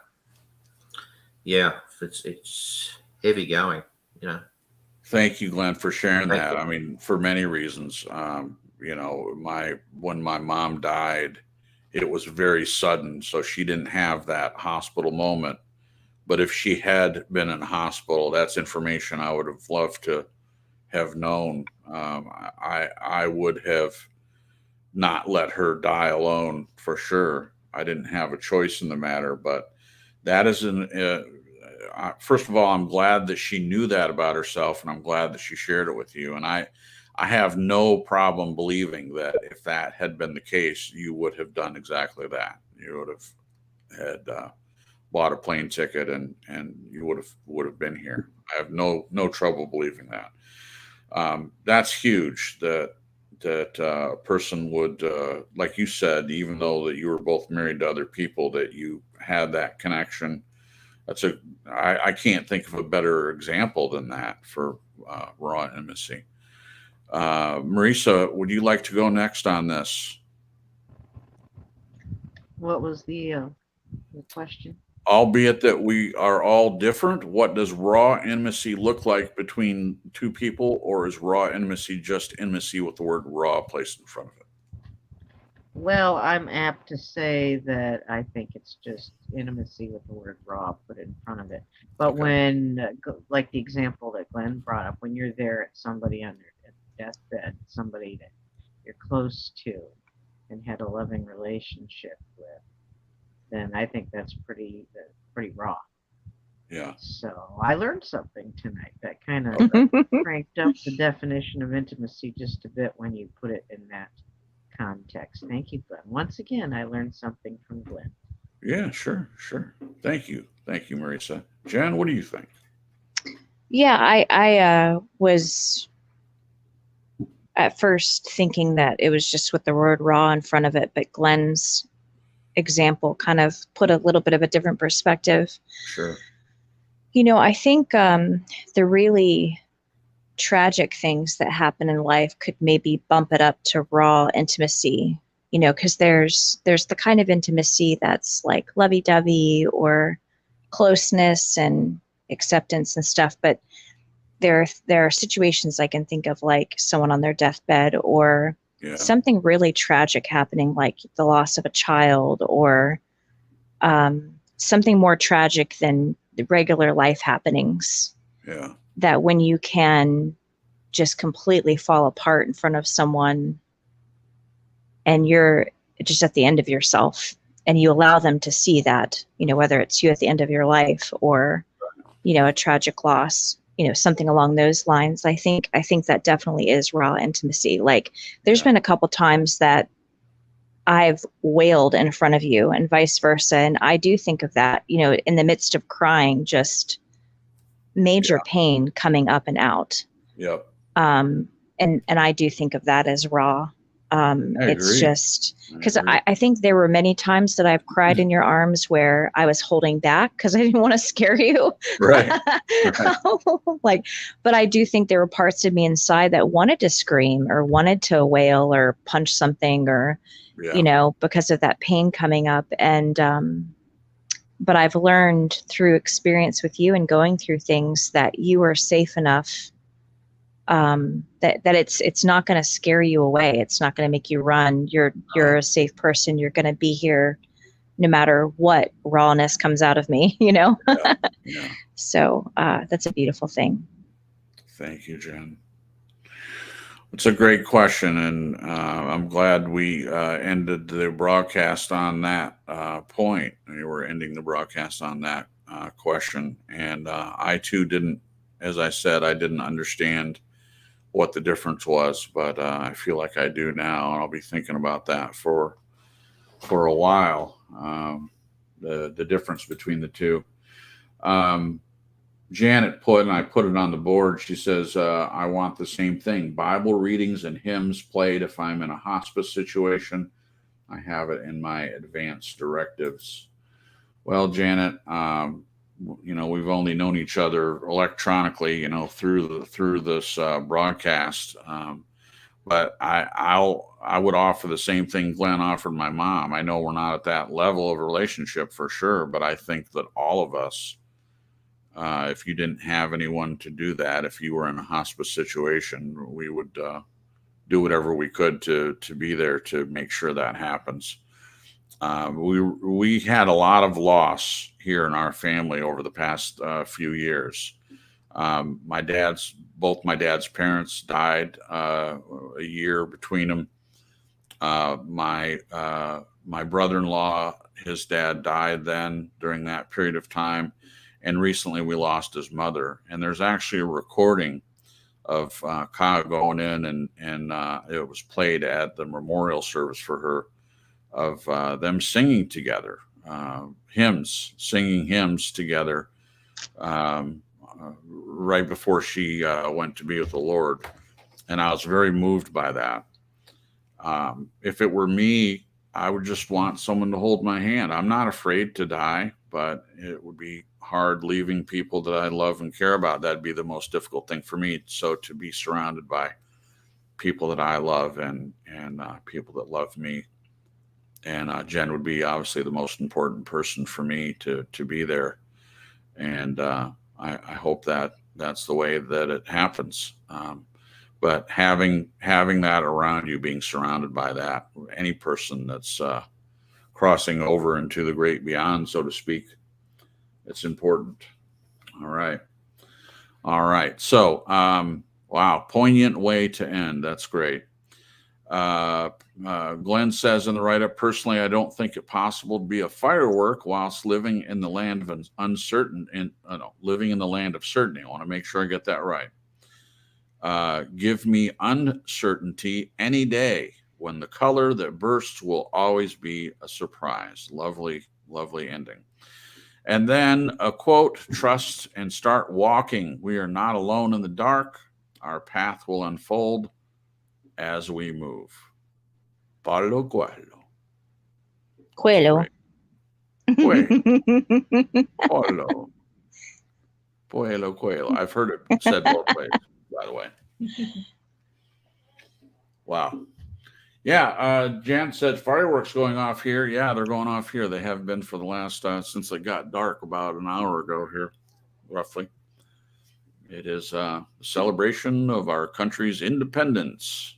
yeah, it's heavy going, you know. Thank you, Glenn, for sharing Thank that. you. I mean, for many reasons. You know, when my mom died, it was very sudden, so she didn't have that hospital moment. But if she had been in hospital, that's information I would have loved to have known. I would have not let her die alone for sure. I didn't have a choice in the matter, but that is first of all, I'm glad that she knew that about herself, and I'm glad that she shared it with you. And I have no problem believing that if that had been the case, you would have done exactly that. You would have had bought a plane ticket, and you would have been here. I have no trouble believing that. That's huge. That a person would, like you said, even though that you were both married to other people, that you had that connection. I can't think of a better example than that for raw intimacy. Marisa, would you like to go next on this? What was the question? Albeit that we are all different, what does raw intimacy look like between two people, or is raw intimacy just intimacy with the word raw placed in front of it? Well, I'm apt to say that I think it's just intimacy with the word raw put in front of it. But Okay. when, like the example that Glenn brought up, when you're there at somebody on their deathbed, somebody that you're close to and had a loving relationship with, then I think that's pretty raw. Yeah. So I learned something tonight that kind of cranked up the definition of intimacy just a bit when you put it in that context. Thank you, Glenn. Once again, I learned something from Glenn. Yeah, sure. Thank you, Marisa. Jen, what do you think? Yeah, I was at first thinking that it was just with the word raw in front of it, but Glenn's example kind of put a little bit of a different perspective. Sure. You know, I think the really tragic things that happen in life could maybe bump it up to raw intimacy, you know, because there's the kind of intimacy that's like lovey-dovey or closeness and acceptance and stuff, but there are situations I can think of, like someone on their deathbed or something really tragic happening, like the loss of a child, or something more tragic than the regular life happenings. Yeah. That when you can just completely fall apart in front of someone and you're just at the end of yourself, and you allow them to see that, you know, whether it's you at the end of your life or, you know, a tragic loss, you know, something along those lines. I think that definitely is raw intimacy. Like there's been a couple times that I've wailed in front of you and vice versa. And I do think of that, you know, in the midst of crying, just major pain coming up and out. Yep. And I do think of that as raw. It's just because I think there were many times that I've cried in your arms where I was holding back because I didn't want to scare you. Right. Like, but I do think there were parts of me inside that wanted to scream or wanted to wail or punch something or, you know, because of that pain coming up. And, but I've learned through experience with you and going through things that you are safe enough that it's not going to scare you away. It's not going to make you run. You're a safe person. You're going to be here no matter what rawness comes out of me, you know? Yeah. So that's a beautiful thing. Thank you, Jen. It's a great question, and I'm glad we ended the broadcast on that point. We were ending the broadcast on that question. And I too didn't, as I said, I didn't understand what the difference was, but I feel like I do now, and I'll be thinking about that for a while. The difference between the two. Janet put, and I put it on the board, she says, I want the same thing. Bible readings and hymns played if I'm in a hospice situation. I have it in my advanced directives. Well, Janet, we've only known each other electronically, through this broadcast. But I would offer the same thing Glenn offered my mom. I know we're not at that level of relationship for sure, but I think that all of us, if you didn't have anyone to do that, if you were in a hospice situation, we would do whatever we could to be there to make sure that happens. We had a lot of loss here in our family over the past few years. Both my dad's parents died a year between them. My brother-in-law, his dad died then during that period of time. And recently we lost his mother. And there's actually a recording of Kyle going in and it was played at the memorial service for her, of them singing together, singing hymns together right before she went to be with the Lord. And I was very moved by that. If it were me, I would just want someone to hold my hand. I'm not afraid to die, but it would be hard leaving people that I love and care about. That'd be the most difficult thing for me. So to be surrounded by people that I love and people that love me. And Jen would be obviously the most important person for me to be there. And I hope that that's the way that it happens. But having that around you, being surrounded by that, any person that's crossing over into the great beyond, so to speak, it's important. All right. So, wow, poignant way to end. That's great. Glenn says in the write-up, personally, I don't think it possible to be a firework whilst living in the land of living in the land of certainty. I want to make sure I get that right. Give me uncertainty any day, when the color that bursts will always be a surprise. Lovely, lovely ending. And then a quote, trust and start walking. We are not alone in the dark. Our path will unfold as we move. Paulo Coelho. Coelho. Coelho. I've heard it said both ways, by the way. Wow. Yeah, Jan said fireworks going off here. Yeah, they're going off here. They have been for the last, since it got dark about an hour ago here, roughly. It is a celebration of our country's independence.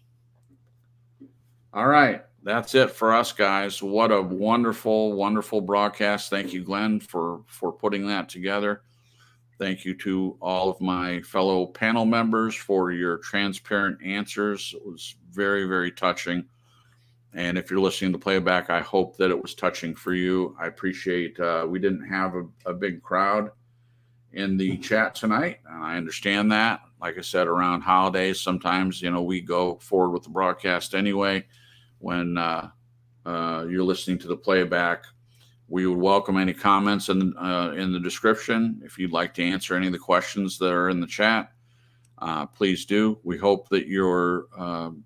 All right, that's it for us, guys. What a wonderful, wonderful broadcast. Thank you, Glenn, for putting that together. Thank you to all of my fellow panel members for your transparent answers. It was very, very touching. And if you're listening to playback, I hope that it was touching for you. I appreciate we didn't have a big crowd in the chat tonight. And I understand that. Like I said, around holidays, sometimes, we go forward with the broadcast anyway. When you're listening to the playback, we would welcome any comments in the description. If you'd like to answer any of the questions that are in the chat, please do. We hope that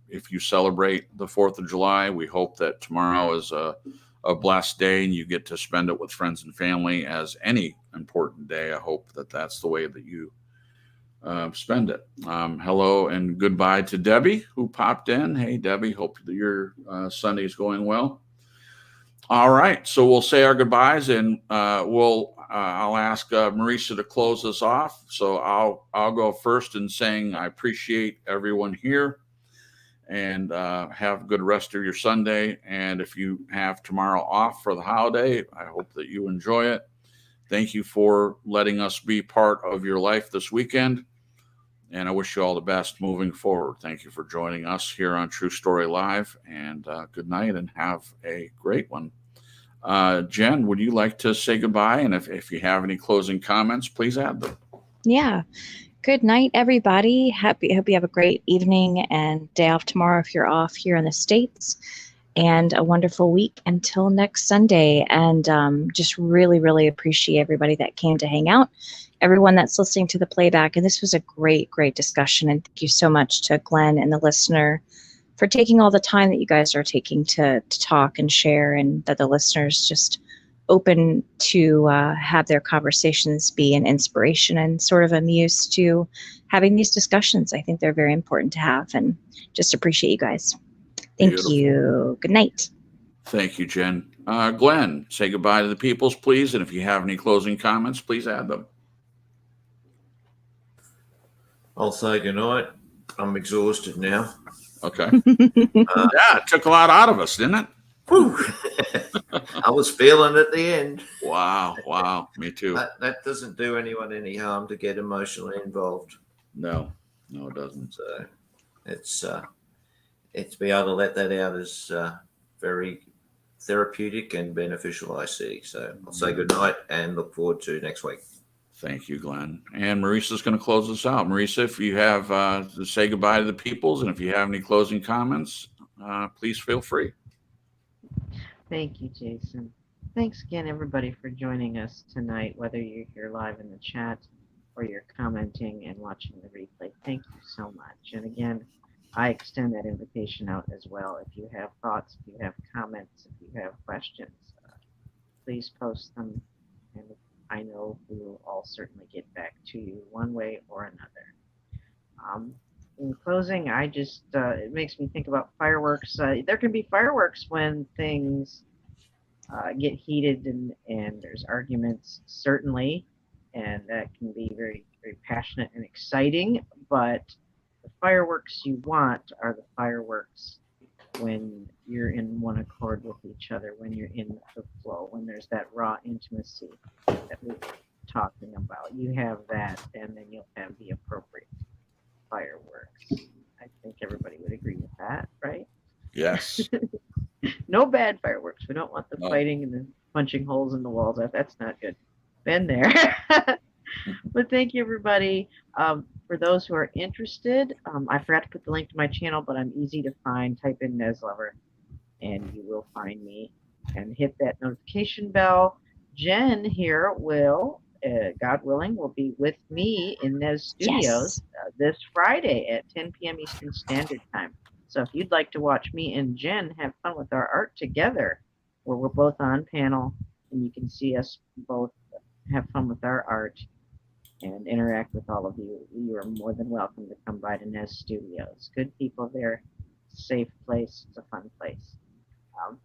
if you celebrate the 4th of July, we hope that tomorrow is a blessed day and you get to spend it with friends and family as any important day. I hope that that's the way that you spend it. Hello and goodbye to Debbie, who popped in. Hey, Debbie, hope that your Sunday is going well. All right, so we'll say our goodbyes, and I'll ask Marisa to close us off. So I'll go first in saying I appreciate everyone here, and have a good rest of your Sunday. And if you have tomorrow off for the holiday, I hope that you enjoy it. Thank you for letting us be part of your life this weekend, and I wish you all the best moving forward. Thank you for joining us here on True Story Live, and good night and have a great one. Jen, would you like to say goodbye? And if you have any closing comments, please add them. Yeah. Good night, everybody. Hope you have a great evening and day off tomorrow if you're off here in the States. And a wonderful week until next Sunday. And just really, really appreciate everybody that came to hang out, everyone that's listening to the playback. And this was a great, great discussion. And thank you so much to Glenn and the listener for taking all the time that you guys are taking to talk and share, and that the listeners just open to have their conversations be an inspiration and sort of a muse to having these discussions. I think they're very important to have, and just appreciate you guys. Thank Beautiful. you. Good night. Thank you, Jen. Glenn, say goodbye to the peoples, please. And if you have any closing comments, please add them. I'll say goodnight. I'm exhausted now. Okay. Yeah, it took a lot out of us, didn't it? I was feeling at the end. Wow. Me too. That doesn't do anyone any harm to get emotionally involved. No, it doesn't. So it's be able to let that out is very therapeutic and beneficial, I see. So I'll say good night and look forward to next week. Thank you, Glenn. And Marisa's going to close us out. Marisa, if you have to say goodbye to the peoples, and if you have any closing comments, please feel free. Thank you, Jason. Thanks again, everybody, for joining us tonight, whether you're here live in the chat or you're commenting and watching the replay. Thank you so much. And again, I extend that invitation out as well. If you have thoughts, if you have comments, if you have questions, please post them. And I know we will all certainly get back to you one way or another. In closing, I just, it makes me think about fireworks. There can be fireworks when things get heated and there's arguments, certainly, and that can be very, very passionate and exciting, but the fireworks you want are the fireworks when you're in one accord with each other, when you're in the flow, when there's that raw intimacy that we're talking about. You have that, and then you'll have the appropriate fireworks. I think everybody would agree with that, right? Yes. No bad fireworks. We don't want the fighting and the punching holes in the walls. That's not good. Been there. But thank you, everybody. For those who are interested, I forgot to put the link to my channel, but I'm easy to find. Type in Nez Lover, and you will find me. And hit that notification bell. Jen here will, God willing, will be with me in Nez Studios this Friday at 10 p.m. Eastern Standard Time. So if you'd like to watch me and Jen have fun with our art together, where we're both on panel and you can see us both have fun with our art and interact with all of you, you are more than welcome to come by to Nez Studios. Good people there, safe place, it's a fun place.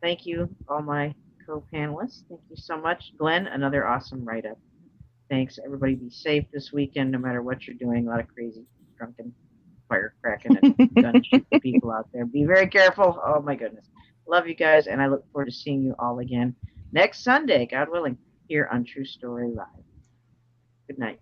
Thank you, all my co-panelists. Thank you so much. Glenn, another awesome write-up. Thanks. Everybody be safe this weekend, no matter what you're doing. A lot of crazy, drunken, fire cracking and gun shooting people out there. Be very careful. Oh, my goodness. Love you guys, and I look forward to seeing you all again next Sunday, God willing, here on True Story Live. Good night.